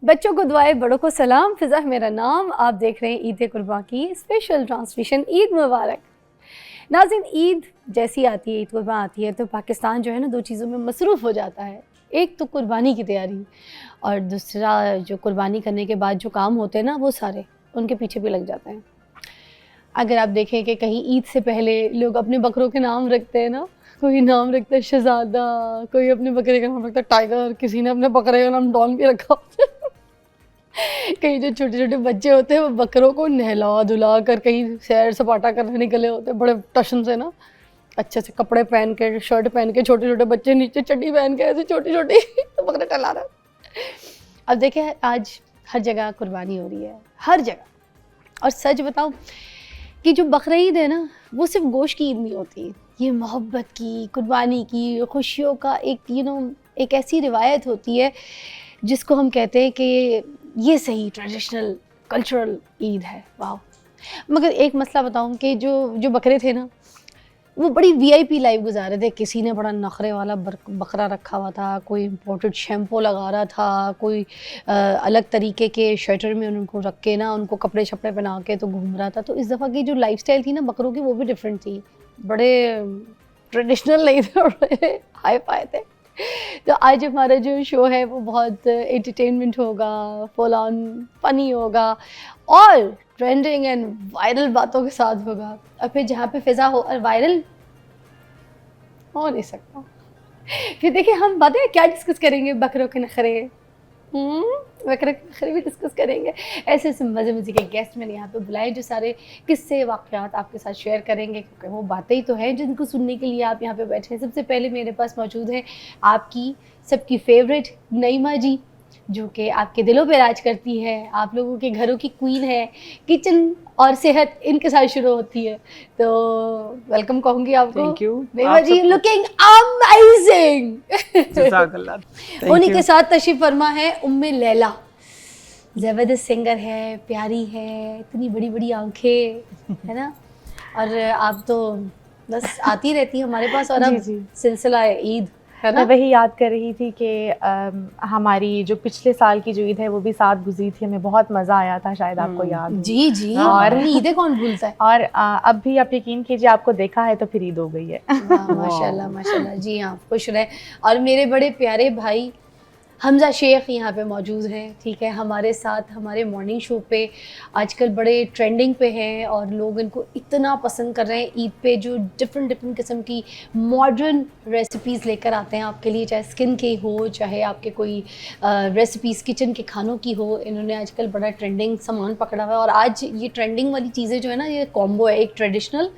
बच्चों को दुआएं, बड़ों को सलाम। फिजा मेरा नाम, आप देख रहे हैं ईद कुर्बान की स्पेशल ट्रांसमिशन। ईद मुबारक नाज़रीन। ईद जैसी आती है, ईद कुर्बान आती है तो पाकिस्तान जो है ना, दो चीज़ों में मसरूफ़ हो जाता है। एक तो कुर्बानी की तैयारी, और दूसरा जो कुर्बानी करने के बाद जो काम होते हैं ना, वो सारे उनके पीछे भी लग जाते हैं। अगर आप देखें कि कहीं ईद से पहले लोग अपने बकरों के नाम रखते हैं ना, कोई नाम रखता है शहजादा, कोई अपने बकरे का नाम रखता है टाइगर, किसी ने अपने बकरे का नाम डॉन भी रखा होता है। कहीं जो छोटे छोटे बच्चे होते हैं वो बकरों को नहला धुला कर कहीं सैर सपाटा करने निकले होते हैं बड़े टशन से ना, अच्छे से कपड़े पहन के, शर्ट पहन के, छोटे छोटे बच्चे नीचे चड्डी पहन के ऐसे छोटी छोटी तो बकरे टला रहा है। अब देखें, आज हर जगह कुर्बानी हो रही है, हर जगह। और सच बताऊं कि जो बकरा ईद है ना, वो सिर्फ गोश्त की ईद नहीं होती, ये मोहब्बत की, कुर्बानी की, खुशियों का एक एक ऐसी रिवायत होती है जिसको हम कहते हैं कि ये सही ट्रेडिशनल कल्चरल ईद है। वाह। मगर एक मसला बताऊं कि जो बकरे थे ना, वो बड़ी वीआईपी लाइफ गुजार रहे थे। किसी ने बड़ा नखरे वाला बकरा रखा हुआ था, कोई इम्पोर्टेड शैम्पू लगा रहा था, कोई अलग तरीके के शटर में उनको रख के ना, उनको कपड़े शपड़े पहना के तो घूम रहा था। तो इस दफ़ा की जो लाइफस्टाइल थी ना बकरों की, वो भी डिफरेंट थी, बड़े ट्रेडिशनल नहीं थे, बड़े हाई फाई थे। तो आज हमारा जो शो है वो बहुत एंटरटेनमेंट होगा, फुल ऑन फनी होगा और ट्रेंडिंग एंड वायरल बातों के साथ होगा। और फिर जहाँ पे फिजा हो और वायरल हो नहीं सकता, फिर देखिए हम बातें क्या डिस्कस करेंगे, बकरों के नखरे, बकरों के नखरे भी डिस्कस करेंगे। ऐसे ऐसे मज़े मज़े के गेस्ट मैंने यहाँ पे बुलाए जो सारे किस्से वाक़यात आपके साथ शेयर करेंगे, क्योंकि वो बातें ही तो हैं जिनको सुनने के लिए आप यहाँ पे बैठे हैं। सबसे पहले मेरे पास मौजूद है आपकी सबकी फेवरेट नईमा जी, जो कि आपके दिलों पे राज करती है, आप लोगों के घरों की क्वीन है, किचन और सेहत इनके साथ शुरू होती है। तो वेलकम कहूँगी आपको। Thank you Naima ji, looking amazing. उन्हीं के साथ तशरीफ फरमा है उम्मे लैला, ज़बरदस्त सिंगर है, प्यारी है, इतनी बड़ी बड़ी आंखें है ना, और आप तो बस आती रहती है हमारे पास। और अब सिलसिला है ईद है ना, मैं वही याद कर रही थी कि हमारी जो पिछले साल की जो ईद है वो भी साथ गुजरी थी, हमें बहुत मज़ा आया था, शायद आपको याद हो। जी जी, और ईदें कौन भूलता है। और अब भी आप यकीन कीजिए, आपको देखा है तो फिर ईद हो गई है। माशाल्लाह माशाल्लाह जी, हाँ खुश रहे। और मेरे बड़े प्यारे भाई हमजा शेख यहाँ पे मौजूद हैं, ठीक है, हमारे साथ हमारे मॉर्निंग शो पे आजकल बड़े ट्रेंडिंग पे हैं और लोग इनको इतना पसंद कर रहे हैं। ईद पे जो डिफरेंट किस्म की मॉडर्न रेसिपीज़ लेकर आते हैं आपके लिए, चाहे स्किन की हो, चाहे आपके कोई रेसिपीज़ किचन के खानों की हो, इन्होंने आजकल बड़ा ट्रेंडिंग सामान पकड़ा हुआ है। और आज ये ट्रेंडिंग वाली चीज़ें जो है ना, ये कॉम्बो है, एक ट्रेडिशनल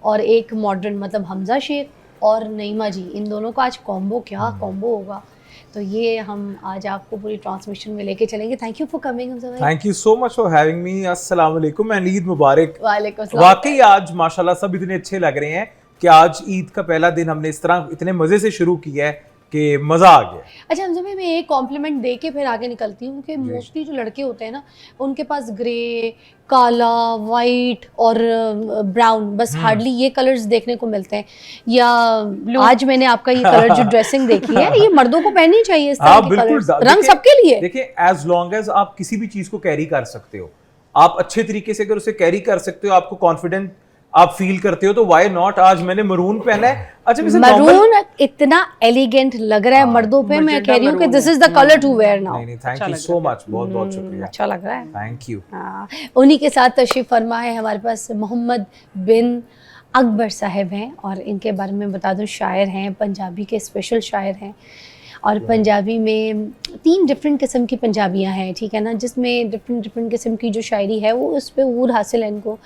और एक मॉडर्न, मतलब हमजा शेख और नईमा जी, इन दोनों का आज कॉम्बो, क्या कॉम्बो होगा। तो ये हम आज आपको पूरी ट्रांसमिशन में लेके चलेंगे। Thank you for coming Hamza भाई। Thank you so much for having me. अस्सलाम वालेकुम एंड ईद मुबारक। वालेकुम सलाम। वाकई आज माशाल्लाह सब इतने अच्छे लग रहे हैं कि आज ईद का पहला दिन हमने इस तरह इतने मजे से शुरू किया है कि मजा आ गया। अच्छा हमजा भाई, मैं एक कॉम्प्लीमेंट दे के फिर आगे निकलती हूँ कि मोस्टली जो लड़के होते हैं ना, उनके पास ग्रे, काला, वाइट और ब्राउन, बस हार्डली ये कलर्स देखने को मिलते हैं। या आज मैंने आपका ये कलर जो ड्रेसिंग देखी है, ये मर्दों को पहननी चाहिए इस तरह की कलर्स, रंग सबके लिए। देखिए, एज लॉन्ग एज आप किसी भी चीज को कैरी कर सकते हो, आप अच्छे तरीके से अगर उसे कैरी कर सकते हो, आपको कॉन्फिडेंट आप फील करते हो, तो वाई नॉट। आज मैंने मरून पहना है। अच्छा, मरून इतना एलिगेंट लग रहा है मर्दों पे, मैं कह रही हूँ कि this is the colour to wear now. नहीं, थैंक यू सो मच, बहुत बहुत शुक्रिया, अच्छा लग रहा है, थैंक यू। उन्हीं के साथ तशरीफ फरमा है हमारे पास मोहम्मद बिन अकबर साहब हैं, और इनके बारे में बता दूं, शायर हैं, पंजाबी के स्पेशल शायर हैं। और पंजाबी में 3 डिफरेंट किस्म की पंजाबियाँ हैं, ठीक है ना, जिसमें डिफरेंट किस्म की जो शायरी है वो उस पर ऊर हासिल है इनको।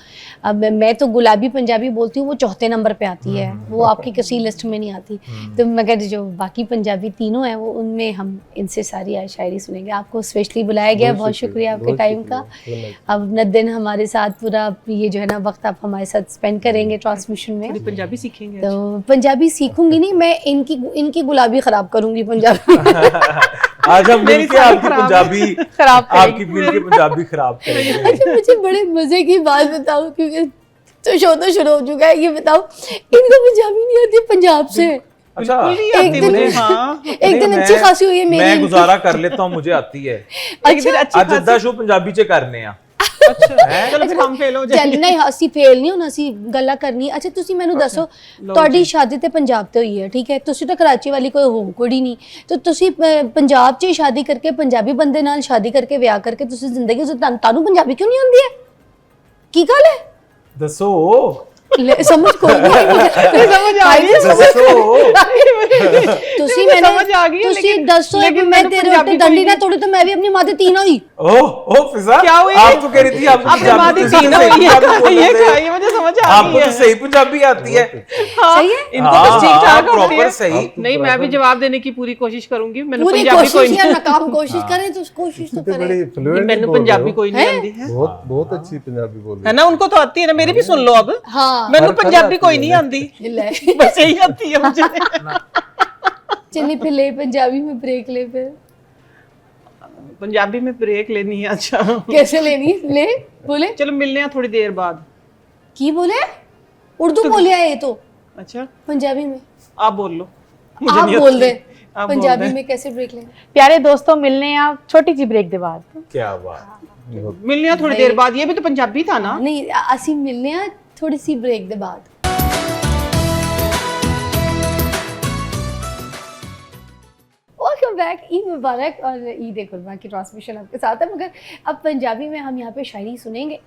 अब मैं तो गुलाबी पंजाबी बोलती हूँ, वो 4थे नंबर पे आती है, वो आपकी किसी लिस्ट में नहीं आती। तो मगर जो बाकी पंजाबी तीनों हैं वो, उनमें हम इनसे सारी आज शायरी सुनेंगे। आपको स्पेशली बुलाया गया, बहुत शुक्रिया आपके टाइम का। अब न दिन हमारे साथ पूरा ये जो है ना वक्त आप हमारे साथ स्पेंड करेंगे ट्रांसमिशन में। पंजाबी सीखेंगे तो पंजाबी सीखूंगी नहीं मैं, इनकी गुलाबी खराब करूंगी पंजाबी। आज हम मिलके आपकी पंजाबी खराब करेंगे। अच्छा, मुझे बड़े मजे की बात बताओ, क्योंकि तो शो तो शुरू हो चुका है, ये बताओ, इनको पंजाबी नहीं आती पंजाब से, अच्छा बिल्कुल नहीं एक आती दिन- मुझे, हाँ। एक दिन नहीं, अच्छी मैं- खासी हुई है मेरी मैं इनकी। गुजारा कर लेता हूँ, मुझे आती है। एक दिन अच्छी ਅੱਜ ਅੱਧਾ ਸ਼ੋ ਪੰਜਾਬੀ ਚ ਕਰਨੇ ਆ। अच्छा चलो फिर हम फेल हो ਚੱਲ जाएंगे। ਨਹੀਂ ਅਸੀਂ ਫੇਲ ਨਹੀਂ ਹੋਣਾ, ਅਸੀਂ ਗੱਲਾਂ ਕਰਨੀ। ਅੱਛਾ ਤੁਸੀਂ ਮੈਨੂੰ ਦੱਸੋ, ਤੁਹਾਡੀ ਸ਼ਾਦੀ ਤੇ ਪੰਜਾਬ ਤੇ ਹੋਈ ਹੈ, ਠੀਕ ਹੈ, ਤੁਸੀਂ ਤਾਂ ਕਰਾਚੀ ਵਾਲੀ ਕੋਈ ਹੋ ਕੁੜੀ ਨਹੀਂ, ਤੇ ਤੁਸੀਂ ਪੰਜਾਬ 'ਚ ਹੀ ਸ਼ਾਦੀ ਕਰਕੇ ਪੰਜਾਬੀ ਬੰਦੇ ਨਾਲ ਸ਼ਾਦੀ ਕਰਕੇ ਵਿਆਹ ਕਰਕੇ ਤੁਸੀਂ ਜ਼ਿੰਦਗੀ 'ਚ ਤੁਹਾਨੂੰ ਪੰਜਾਬੀ ਕਿਉਂ ਨਹੀਂ ਆਉਂਦੀ ਹੈ? ਕੀ ਗੱਲ ਹੈ? ਦੱਸੋ ਸਮਝ ਕੋਈ ਨਹੀਂ समझ आ रही है, ਦੱਸੋ ਤੁਸੀਂ मुझे ਮੈਨੂੰ समझ आ गई है, ਤੁਸੀਂ लेकिन- ਦੱਸੋ ਕਿ लेकिन ਮੈਂ मैंने ਤੇਰੇ पंजाबी ਉੱਤੇ कोई ਡੰਡੀ ਨਾ नहीं- ਤੋੜੀ ਤਾਂ ਮੈਂ ਵੀ ਆਪਣੀ ਮਾਂ ਤੇ तीन होई। ओह फिजा क्या हुई? आप तो कह रही थी आपको अपने माँ दी पंजाबी तीन सही हुई है, पंजाबी बोल ये रहे थे। खाई है, मुझे समझ आ आपको रही तो है। सही पंजाबी आती है। हाँ, सही है? इनको तो ठीक ठाक होती प्रॉपर है। सही। नहीं, मैं भी जवाब देने की पूरी कोशिश करूंगी। मैंने पूरी पंजाबी कोई कोशिश या नहीं, नाकाम कोशिश करें तो कोशिश तो तो बड़ी करें। फ्लुएंट मैंने बोल रहे पंजाबी हो। कोई नहीं आती है, बहुत बहुत अच्छी पंजाबी बोल रही है ना? उनको तो आती है ना, मेरी भी सुन लो अब। हाँ मैंने पर पंजाबी आती कोई है नहीं ना। आती, ले बस यही आती है मुझे। चलिए फिर ले पंजाबी में ब्रेक ले, फिर पंजाबी में ब्रेक लेनी है। अच्छा कैसे लेनी है? ले बोले चलो मिलने हैं थोड़ी देर बाद। की बोले उर्दू बोले है ये तो अच्छा पंजाबी में आप बोल लो, मुझे आप नहीं बोल आती। दे आप बोल पंजाबी दे। में कैसे ब्रेक लेंगे? प्यारे दोस्तों, मिलने हैं आप छोटी सी ब्रेक के बाद। क्या बात। मिलने हैं थोड़ी देर बाद, ये भी तो पंजाबी था ना। नहीं ਅਸੀਂ ਮਿਲਨੇ ਆ थोड़ी सी ब्रेक के बाद। वेलकम बैक, ईद मुबारक। और ईद कुर्बान की ट्रांसमिशन आपके साथ है, मगर अब पंजाबी में हम यहाँ पे शायरी सुनेंगे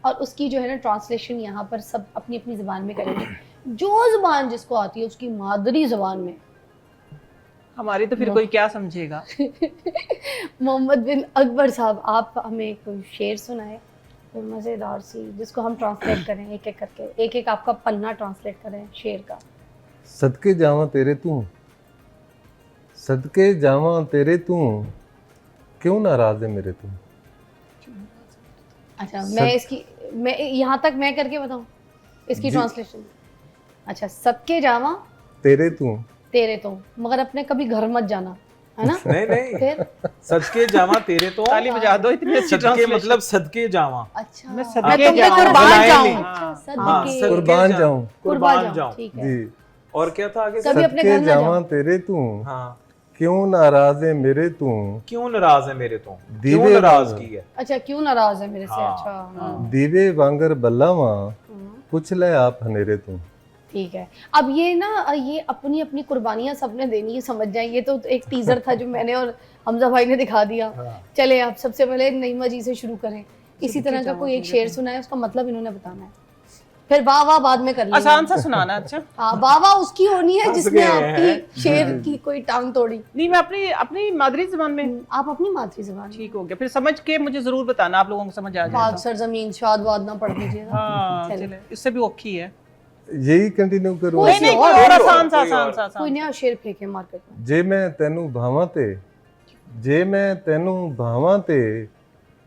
और उसकी जो है ना ट्रांसलेशन यहाँ पर सब अपनी अपनी ज़बान में करेंगे। जो ज़बान जिसको आती है उसकी मादरी ज़बान में। हमारी तो फिर कोई क्या समझेगा। मोहम्मद बिन अकबर साहब, आप हमें कोई शेर सुनाए कोई मज़ेदार सी, जिसको हम ट्रांसलेट करें एक एक करके, एक एक आपका पन्ना ट्रांसलेट करें शेर का। सदके जावा तेरे तू, सदके जावा तेरे तू, क्यों नाराज है मेरे तू। अच्छा मैं यहाँ तक मैं करके बताऊँ इसकी जी। ट्रांसलेशन। अच्छा, सबके जावा तेरे तू, तेरे तो, मगर अपने कभी घर मत जाना, है ना? नहीं नहीं, फिर सदके जावा तेरे तो, ताली बजा दो, इतनी अच्छी सदके ट्रांसलेशन। मतलब सदके जावा। अच्छा मैं सदके मैं तुम पे जाऊं। कुर्बान बुलाए जाऊं। नहीं। अच्छा, हाँ, सदके सदके कुर्बान जा- जाऊं। कुर्बान जाऊं। ठीक है। जी। और क्या था आगे? कभी अपने सदके घर ना जावा जाओ। तेरे तू, हाँ, क्यों नाराज है मेरे तू, क्यों नाराज है मेरे तो, क्यों दीवे नाराज वांग। की है? अच्छा, क्यों नाराज है मेरे से? हाँ, अच्छा हाँ। दीवे वांगर बल्लावा, हाँ, पूछ ले आप हनेरे तू। ठीक है। अब ये ना ये अपनी अपनी कुर्बानियां सबने देनी है, समझ जाए। ये तो एक टीजर था जो मैंने और हमजा भाई ने दिखा दिया। चले आप सबसे पहले नईमा जी से शुरू करें। इसी तरह का कोई एक शेर सुना है, उसका मतलब इन्होंने बताना है, फिर वाह वाह बाद में कर लेंगे। आसान सा सुनाना। अच्छा हाँ, वाह वाह उसकी होनी है हंस जिसने गए आपकी हैं। शेर की कोई टांग तोड़ी। नहीं, मैं अपनी अपनी मादरी जबान में। आप अपनी मातृ जबान में। ठीक हो गया, फिर समझ के मुझे जरूर बताना, आप लोगों को समझ आ पाक जाएगा। सरजमीन शाद वाद ना पढ़ दीजिएगा। हाँ चले। चले, इससे भी औखी है। यही कंटिन्यू करूं। कोई नहीं नहीं, और- कोई और कोई आसान सा और- कोई आसान और। सा कोई आसान। नया शेर फेंके मार्केट में। जे मैं तेनू भावां ते, जे मैं तेनू भावां ते,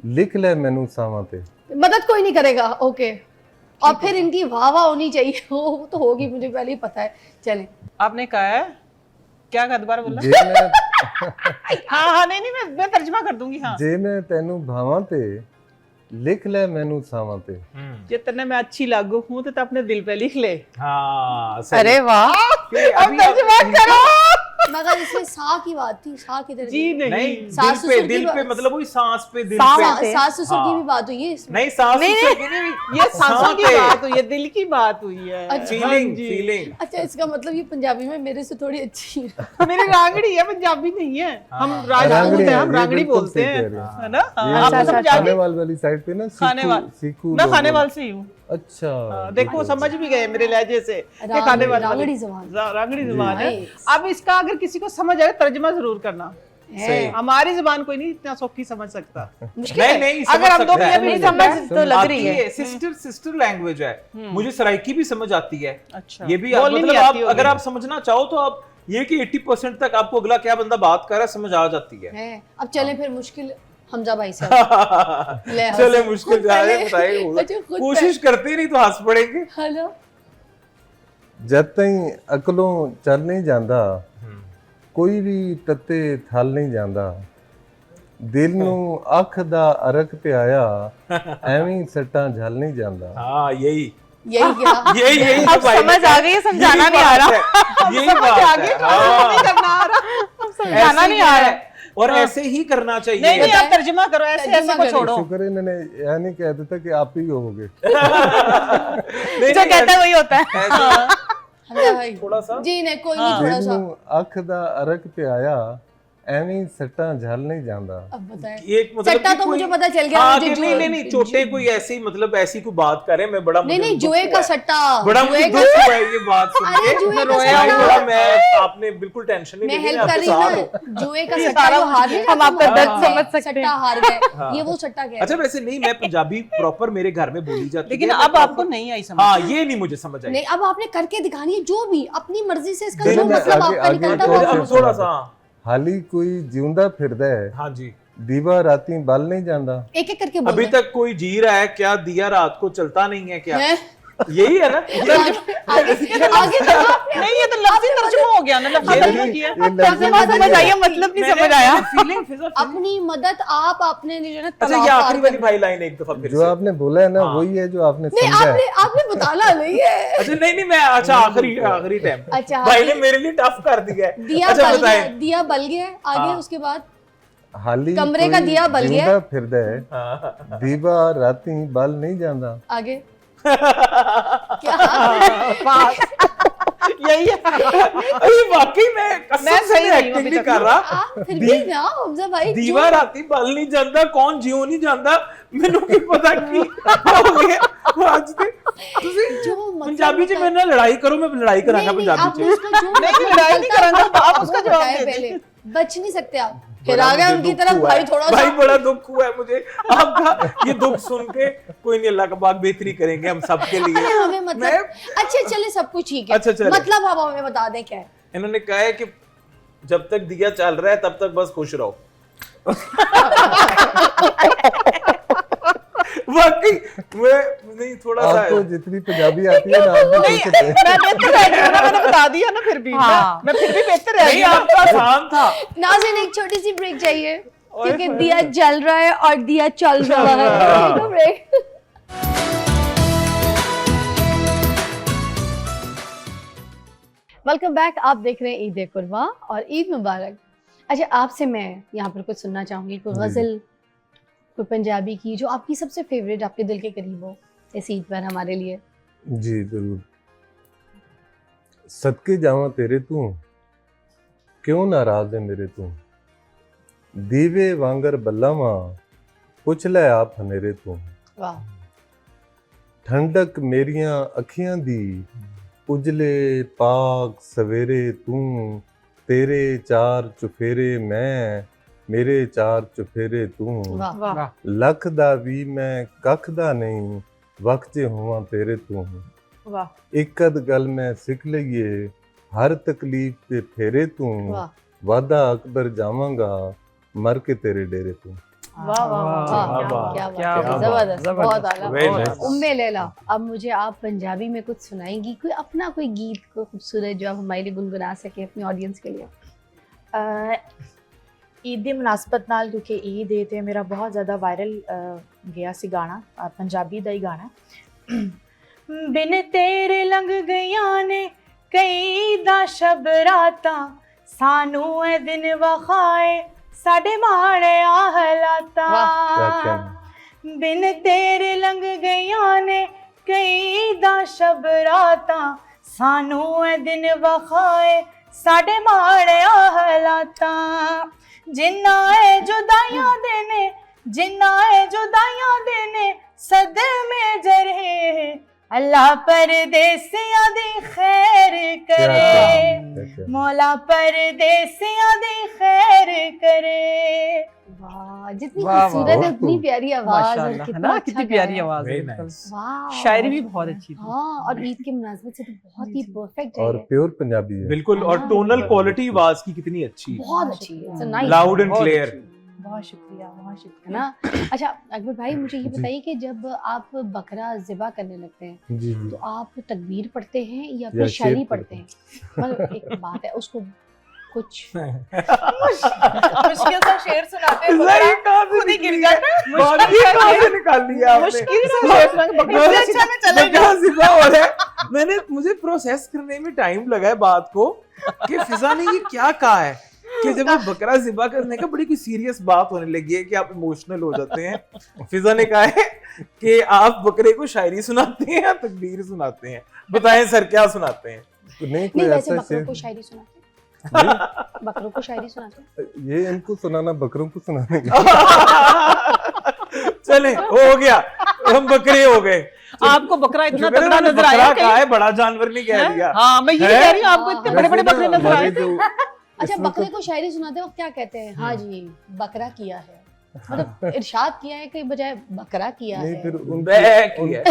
लिख ले मैनू सावां ते। मदद कोई नहीं करेगा। ओके, और फिर इनकी वाह वाह होनी चाहिए। वो तो होगी, मुझे पहले ही पता है। चलें। आपने कहा है क्या? का दोबारा बोला? जे मैं हाँ हाँ, नहीं नहीं, मैं तर्जमा कर दूंगी। हाँ, जे मैं तेनू भावां ते, लिख ले मैनू सावां ते। ये तन्ने मैं अच्छी लागू हूँ तो अपने दिल पे लिख ले। हाँ, सही। अरे वाह, कि अब अभी तर्जमा करो। मगर इसमें सा की बात थी, सा किधर जी गई? नहीं, सास दिल पे, ससुर की दिल पे बात- मतलब वही सांस पे, दिल सांस पे। पे। सास ससुर की हाँ। भी बात हुई है इसमें। नहीं, सांस नहीं, ससुर की नहीं, ये सांसों की पे। बात हुई है, दिल की बात हुई है। अच्छा। फीलिंग, हाँ जी। फीलिंग। अच्छा, इसका मतलब ये पंजाबी में मेरे से थोड़ी अच्छी है। मेरी रांगड़ी है, पंजाबी नहीं है। हम हाँ। राजपूत हैं, हम ये रांगड़ी बिल्कुल बोलते सही हैं, कह रहे हैं। है ना? ये हाँ, आपको समझ आ गई? खानेवाल वाली साइड पे ना खानेवाल। सीखू मैं लोग खानेवाल हैं। से ही हूँ। अच्छा देखो समझ भी गए मेरे लहजे से कि रांगड़ी- खानेवाल रांगड़ी ज़बान। रांगड़ी ज़बान है। Nice। अब इसका अगर किसी को समझ आए तर्जमा जरूर करना। है। हमारी जुबान कोई नहीं इतना सौखी समझ सकता। मुश्किल नहीं है। नहीं, अगर हम दो समझ सकता है। पंजाबी नहीं समझ तो लग रही है। सिस्टर सिस्टर लैंग्वेज है। मुझे सराइकी भी समझ आती है। अच्छा, ये भी बोलनी मतलब नहीं आप आती होगी। अगर आप समझना चाहो तो आप ये कि 80% तक आपको अगला क्या बंदा बात कर रहा है समझ आ जाती है। है। अब चले फिर मुश्किल हमजा भाई से। ले हंस। चले मुश्किल खुद जा रहे पहले- बताइए। अच्छा, खुद कोशिश करते ही नहीं तो हंस पड़ेंगे। हेलो। जद ताईं अकलों चल नहीं जांदा, कोई भी तत्ते थल नहीं जांदा। दिल नूं अख दा अरक ते आया, एवें सट्टां झल नहीं जांदा। हाँ, यही यही क्या यही अब समझ आ गई है, समझाना नहीं आ रहा। यही समझ बात आ गई है, तो हाँ। नहीं करना आ रहा। अब समझाना ऐसे नहीं ही आ है, रहा। और ऐसे ही करना नहीं चाहिए। नहीं आप तर्जुमा करो, ऐसे तर्जुमा ऐसे को करो। छोड़ो। शुक्र है इन्होंने यह नहीं कह देता कि आप ही होगे। नहीं, जो नहीं, कहता है वही होता है। ऐसे हमजा भाई थोड़ा सा जी नहीं कोई नहीं थोड़ा ਦਿਲ सा ਨੂੰ ਅੱਖ ਦਾ ਅਰਕ ਪਿਆਇਆ ਐਵੇਂ ਹੀ ਸੱਟਾਂ ਝੱਲ नहीं ਜਾਂਦਾ। अब बताएं एक मतलब सट्टा कि तो कोई- मुझे पता चल गया, हाँ, मुझे कि नहीं नहीं नहीं चोटे कोई ऐसी मतलब ऐसी कोई बात करे मैं बड़ा नहीं मुझे नहीं दुख जुए हुआ का है। सट्टा बड़ा जुए मुझे का दुख हुआ है ये बात सुन अरे के। जुए का रोया सट्टा हुआ मैं, आपने बिल्कुल टेंशन नहीं मैं ली, हेल्प मैं कर आपके रही साथ हूँ हूँ। ना जुए का ये सट्टा सारा जो हार नहीं हम जाता आपका दर्द मोहब्बत समझ में, सकते सट्टा हैं। हार हाँ। गए ये वो सट्टा क्या अच्छा वैसे नहीं, मैं पंजाबी प्रॉपर मेरे घर में बोली जाती लेकिन है, मैं अब आपको proper- नहीं आई समझ। हाँ ये नहीं मुझे समझ आई। नहीं अब आपने करके दिखानी है जो भी अपनी मर्जी से इसका नहीं, जो नहीं, मतलब आगे- आपका आगे निकलता थोड़ा हुआ अब थोड़ा सा ਹਾਲੀ ਕੋਈ ਜਿਉਂਦਾ ਫਿਰਦਾ ਹੈ हाँ जी। ਦੀਵਾ ਰਾਤੀ ਬਲ नहीं ਜਾਂਦਾ। एक एक करके बोल अभी तक कोई जी रहा है क्या? दिया रात को चलता नहीं है क्या? हैं? यही है ना? आगे तो आपने नहीं ये तो लफ्जी तर्जुमा हो गया ना, लफ्जी तर्जुमा किया। ये लफ्ज़ बात समझ आई है, मतलब नहीं समझ आया। फीलिंग अपनी मदद आप आपने जो है ना अच्छा तलाक ये पार आखिरी वाली करना। भाई लाइन एक दफा फिर जो से। आपने बोला है ना हाँ। वही है जो आपने नहीं समझा है। आपने बताना नहीं है अच्छा नहीं नहीं मैं अच्छा आखिरी टाइम अच्छा, भाई ने आखिरी- मेरे लिए टफ कर दिया है। दिया अच्छा बल बताएं। गया दिया बल गया आगे हाँ। उसके बाद ਹਾਲੀ कमरे का कोई दिया बल गया। ਜਿਉਂਦਾ ਫਿਰਦਾ ਹੈ हाँ। ਦੀਵਾ ਰਾਤੀ ਬਲ नहीं ਜਾਂਦਾ। आगे क्या यही है। अरे वाकई मैं कसम मैं से सही नहीं हूं एक्टिंग अभी नहीं तक। कर रहा। आप फिर भी ना हमजा भाई दीवा राती बल नहीं ਜਾਂਦਾ ਕੌਣ ਜਿਉ ਨਹੀਂ ਜਾਂਦਾ ਮੈਨੂੰ ਕੀ ਪਤਾ ਕੀ ਹੋ ਗਿਆ ਅੱਜ ਤੇ ਤੁਸੀਂ जो मतलब पंजाबी ਚ ਮੇਰੇ ਨਾਲ ਲੜਾਈ ਕਰੋ ਮੈਂ ਲੜਾਈ ਕਰਾਂਗਾ नहीं, पंजाबी आप ਚ उसका जो नहीं, लड़ाई नहीं निकलता करूंगा, है, आप उसका वो जवाब बताएं दे पहले दीजिए। बच नहीं सकते आप फिर बड़ा आ गए मुझे उनकी दुख तरफ हुआ भाई है। थोड़ा भाई सा बड़ा दुख हुआ है मुझे आपका ये दुख सुन के। कोई नहीं, अल्लाह का पाक बेहतरी करेंगे हम सब के लिए। अरे हमें मतलब अच्छा चले सब कुछ ठीक है अच्छा, चले। मतलब आप हमें बता दें क्या है इन्होंने कहा है कि जब तक दिया चल रहा है तब तक बस खुश रहो। वाकई मैं नहीं थोड़ा सा आपको जितनी पंजाबी आती है ना आप भी नहीं सीख रहे मैं बेहतर रह गई ना, मैंने बता दिया ना फिर भी हाँ। मैं फिर भी बेहतर रह नहीं गई। आपका आसान था। नाज़रीन एक छोटी सी ब्रेक चाहिए ओए क्योंकि होए। दिया जल रहा है और दिया चल रहा है तो ब्रेक वेलकम बैक। आप देख रहे हैं ईद कुर्बा और ईद मुबारक। अच्छा आपसे मैं यहाँ पर कुछ सुनना चाहूँगी, कोई जी। गज़ल कोई पंजाबी की जो आपकी सबसे फेवरेट, आपके दिल के करीब हो इस ईद पर हमारे लिए। जी जरूर। सदके जावां तेरे तू क्यों नाराज है मेरे तू दीवे वांगर बल्लावा पुछ ले आप हनेरे तू वाह ठंडक मेरियां अखियां दी उजले पाक सवेरे तू तेरे चार चुफेरे मैं मेरे चार चुफेरे तू वाह वाह लख दा भी मैं कख दा नहीं वक्त जे होवां तेरे तू वाह एक अद गल मैं सिख लईए हर तकलीफ ते फेरे तू वाह वादा अकबर जावांगा मर के तेरे डेरे तू। वाह वाह वाह वाह, क्या क्या बात है, बात, जबरदस्त, जबरदस्त। बहुत आला। Very और nice। उम्मे लैला अब मुझे आप पंजाबी में कुछ सुनाएंगी, कोई अपना कोई गीत को खूबसूरत जो आप हमारे लिए गुनगुना सके अपनी ऑडियंस के लिए। ईद ਦੀ ਮੁਨਾਸਬਤ ਨਾਲ ਕਿਉਂਕਿ ਈਦ ਹੈ ਤੇ ਮੇਰਾ ਬਹੁਤ ਜ਼ਿਆਦਾ ਵਾਇਰਲ ਗਿਆ ਸੀ ਗਾਣਾ, ਪੰਜਾਬੀ ਦਾ ਹੀ ਗਾਣਾ। ਬਿਨ ਤੇਰੇ ਲੰਘ ਗਈਆਂ ਨੇ ਕਈ ਦਾ ਸ਼ਬ ਰਾਤਾਂ ਸਾਨੂੰ ਇਹ ਦਿਨ ਵਖਾਏ ਸਾਡੇ ਮਾੜਿਆ ਹਾਲਾਤਾਂ क्या कहना। ਬਿਨ ਤੇਰੇ ਲੰਘ ਗਈਆਂ ਨੇ ਕਈ ਦਾ ਸ਼ਬ ਰਾਤਾਂ ਸਾਨੂੰ ਇਹ ਦਿਨ ਵਖਾਏ ਸਾਡੇ ਮਾੜਿਆ ਹਾਲਾਤਾਂ ਜਿੰਨਾ ਇਹ ਜੁਦਾਈਆਂ ਦੇ ਨੇ ਜਿੰਨਾ ਇਹ ਜੁਦਾਈਆਂ ਦੇ ਨੇ ਸਦਮੇ ਜਰੇ ਅੱਲਾ ਪਰਦੇਸੀਆਂ ਦੀ ਖੈਰ क्या करे कहना, क्या कहना। मौला परदेसियां दी खैर करे। वाह जितनी वाह, वाह, खूबसूरत है बहुत उतनी खूब। प्यारी आवाज और माशाल्लाह है कितना ना, अच्छा कितनी प्यारी गाया। आवाज है Very बिल्कुल। nice। वाह शायरी भी बहुत अच्छी थी। हाँ और ईद के मुनासिबत से तो बहुत ही परफेक्ट है और ये। प्योर पंजाबी है। बिल्कुल। और हाँ। टोनल क्वालिटी आवाज की कितनी अच्छी है, बहुत अच्छी है, It's a nice loud and बहुत क्लियर। अच्छी। बहुत शुक्रिया, बहुत है शुक्रिया। ना। अच्छा अकबर भाई मुझे ये जी। बताइए कि जब आप बकरा ज़िबा करने लगते हैं जी तो आप तकबीर पढ़ते हैं या या फिर शेर शायरी पढ़ते पढ़ते हैं? मतलब एक बात है उसको कुछ मुश्किल सा शेर सुनाते हैं, सही कहा, खुद ही गिर जाता है। बात ये कहाँ से निकाल लिया आपने? मुश्किल से शेर सुना के बकरा इससे अच्छा मैं चले बकरा ज़िबा हो रहा है। मुझे प्रोसेस करने में टाइम लगा है बात को कि फिजा ने ये क्या कहा है कि जब वो बकरा ज़िबा करने का बड़ी कोई सीरियस बात होने लगी है कि आप इमोशनल हो जाते हैं। फिजा ने कहा है कि आप बकरे को शायरी सुनाते हैं या तकबीर सुनाते हैं? बताएं सर, क्या सुनाते हैं? नहीं कोई नहीं, वैसे ऐसा बकरों को शेर शायरी सुनाते हैं, बकरों को शायरी सुनाते हैं। ये इनको सुनाना बकरों को सुनाने का। चले, हो गया, हम बकरे हो गए। आपको बकरा इतना शुक्र है तगड़ा मैंने नजर बकरा आया कहा है, बड़ा जानवर नहीं कह दिया। हाँ मैं ये है? कह रही हूँ, आपको इतने बड़े बड़े वैसे बकरे ना नजर आए हमारे जो अच्छा, इसमें बकरे तो- को शायरी सुनाते वक्त क्या कहते हैं? हाँ जी, बकरा किया है, मतलब इरशाद किया है कि बजाय बकरा किया नहीं है। फिर बैक ही है।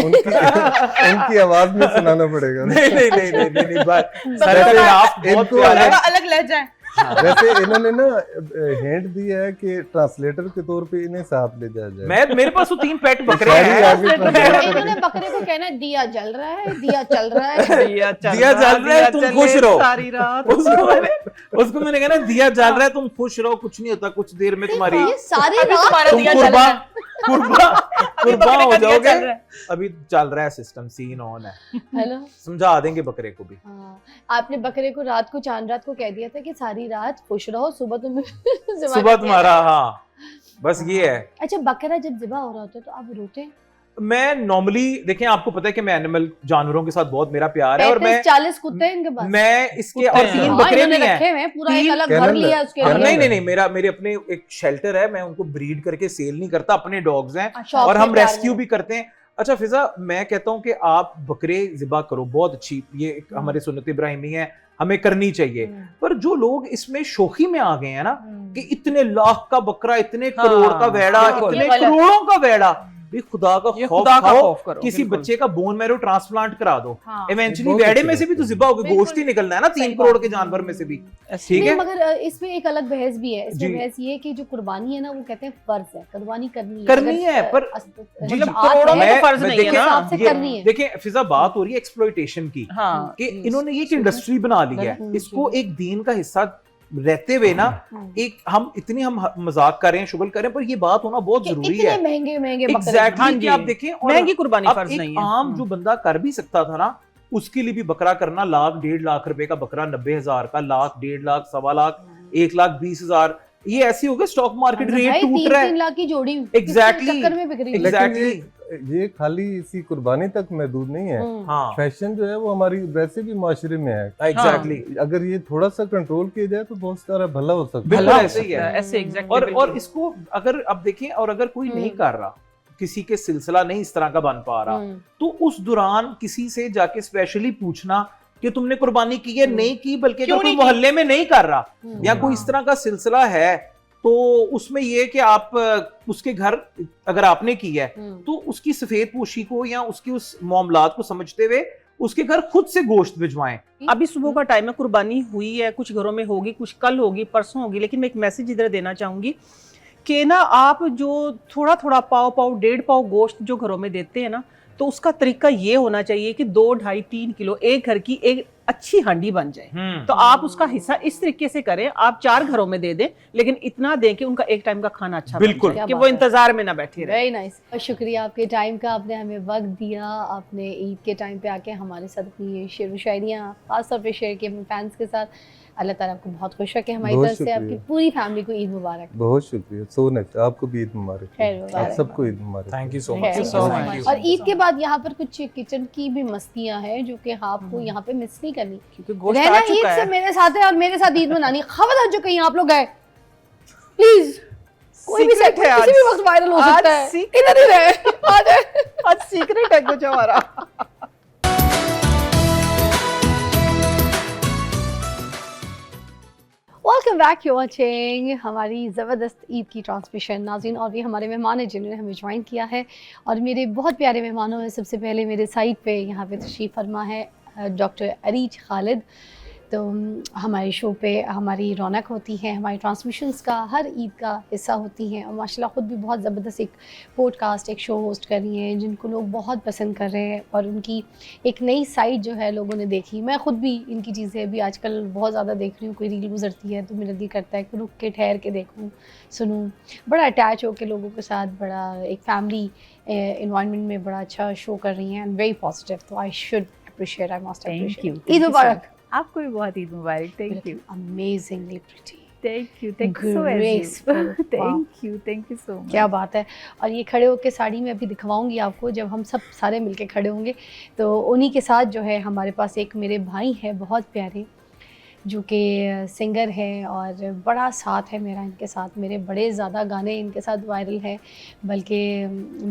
उनकी आवाज में सुनाना पड़ेगा ना। नहीं बात बकरा सर का- आप बहुत इनको प्यारे हैं। थोड़ा अलग लहजा है। वैसे इन्होंने ना हिंट दिया है कि ट्रांसलेटर के तौर पे इन्हें साथ ले जाया जाए। मेरे पास तो 3 पेट बकरे सारी हैं। आगे इन्होंने बकरे को कहना है दिया जल रहा है, दिया चल रहा है। दिया दिया जल रहा है, तुम चले खुश रहो। सारी रात। उसको मैंने कहा ना, दिया जल रहा है, तुम खुश रहो, कुछ नहीं होता, कुछ देर में तुम्हारी ये सारी अभी रात तुम्हारा तुम दिया जल कुर्बा रहा है। कुर्बा अभी कुर्बा बकरे हो का दिया जाओगे। चल रहा है। अभी चल रहा है सिस्टम, सीन ऑन है, हेलो। समझा देंगे बकरे को भी। हाँ, आपने बकरे को रात को चांद रात को कह दिया था कि सारी रात खुश रहो, सुबह तुम सुबह तुम्हारा, हाँ बस ये है। अच्छा, बकरा जब ज़िबा हो रहा होता है तो आप रोते हैं? मैं नॉर्मली, देखें आपको पता है कि मैं एनिमल जानवरों के साथ बहुत मेरा प्यार है, और 35-40 कुत्ते हैं इनके पास। मैं इसके और कुत्ते हैं। 3 हाँ, बकरे इन्होंने भी हैं। रखे हुए हैं, पूरा एक तीन अलग घर कैनल लिया है उसके कैनल लिए। नहीं, मेरे अपने एक शेल्टर है, मैं उनको ब्रीड करके सेल नहीं करता, अपने डॉग्स हैं शौक और से हम प्यार रेस्क्यू में। भी करते हैं। अच्छा फिजा, मैं कहता हूं कि आप बकरे ज़िबा करो, बहुत अच्छी, ये एक हमारे सुन्नत इब्राहिमी है, हमें करनी चाहिए। पर जो लोग इसमें शोखी में आ गए हैं ना कि इतने लाख का बकरा, इतने करोड़ का वेड़ा, बिल्कुल। इतने ये गलत। करोड़ों का वेड़ा, भी खुदा का ये खौफ खुदा का खाओ, खौफ करो, किसी बिल्कुल। बच्चे का बोन मैरो ट्रांसप्लांट करा दो, हाँ। इवेंचुअली बहुत वेड़े अच्छी में से भी तो बात है। ज़िबा होगे, बिल्कुल। गोश्त ही निकलना है ना, 3 सही करोड़ बात के जानवर में से भी। ऐसे ठीक नहीं, है, मगर इसमें एक अलग बहस भी है। इसमें जी। बहस ये है कि जो कुर्बानी है ना, वो कहते हैं फर्ज है, कुर्बानी करनी है। करनी है, पर जी, मतलब करोड़ों में तो फर्ज नहीं है ना। हिसाब से ये- करनी है। देखिए फिजा, बात हो रही है एक्सप्लॉइटेशन की, हाँ कि इन्होंने ये एक इंडस्ट्री बना ली है, गलत। इसको एक दीन का हिस्सा रहते हुए ना, एक हम मजाक कर रहे हैं, शुगल कर रहे हैं, पर ये बात होना बहुत जरूरी इतने है। महंगे महंगे बकरे। एग्जैक्टली हाँ कि जी। आप देखें, और महंगी कुर्बानी अब फर्ज एक नहीं है। आम जो बंदा कर भी सकता था ना, उसके लिए भी बकरा करना, 1 लाख 1.5 लाख रुपए का बकरा, 90,000 का, 1 लाख 1.5 लाख, 1.25 लाख, 1,20,000, ये ऐसे हो गया, स्टॉक मार्केट रेट टूट रहा है। 3 लाख की जोड़ी Exactly. चक्कर में बिक रही है। Exactly. लेकिन ये खाली इसी कुर्बानी तक महदूद नहीं है। हम्म। हाँ फैशन जो है वो हमारी वैसे भी माशरे में है। एग्जैक्टली, अगर ये थोड़ा सा कंट्रोल किया जाए तो बहुत सारा भला हो सकता है। बिल्कुल भला हो ऐसे ही सकता है। है, ऐसे एग्जैक्टली। और इसको अगर अब देखें, और अगर कोई नहीं कर रहा, किसी के सिलसिला नहीं इस तरह का बन पा रहा, तो उस दौरान किसी से जाके स्पेशली पूछना कि तुमने कुर्बानी की है, नहीं की, बल्कि अगर क्यों कोई नहीं की? मोहल्ले में नहीं कर रहा या कोई इस तरह का सिलसिला है, तो उसमें ये कि आप उसके घर अगर आपने की है तो उसकी सफेद पोशी को या उसकी उस मामलात को समझते हुए उसके घर खुद से गोश्त भिजवाएं। अभी सुबह का टाइम है, कुर्बानी हुई है, कुछ घरों में होगी, कुछ कल होगी, परसों होगी, लेकिन मैं एक मैसेज इधर देना चाहूंगी कि ना, आप जो थोड़ा थोड़ा पाव 1.5 गोश्त जो घरों में देते हैं ना, तो उसका तरीका ये होना चाहिए कि 2, 2.5, 3 किलो एक घर की एक अच्छी हांडी बन जाए। तो आप उसका हिस्सा इस तरीके से करें, आप 4 घरों में दे दें, लेकिन इतना दें कि उनका एक टाइम का खाना अच्छा बन बिल्कुल। जाए, कि वो इंतजार में ना बैठे रहे। Very nice. और शुक्रिया आपके टाइम का, आपने हमें वक्त दिया, आपने ईद के टाइम पे आके हमारे साथ अपनी ये शेर व शायरियाँ खासतौर पे शेयर की अपने फैंस के साथ। अल्लाह ताला आपको बहुत खुश रखे, हमारी बहुत तरफ से आपकी शुक्रिया। पूरी फैमिली को ईद मुबारक। बहुत शुक्रिया, सो नेक्स्ट, आपको भी ईद मुबारक। खैर आप मुबारक। सबको ईद मुबारक। Thank you so Thank you so much. और ईद के बाद यहाँ पर कुछ किचन की भी मस्तियाँ हैं जो कि आपको यहाँ पे मिस नहीं करनी। क्योंकि गोश्त रहना आ ईद चुका से है। मेरे साथ है और मेरे साथ ईद मनानी। खबरदार जो कहीं आप लोग गए, प्लीज कोई भी Secret है आज। किसी भी वक्त वायरल हो आज सकता है, secret इधर ही रहे। आ जाए। आज सीक्रेट है कुछ हमारा। वेलकम बैक, यू वाचिंग हमारी ज़बरदस्त ईद की ट्रांसमिशन। नाज़रीन, और भी हमारे मेहमान हैं जिन्होंने हमें ज्वाइन किया है, और मेरे बहुत प्यारे मेहमानों में सबसे पहले मेरे साइड पे यहाँ पे तशरीफ़ फरमा है डॉक्टर अरीज खालिद। तो हमारे शो पे हमारी रौनक होती है, हमारी ट्रांसमिशंस का हर ईद का हिस्सा होती हैं। और माशाल्लाह ख़ुद भी बहुत ज़बरदस्त एक पॉडकास्ट, एक शो होस्ट कर रही हैं जिनको लोग बहुत पसंद कर रहे हैं, और उनकी एक नई साइड जो है लोगों ने देखी। मैं ख़ुद भी इनकी चीज़ें अभी आजकल बहुत ज़्यादा देख रही हूँ। कोई रील गुजरती है तो मेरा दिल करता है कि रुक के ठहर के देखूँ, सुनूँ। बड़ा अटैच हो के लोगों के साथ, बड़ा एक फैमिली इन्वायरमेंट में बड़ा अच्छा शो कर रही हैं, एंड वेरी पॉजिटिव। तो I should appreciate, I must Thank you. Appreciate. Thank Eid you so मुबारक। आपको भी बहुत ईद मुबारक। Thank you, amazingly pretty. Thank you, thank you so Graceful. Much, thank you so much. क्या बात है। और ये खड़े होकर साड़ी में अभी दिखवाऊंगी आपको, जब हम सब सारे मिलके खड़े होंगे। तो उन्हीं के साथ जो है हमारे पास एक मेरे भाई हैं बहुत प्यारे, जो कि सिंगर हैं, और बड़ा साथ है मेरा इनके साथ। मेरे बड़े ज़्यादा गाने इनके साथ वायरल हैं, बल्कि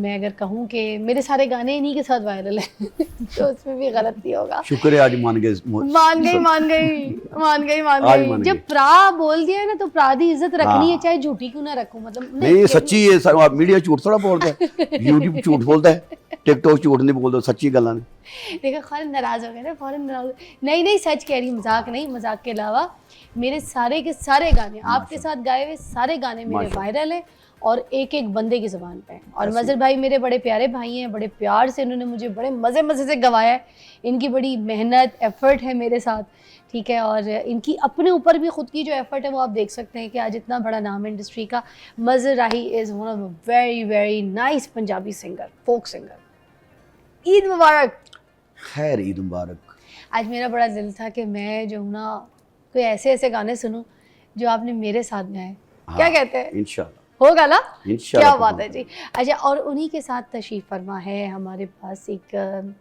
मैं अगर कहूँ कि मेरे सारे गाने इन्हीं के साथ वायरल हैं तो उसमें भी गलत नहीं होगा। शुक्र है आज मान गए। मान आज गई। मान जब गए। प्रा बोल दिया है ना, तो प्रा दी इज्जत रखनी है, हाँ। चाहे झूठी क्यों ना रखूं। मतलब नहीं सच्ची है सर, मीडिया झूठ थोड़ा बोलता है, यूट्यूब झूठ बोलता है, टिकटॉक झूठ नहीं बोलता, सच्ची गल्लां ने। देखा फ़ौरन नाराज़ हो गए ना, फ़ौरन नाराज़। नहीं सच कह रही, मजाक नहीं। मजाक के अलावा मेरे सारे के सारे गाने, आपके साथ गाए हुए सारे गाने मेरे माशाल्लाह। वायरल हैं, और एक एक बंदे की ज़ुबान पे हैं। और मज़हर भाई मेरे बड़े प्यारे भाई हैं, बड़े प्यार से इन्होंने मुझे बड़े मज़े से गवाया है। इनकी बड़ी मेहनत एफ़र्ट है मेरे साथ, ठीक है। और इनकी अपने ऊपर भी ख़ुद की जो एफ़र्ट है वो आप देख सकते हैं कि आज इतना बड़ा नाम है इंडस्ट्री का। Mazhar Rahi is one of a very very nice Punjabi singer, folk singer. Eid मुबारक। खैर ईद मुबारक। आज मेरा बड़ा दिल था कि मैं जो हूँ ना, कोई ऐसे गाने सुनूं जो आपने मेरे साथ गाए। क्या कहते हैं, इंशाल्लाह होगा ना? इंशाल्लाह। क्या बात है जी। अच्छा, और उन्हीं के साथ तशरीफ़ फरमा है हमारे पास एक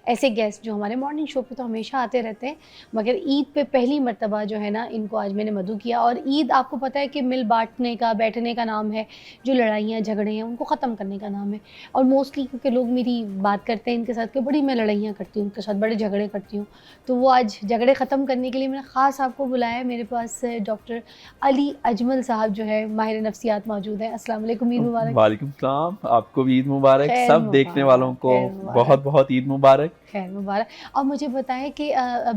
ऐसे गेस्ट जो हमारे मॉर्निंग शो पे तो हमेशा आते रहते हैं, मगर ईद पे पहली मर्तबा जो है ना, इनको आज मैंने मदऊ किया। और ईद आपको पता है कि मिल बांटने का, बैठने का नाम है। जो लड़ाइयाँ झगड़े हैं उनको ख़त्म करने का नाम है। और मोस्टली क्योंकि लोग मेरी बात करते हैं इनके साथ कि बड़ी मैं लड़ाइयाँ करती हूँ, उनके साथ बड़े झगड़े करती हूँ, तो वो आज झगड़े ख़त्म करने के लिए मैंने ख़ास आपको बुलाया है। मेरे पास डॉक्टर अली अजमल साहब जो है माहिर नफ्सियात मौजूद हैं। अस्सलाम वालेकुम, ईद मुबारक। वालेकुम सलाम, आपको भी ईद मुबारक। खैर सब मुबारक, देखने वालों को खैर मुबारक। बहुत बहुत ईद मुबारक। खैर मुबारक। और मुझे बताएं कि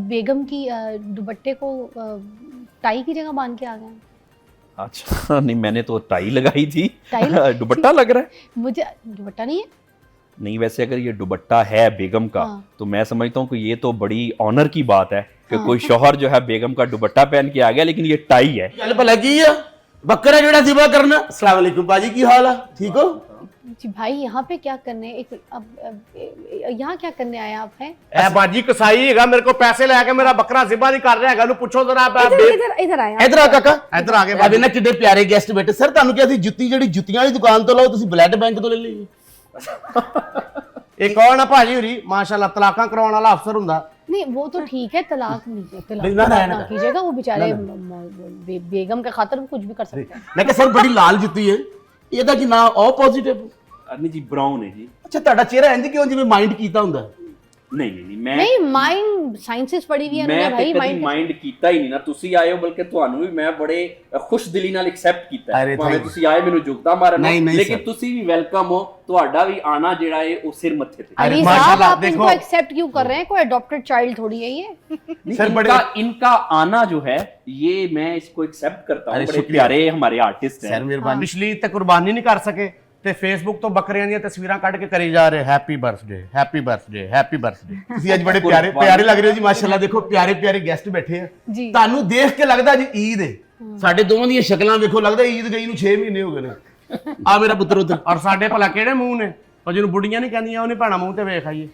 बेगम की दुपट्टे को टाई की जगह बांध के आ गए। अच्छा नहीं, मैंने तो टाई लगाई थी। टाई दुपट्टा लग रहा है। मुझे दुपट्टा नहीं है। नहीं, वैसे अगर ये दुपट्टा है बेगम का, हाँ। तो मैं समझता हूँ कि ये तो बड़ी ऑनर की बात है कि हाँ। कोई शौहर जो है बेगम का दुपट्टा पहन के आ गया, लेकिन ये टाई है। गल भला की आ बकरा जेड़ा सिवा करना। अस्सलाम वालेकुम बाजी, की हाल है? ठीक हो? जी भाई, यहाँ पे क्या करने, एक अब यहाँ क्या करने आए आप हैं? ए बाजी कसाई हैगा, मेरे को पैसे लेके मेरा बकरा जिबा नहीं कर रहा हैगा, नु पूछो जरा। इधर आए आप। इधर आ काका, इधर आ गए। अभी ना किड्डे प्यारे गेस्ट बैठे। सर ਤੁਹਾਨੂੰ ਕਿਹਾ ਸੀ ਜੁੱਤੀ ਜਿਹੜੀ ਜੁੱਤੀਆਂ ਵਾਲੀ ਦੁਕਾਨ ਤੋਂ ਲਓ, ਤੁਸੀਂ ਬਲੱਡ ਬੈਂਕ ਤੋਂ ਲੈ ਲਈ। ਇਹ ਕੌਣ ਆ ਭਾਜੀ ਹੋਰੀ? ਮਾਸ਼ਾਅੱਲਾ ਤਲਾਕਾਂ ਕਰਾਉਣ ਵਾਲਾ ਅਫਸਰ ਹੁੰਦਾ। नहीं वो तो ठीक है, तलाक नहीं, तलाक नहीं, ना, ना, ना ना। कीजिएगा। वो बेचारे बेगम के खातर वो कुछ भी कर सकते हैं। ਮੈਂ ਕਿਹਾ ਸਰ ਬੜੀ ਲਾਲ ਜੁੱਤੀ ਹੈ, ਇਹਦਾ ਕੀ ਨਾਮ ਆਪੋਜ਼ਿਟਿਵ? नहीं जी, ब्राउन है जी। ਅੱਛਾ ਤੁਹਾਡਾ ਚਿਹਰਾ ਇੰਜ ਕਿਉਂ ਜਿਵੇਂ ਮਾਈਂਡ ਕੀਤਾ ਹੁੰਦਾ? नहीं मैं नहीं, माइंड साइंसेस पढ़ी हुई है मैं उन्होंने भाई। कभी माइंड माइंड ਕੀਤਾ ਹੀ ਨਹੀਂ ਨਾ, ਤੁਸੀਂ ਆਏ ਹੋ, ਬਲਕਿ ਤੁਹਾਨੂੰ ਵੀ ਮੈਂ ਬੜੇ ਖੁਸ਼ ਦਿਲੀ ਨਾਲ ਐਕਸੈਪਟ ਕੀਤਾ ਅਰੇ ਹੈ। ਭਾਵੇਂ thank you। ਤੁਸੀਂ ਆਏ ਮੈਨੂੰ ਜੁਗਤਾ ਮਾਰਨ, ਨਹੀਂ, ਨਹੀਂ ਲੇਕਿਨ sir। ਤੁਸੀਂ ਵੀ ਵੈਲਕਮ ਹੋ। ਤੁਹਾਡਾ ਵੀ ਆਣਾ ਜਿਹੜਾ ਹੈ ਉਹ ਸਿਰ ਮੱਥੇ ਤੇ। अली साहब, माशाल्लाह, आप इनको देखो। एक्सेप्ट क्यों कर रहे हैं? कोई अडॉप्टेड चाइल्ड थोड़ी है ये। सर बड़े इनका आना जो है ये मैं इसको एक्सेप्ट करता हूँ। अरे बड़े शुक्रिया। प्यारे हमारे आर्टिस्ट हैं। ਸਰ ਮਿਹਰਬਾਨੀ। ਪਿਛਲੀ ਤੇ ਕੁਰਬਾਨੀ ਨਹੀਂ ਕਰ ਸਕੇ ਤੇ ਫੇਸਬੁੱਕ ਤੋਂ ਬੱਕਰੀਆਂ ਦੀਆਂ ਤਸਵੀਰਾਂ ਕੱਢ ਕੇ ਕਰੀ ਜਾ ਰਹੇ happy birthday happy birthday happy birthday. ਤੁਸੀਂ ਅੱਜ ਬੜੇ ਪਿਆਰੇ ਪਿਆਰੇ ਲੱਗ ਰਹੇ ਹੋ ਜੀ, ਮਾਸ਼ਾਅੱਲਾ। ਦੇਖੋ ਪਿਆਰੇ ਪਿਆਰੇ ਗੈਸਟ ਬੈਠੇ ਆ ਜੀ। ਤੁਹਾਨੂੰ ਦੇਖ ਕੇ ਲੱਗਦਾ ਜੀ ਈਦ ਹੈ। ਸਾਡੇ ਦੋਵਾਂ ਦੀਆਂ ਸ਼ਕਲਾਂ ਵੇਖੋ, ਲੱਗਦਾ ਈਦ ਗਈ ਨੂੰ 6 ਮਹੀਨੇ ਹੋ ਗਏ ਨੇ। ਆ ਮੇਰਾ ਪੁੱਤਰ ਉਧਰ। ਔਰ ਸਾਡੇ ਭਲਾ ਕਿਹੜੇ ਮੂੰਹ ਨੇ? ਉਹ ਜਿਹਨੂੰ ਬੁੱਢੀਆਂ ਨਹੀਂ ਕਹਿੰਦੀਆਂ, ਉਹਨੇ ਭਾਣਾ ਮੂੰਹ ਤੇ ਵੇਖ ਆਈਏ।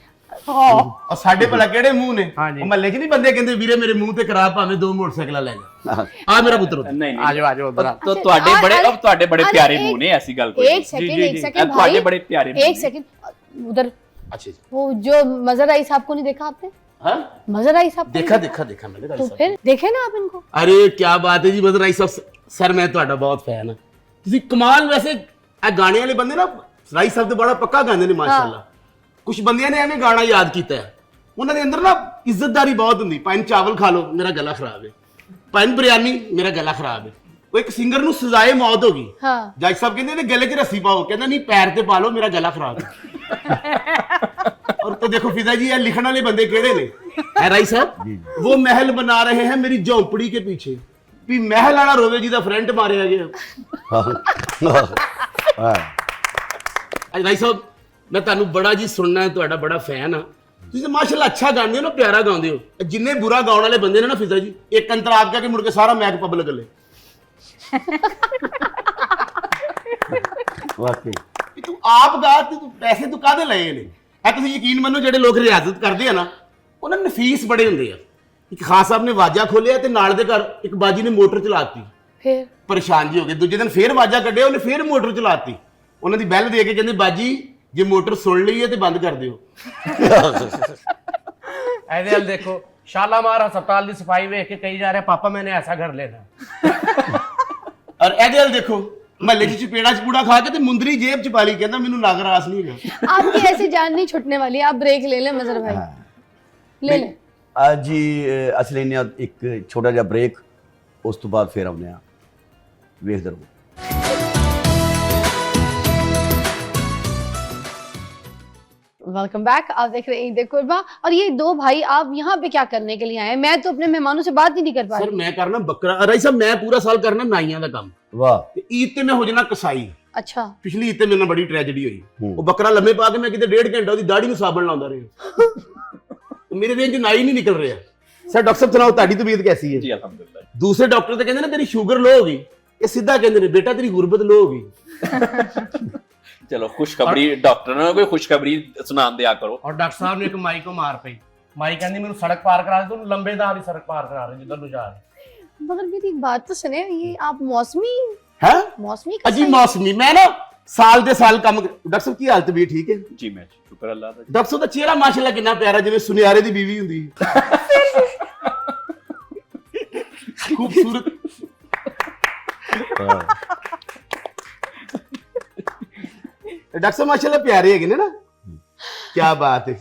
ਔਰ ਸਾਡੇ ਭਲਾ ਕਿਹੜੇ ਮੂੰਹ ਨੇ? ਉਹ ਮਹੱਲੇ 'ਚ ਨਹੀਂ ਬੰਦੇ ਕਹਿੰਦੇ ਵੀਰੇ ਮੇਰੇ ਮੂੰਹ ਤੇ ਕਰਾ, ਭਾਵੇਂ 2 ਮੋਟਰਸਾਈਕਲਾਂ ਲੈ ਜਾ। ਆ ਮੇਰਾ ਪੁੱਤਰ ਉਧਰ। नहीं ਆ ਜਾਓ ਆ ਜਾਓ ਉਧਰ। तो ਤੁਹਾਡੇ बड़े अब ਤੁਹਾਡੇ बड़े अरे प्यारे एक- मुंह ने, ऐसी गल कोई एक सेकंड अब भाई, ਤੁਹਾਡੇ बड़े प्यारे मुंह एक ने। सेकंड उधर। अच्छा जी। वो जो मजहर आई साहब को नहीं देखा आपने? हाँ मजहर आई साहब को देखा नहीं देखा देखा मैंने। तो फिर देखे ना आप इनको। अरे क्या बात है जी मदर राई साहब। सर मैं ਤੁਹਾਡਾ ਬਹੁਤ ਫੈਨ ਹਾਂ। ਤੁਸੀਂ ਕਮਾਲ। ਵੈਸੇ ਇਹ ਗਾਣੇ ਵਾਲੇ ਬੰਦੇ ਨਾ ਰਾਈ ਸਾਹਿਬ ਤੇ ਬੜਾ ਪੱਕਾ ਗਾਉਂਦੇ ਨੇ ਮਾਸ਼ਾਅੱਲਾ। ਕੁਝ ਬੰਦਿਆਂ ਨੇ ਐਵੇਂ ਗਾਣਾ ਯਾਦ ਕੀਤਾ ਹੈ, ਉਹਨਾਂ ਦੇ ਅੰਦਰ ਨਾ ਇੱਜ਼ਤਦਾਰੀ ਬਹੁਤ ਹੁੰਦੀ। ਪੰਜ ਚਾਵਲ ਖਾ ਲਓ, ਮੇਰਾ ਗਲਾ ਖਰਾਬ ਹੈ। ਪੰਜ ਬਿਰਿਆਨੀ, ਮੇਰਾ ਗਲਾ ਖਰਾਬ ਹੈ। ਉਹ ਇੱਕ ਸਿੰਗਰ ਨੂੰ ਸਜ਼ਾਏ ਮੌਤ ਹੋ ਗਈ। हाँ। ਜੱਜ ਸਾਹਿਬ ਕਹਿੰਦੇ ਨੇ ਗਲੇ 'ਚ ਰੱਸੀ ਪਾਓ, ਕਹਿੰਦਾ ਨਹੀਂ ਪੈਰ ਤੇ ਪਾ ਲਓ, ਮੇਰਾ ਗਲਾ ਖਰਾਬ ਹੈ। ਔਰ तो देखो फिजा जी ये लिखने वाले बंदे केड़े ने राय साहब वो महल बना रहे हैं मेरी झोंपड़ी के पीछे भी महल वाला रोवे जी का फ्रंट मारिया गया राय साहब मैं ਤੁਹਾਨੂੰ ਬੜਾ ਜੀ ਸੁਣਨਾ ਹੈ ਤੁਹਾਡਾ ਬੜਾ ਫੈਨ ਆ ਤੁਸੀਂ ਮਾਸ਼ਾਅੱਲਾ ਅੱਛਾ ਗਾਉਂਦੇ ਹੋ ਨਾ ਪਿਆਰਾ ਗਾਉਂਦੇ ਹੋ ਜਿੰਨੇ ਬੁਰਾ ਗਾਉਣ ਵਾਲੇ ਬੰਦੇ ਨੇ ਨਾ ਫਿਜ਼ਾ ਜੀ ਇੱਕ ਅੰਤਰਾਬ ਕਰਕੇ ਮੁੜ ਕੇ ਸਾਰਾ ਮੈਕ ਪਬਲਿਕ ਲੈ ਵਾਕਈ ਤੂੰ ਆਪ ਗਾ ਤੇ ਤੂੰ ਪੈਸੇ ਤੂੰ ਕਾਹਦੇ ਲਏ ਨੇ ਇਹ ਤੁਸੀਂ ਯਕੀਨ ਮੰਨੋ ਜਿਹੜੇ ਲੋਕ ਰਿਆਜ਼ਤ ਕਰਦੇ ਆ ਨਾ ਉਹਨਾਂ ਨੂੰ ਨਫੀਸ ਬੜੇ ਹੁੰਦੇ ਆ ਇੱਕ ਖਾਨ ਸਾਹਿਬ ਨੇ ਵਾਜਾ ਖੋਲਿਆ ਤੇ ਨਾਲ ਦੇ ਘਰ ਇੱਕ ਬਾਜੀ ਨੇ ਮੋਟਰ ਚਲਾਤੀ फिर ਪਰੇਸ਼ਾਨ ਜੀ ਹੋ ਗਏ ਦੂਜੇ ਦਿਨ ਫੇਰ ਵਾਜਾ ਕੱਢਿਆ ਉਹਨੇ ਫੇਰ ਮੋਟਰ ਚਲਾਤੀ ਉਹਨਾਂ ਦੀ ਬੈਲ ਦੇ ਕੇ ਕਹਿੰਦੇ ਬਾਜੀ ਜੇ ਮੋਟਰ ਸੁਣ ਲਈ ਹੈ ਤੇ ਬੰਦ ਕਰ ਦਿਓ ਇਹਦੇ ਵੱਲ ਦੇਖੋ ਸ਼ਾਲਾਮਾਰ ਹਸਪਤਾਲ ਦੀ ਸਫਾਈ ਵੇਖ ਕੇ ਕਹੀ ਜਾ ਰਿਹਾ ਪਾਪਾ ਮੈਨੇ ਐਸਾ ਘਰ ਲੈਣਾ ਔਰ ਇਹਦੇ ਵੱਲ ਦੇਖੋ ਮਹੱਲੇ 'ਚ ਚਪੇੜਾ ਚਪੂੜਾ ਖਾ ਕੇ ਤੇ ਮੁੰਦਰੀ ਜੇਬ 'ਚ ਪਾ ਲਈ ਕਹਿੰਦਾ ਮੈਨੂੰ ਨਾਗਰਾਸ ਨਹੀਂ ਹੈਗਾ आपकी ऐसी जान नहीं छूटने वाली आप ब्रेक ले लें मजहर भाई ले लें ਅੱਜ ਜੀ ਅਸੀਂ ਲੈਂਦੇ ਹਾਂ ਇੱਕ ਛੋਟਾ ਜਿਹਾ ਬ੍ਰੇਕ ਉਸ ਤੋਂ ਬਾਅਦ ਫੇਰ ਆਉਂਦੇ ਹਾਂ ਵੇਖਦੇ ਰਹੋ वेलकम बैक। आप देख रहे हैं ईद कुर्बा और ये दो भाई आप यहाँ पे क्या करने के लिए आए हैं? मैं तो अपने मेहमानों से बात ही नहीं कर पा ਸਰ रही। ਮੈਂ ਕਰਨਾ ਬੱਕਰਾ ਰਾਈ ਸਾਹਿਬ ਮੈਂ ਪੂਰਾ ਸਾਲ ਕਰਨਾ ਨਾਈਆਂ ਦਾ ਕੰਮ ਵਾਹ ਤੇ ਈਦ ਤੇ ਮੈਂ ਹੋ ਜਾਣਾ ਕਸਾਈ अच्छा ਪਿਛਲੀ ਈਦ ਤੇ ਮੇਰੇ ਨਾਲ ਬੜੀ ਟ੍ਰੈਜੇਡੀ ਹੋਈ ਹੂੰ। ਉਹ ਬੱਕਰਾ ਲੰਮੇ ਪਾ ਕੇ ਮੈਂ ਕਿਤੇ 1.5 ਘੰਟਾ ਉਹਦੀ ਦਾੜੀ ਨੂੰ ਸਾਬਣ ਲਾਉਂਦਾ ਰਿਹਾ ਮੇਰੇ ਰੇਂਜ ਨਾਈ ਨਹੀਂ ਨਿਕਲ ਰਿਹਾ ਸਰ ਡਾਕਟਰ ਸਾਹਿਬ ਸੁਣਾਓ ਤੁਹਾਡੀ ਤਬੀਅਤ ਕੈਸੀ ਹੈ जी अल्हम्दुलिल्लाह। ਦੂਸਰੇ ਡਾਕਟਰ ਤੇ ਕਹਿੰਦੇ ਨਾ ਤੇਰੀ ਸ਼ੂਗਰ ਲੋ ਹੋ ਗਈ ਇਹ ਸਿੱਧਾ ਕਹਿੰਦੇ ਨੇ ਬੇਟਾ ਤੇਰੀ ਗੁਰਬਤ ਲੋ ਹੋ ਗਈ चलो खुशखबरी डॉक्टर ने कोई खुशखबरी सुना दिया करो। ਔਰ ਡਾਕਟਰ ਸਾਹਿਬ ਨੇ ਇੱਕ ਮਾਈ ਕੋ ਮਾਰ ਪਈ ਮਾਈ ਕਹਿੰਦੀ ਮੈਨੂੰ ਸੜਕ ਪਾਰ ਕਰਾ ਦੇ ਤੂੰ ਲੰਬੇ ਦਾ ਵੀ ਸੜਕ ਪਾਰ ਕਰਾ ਰਹੇ ਜਿੱਧਰ ਨੂੰ ਜਾ ਰਹੇ मगर मेरी एक बात तो सुने ये आप मौसमी ਹੈ मौसमी ਅਜੀ कसाई- ਮੌਸਮੀ ਮੈਂ ਨਾ ਸਾਲ ਦੇ ਸਾਲ ਕੰਮ ਡਾਕਟਰ ਸਾਹਿਬ ਕੀ ਹਾਲਤ ਵੀ ਠੀਕ ਹੈ जी मैं शुक्र अल्लाह का। ਡਾਕਟਰ ਸਾਹਿਬ ਦਾ ਚਿਹਰਾ ਮਾਸ਼ਾਅੱਲਾ ਕਿੰਨਾ ਪਿਆਰਾ ਜਿਵੇਂ ਸੁਨਿਆਰੇ ਦੀ ਬੀਵੀ ਹੁੰਦੀ ਖੂਬਸੂਰਤ ਡਾਕਟਰ ਸਾਹਿਬ ਮਾਸ਼ਾਅੱਲਾ ਪਿਆਰੇ ਹੈਗੇ ਨੇ ਨਾ ਕੀ ਬਾਤ ਹੈ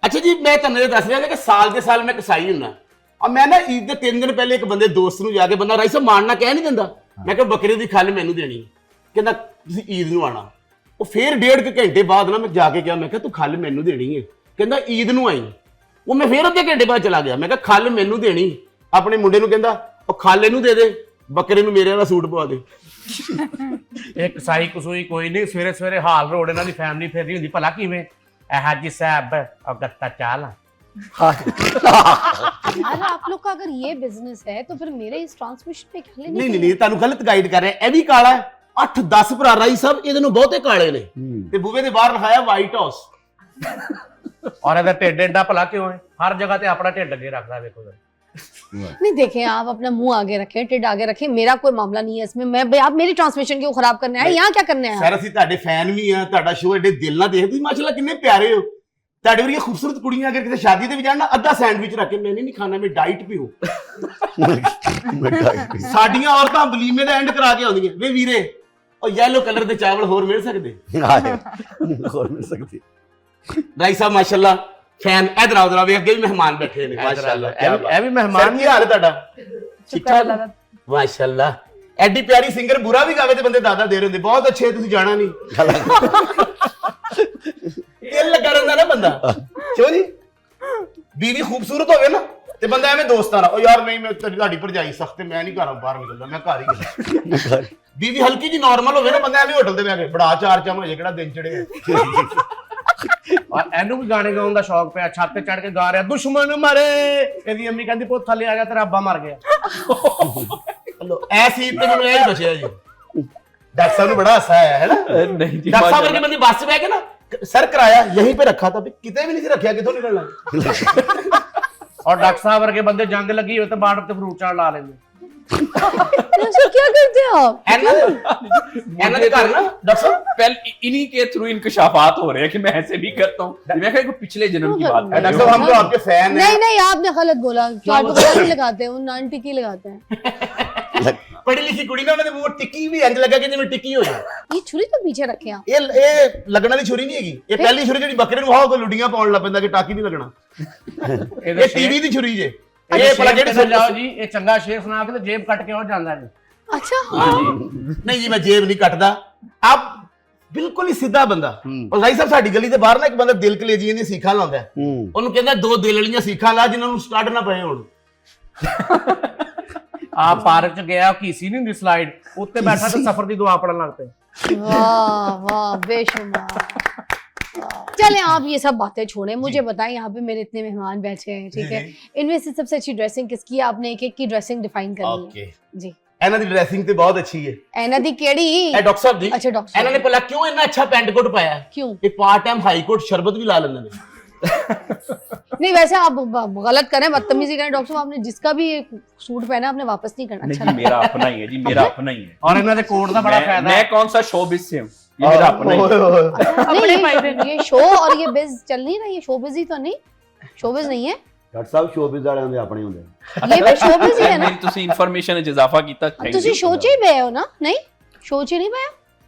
ਅੱਛਾ ਜੀ ਮੈਂ ਤੁਹਾਨੂੰ ਇਹ ਦੱਸ ਰਿਹਾ ਕਿ ਸਾਲ ਦੇ ਸਾਲ ਮੈਂ ਕਸਾਈ ਹੁੰਨਾ ਆ ਮੈਂ ਨਾ ਈਦ ਦੇ 3 ਦਿਨ ਪਹਿਲੇ ਇੱਕ ਬੰਦੇ ਦੋਸਤ ਨੂੰ ਜਾ ਕੇ ਬੰਦਾ ਰਾਈ ਸਾਹਿਬ ਮਾਰਨਾ ਕਹਿ ਨਹੀਂ ਦਿੰਦਾ ਮੈਂ ਕਿਹਾ ਬੱਕਰੇ ਦੀ ਖੱਲ ਮੈਨੂੰ ਦੇਣੀ ਹੈ। ਕਹਿੰਦਾ ਤੁਸੀਂ ਈਦ ਨੂੰ ਆਣਾ ਉਹ ਫੇਰ 1.5 ਘੰਟੇ ਬਾਅਦ ਨਾ ਮੈਂ ਜਾ ਕੇ ਕਿਹਾ ਮੈਂ ਕਿਹਾ ਤੂੰ ਖੱਲ ਮੈਨੂੰ ਦੇਣੀ ਹੈ ਕਹਿੰਦਾ ਈਦ ਨੂੰ ਆਈ ਉਹ ਮੈਂ ਫੇਰ ਅੱਧੇ ਘੰਟੇ ਬਾਅਦ ਚਲਾ ਗਿਆ ਮੈਂ ਕਿਹਾ ਖੱਲ ਮੈਨੂੰ ਦੇਣੀ ਆਪਣੇ ਮੁੰਡੇ ਨੂੰ ਕਹਿੰਦਾ ਉਹ ਖੱਲ ਇਹਨੂੰ ਦੇ ਦੇ ਬੱਕਰੇ ਨੂੰ ਮੇਰੇ ਵਾਲਾ ਸੂਟ ਪਵਾ ਦੇ ਇਹ ਕਸਾਈ ਕਸੂਈ ਕੋਈ ਨਹੀਂ ਸਵੇਰੇ ਸਵੇਰੇ ਹਾਲ ਰੋਡ ਇਹਨਾਂ ਦੀ ਫੈਮਿਲੀ ਫਿਰ ਰਹੀ ਹੁੰਦੀ ਭਲਾ ਕਿਵੇਂ ਇਹ ਹਾਜੀ ਸਾਹਿਬ ਔਗਤਾ ਚਾਲ यार आप लोग का अगर ये बिजनेस है तो फिर मेरे इस ट्रांसमिशन पे क्या लेने ਨਹੀਂ के ਨਹੀਂ लिए? ਨਹੀਂ ਤੁਹਾਨੂੰ ਗਲਤ ਗਾਈਡ ਕਰ ਰਿਹਾ ਇਹ ਵੀ ਕਾਲਾ ਹੈ 8-10 ਭਰਾ ਰਾਈ ਸਾਹਿਬ ਇਹਦੇ ਨੂੰ ਬਹੁਤੇ ਕਾਲੇ ਨੇ ਤੇ ਬੂਵੇ ਦੇ ਬਾਹਰ ਲਿਖਾਇਆ ਵਾਈਟ ਹਾਊਸ ਔਰ ਇਹਦਾ ਢਿੱਡ ਏਡਾ ਭਲਾ ਕਿਉਂ ਹੈ ਹਰ ਜਗ੍ਹਾ ਤੇ ਆਪਣਾ ਢਿੱਡ ਅੱਗੇ ਰੱਖਦਾ ਵੇਖੋ ਜਰਾ। नहीं देखें आप अपना मुंह आगे रखें टिड आगे रखें मेरा कोई मामला नहीं है इसमें मैं आप मेरी ट्रांसमिशन क्यों खराब करने आए यहाँ क्या करने आए ਸਰ ਅਸੀਂ ਤੁਹਾਡੇ ਫੈਨ ਵੀ ਆ ਤੁਹਾਡਾ ਸ਼ੋਅ ਐਡੇ ਦਿਲ ਨਾਲ ਦੇਖਦੇ ਮਾਸ਼ਾਅੱਲਾ ਕਿੰਨੇ ਪਿਆਰੇ ਹੋ ਤੁਹਾਡੇ ਵਰਗੀਆਂ ਖੂਬਸੂਰਤ ਕੁੜੀਆਂ ਅਗਰ ਕਿਸੇ ਸ਼ਾਦੀ ਤੇ ਵੀ ਜਾਣ ਨਾ ਅੱਧਾ ਸੈਂਡਵਿਚ ਰੱਖ ਕੇ ਮੈਂ ਨਹੀਂ ਖਾਣਾ ਮੈਂ ਡਾਈਟ ਪੀਓ ਸਾਡੀਆਂ ਔਰਤਾਂ ਵਲੀਮੇ ਦਾ ਐਂਡ ਕਰਾ ਕੇ ਆਉਂਦੀਆਂ ਵੇ ਵੀਰੇ ਉਹ ਯੈਲੋ ਕਲਰ ਦੇ ਚਾਵਲ ਹੋਰ ਮਿਲ ਸਕਦੇ ਹੋਰ ਮਿਲ ਸਕਦੀ ਰਾਈ ਸਾਹਿਬ ਮਾਸ਼ਾਅੱਲਾ ਫੈਨ ਇਧਰ ਆਓ ਜਰਾ ਵੇ ਅੱਗੇ ਵੀ ਮਹਿਮਾਨ ਬੈਠੇ ਨੇ ਮਾਸ਼ਾਅੱਲਾ ਇਹ ਵੀ ਮਹਿਮਾਨ ਕੀ ਹਾਲ ਹੈ ਤੁਹਾਡਾ ਠੀਕ ਠਾਕ ਮਾਸ਼ਾਅੱਲਾ ਐਡੀ ਪਿਆਰੀ ਸਿੰਗਰ ਬੁਰਾ ਵੀ ਗਾਵੇ ਤੇ ਬੰਦੇ ਦਾਦਾ ਦੇ ਰਹੇ ਹੁੰਦੇ ਬਹੁਤ ਅੱਛੇ ਤੁਸੀਂ ਜਾਣਾ ਨਹੀਂ ਦਿਲ ਲੱਗਾ ਰਹਿੰਦਾ ਨਾ ਬੰਦਾ ਕਿਉਂ ਜੀ ਬੀਵੀ ਖੂਬਸੂਰਤ ਹੋਵੇ ਨਾ ਤੇ ਬੰਦਾ ਐਵੇਂ ਦੋਸਤਾਂ ਨਾਲ ਉਹ ਯਾਰ ਨਹੀਂ ਮੈਂ ਤੁਹਾਡੀ ਭਰਜਾਈ ਸਖਤ ਮੈਂ ਨਹੀਂ ਘਰੋਂ ਬਾਹਰ ਨਿਕਲਦਾ ਮੈਂ ਘਰ ਹੀ ਗਿਆ ਬੀਵੀ ਹਲਕੀ ਜੀ ਨਾਰਮਲ ਹੋਵੇ ਨਾ ਬੰਦਾ ਐਵੇਂ ਹੋਟਲ ਤੇ ਬਹਿ ਕੇ ਬੜਾ ਚਾਰ ਚਮ ਹੋ ਜੇ ਕਿਹੜਾ ਦਿਨ ਚੜੇ ਔਰ ਇਹਨੂੰ ਵੀ ਗਾਣੇ ਗਾਉਣ ਦਾ ਸ਼ੌਕ ਪਿਆ ਛੱਤ ਤੇ ਚੜ ਕੇ ਗਾ ਰਿਹਾ ਦੁਸ਼ਮਣ ਮਰੇ ਇਹਦੀ ਅੰਮੀ ਕਹਿੰਦੀ ਪੁੱਤ ਥੱਲੇ ਆ ਜਾ ਤੇਰਾ ਅੱਬਾ ਮਰ ਗਿਆ ਹਲੋ ਐਸੀ ਤੇ ਮੈਨੂੰ ਇਹ ਬਚਿਆ ਜੀ ਡਾਕਟਰ ਸਾਹਿਬ ਨੂੰ ਬੜਾ ਹਾਸਾ ਆਇਆ ਹੈ ਨਾ नहीं जी डॉक्टर साहब के बंदे बस से बैठ के ना सर कराया यहीं पे रखा था किते भी नहीं रखा कितों निकलना ਔਰ ਡਾਕਟਰ ਸਾਹਿਬ ਵਰਗੇ ਬੰਦੇ ਜੰਗ ਲੱਗੀ ਹੋਏ ਤੇ ਬਾਰਡਰ ਤੇ ਫਰੂਟ ਚਾਟ ਲਾ ਲੈਂਦੇ ऐसा क्या करते हैं आप एना दे घर ना डॉक्टर साहब पहले इन्हीं के थ्रू इंकशाफात हो रहे हैं कि मैं ऐसे भी करता हूँ। मैं कहा पिछले जन्म की बात कर डॉक्टर साहब हम तो आपके फैन हैं नहीं नहीं आपने गलत बोला चाट वगैरह नहीं लगाते हैं उन आंटी की लगाते हैं पढ़ी लिखी कुड़ी ना उन्होंने वो टिक्की भी इंज लगा कि जिवें टिक्की हो जाए ये छुरी तो पीछे रखे आप ये लगन वाली छुरी नहीं हैगी ये पहली छुरी ਜਿਹੜੀ ਬੱਕਰੇ ਨੂੰ ਹਾਓ ਕੋ ਲੁੱਡੀਆਂ ਪਾਉਣ ਲੱਗ ਪੈਂਦਾ ਕਿ ਟਾਕੀ ਨਹੀਂ ਲੱਗਣਾ ਇਹ ਟੀਵੀ ਦੀ ਛੁਰੀ ਜੇ ਇਹ ਭਲਾ ਜਿਹੜੀ ਜਾਓ ਜੀ ਇਹ ਚੰਗਾ ਸ਼ੇਰ ਸੁਣਾ ਕੇ ਤੇ ਜੇਬ ਕੱਟ ਕੇ ਹੋ ਜਾਂਦਾ ਜੀ अच्छा नहीं जी मैं जेब नहीं कटदा आप ਬਿਲਕੁਲ ਹੀ ਸਿੱਧਾ ਬੰਦਾ। ਔਰ ਰਾਈ ਸਾਹਿਬ ਸਾਡੀ ਗਲੀ ਦੇ ਬਾਹਰ ਨਾ ਇੱਕ ਬੰਦਾ ਦਿਲ ਕਲੇਜੀਆਂ ਦੀ ਸੀਖਾਂ ਲਾਉਂਦਾ ਹੈ। ਉਹਨੂੰ ਕਹਿੰਦਾ 2 ਦਿਲ ਵਾਲੀਆਂ ਸੀਖਾਂ ਲਾ ਜਿਨ੍ਹਾਂ ਨੂੰ ਸਟਾਰਟ ਨਾ ਪਏ ਹੁਣ। ਆ ਪਾਰਕ ਚ ਗਿਆ ਕੀਸੀ ਨਹੀਂ ਹੁੰਦੀ ਸਲਾਈਡ ਉੱਤੇ ਬੈਠਾ ਤੇ ਸਫਰ ਦੀ ਦੁਆ ਪੜਨ ਲੱਗ ਪਏ। वाह वाह बेशुमार। चलें आप ये सब बातें छोड़ें, मुझे बताएं यहाँ पे मेरे इतने मेहमान बैठे हैं, ठीक है, इनमें से सबसे अच्छी ड्रेसिंग किसकी है? आपने एक एक की ड्रेसिंग डिफाइन करनी है जी। ਇਹਨਾਂ ਦੀ ਡਰੈਸਿੰਗ ਤੇ ਬਹੁਤ ਅੱਛੀ ਹੈ। ऐना दी केड़ी? ਇਹ ਡਾਕਟਰ ਸਾਹਿਬ ਦੀ। अच्छा डॉक्टर ਇਹਨਾਂ ਨੇ ਭਲਾ ਕਿਉਂ ਇੰਨਾ ਅੱਛਾ ਪੈਂਟ ਕੋਟ ਪਾਇਆ? क्यों? ਇਹ ਪਾਰਟ ਟਾਈਮ ਹਾਈ ਕੋਟ ਸ਼ਰਬਤ ਵੀ ਲਾ ਲੈਂਦੇ ਨੇ। नहीं वैसे आप गलत करें, बदतमीजी करें डॉक्टर साहब, आपने जिसका भी सूट पहना आपने वापस नहीं करना। अच्छा नहीं, मेरा अपना ही है जी, मेरा अपना ही है। और इन्होंने कोट का बड़ा फायदा मैं कौन सा शोबिज से हूँ, ये मेरा अपना ही है। नहीं ये शो और ये बिज चल नहीं रहा, ये शोबिज ही तो नहीं, शोबिज नहीं है ਡਾਕਟਰ ਸਾਹਿਬ ਸ਼ੋਬਿਜ਼ ਵਾਲਿਆਂ ਦੇ ਆਪਣੇ ਹੁੰਦੇ ये भी शोबिज ही है ना। मेरी तुसी इन्फॉर्मेशन च इजाफा कीता, thank ਤੁਸੀਂ you। ਸ਼ੋ 'ਚ ਹੀ ਪਏ ਹੋ ਨਾ? ਨਹੀਂ ਸ਼ੋ 'ਚ ਨਹੀਂ ਪਿਆ,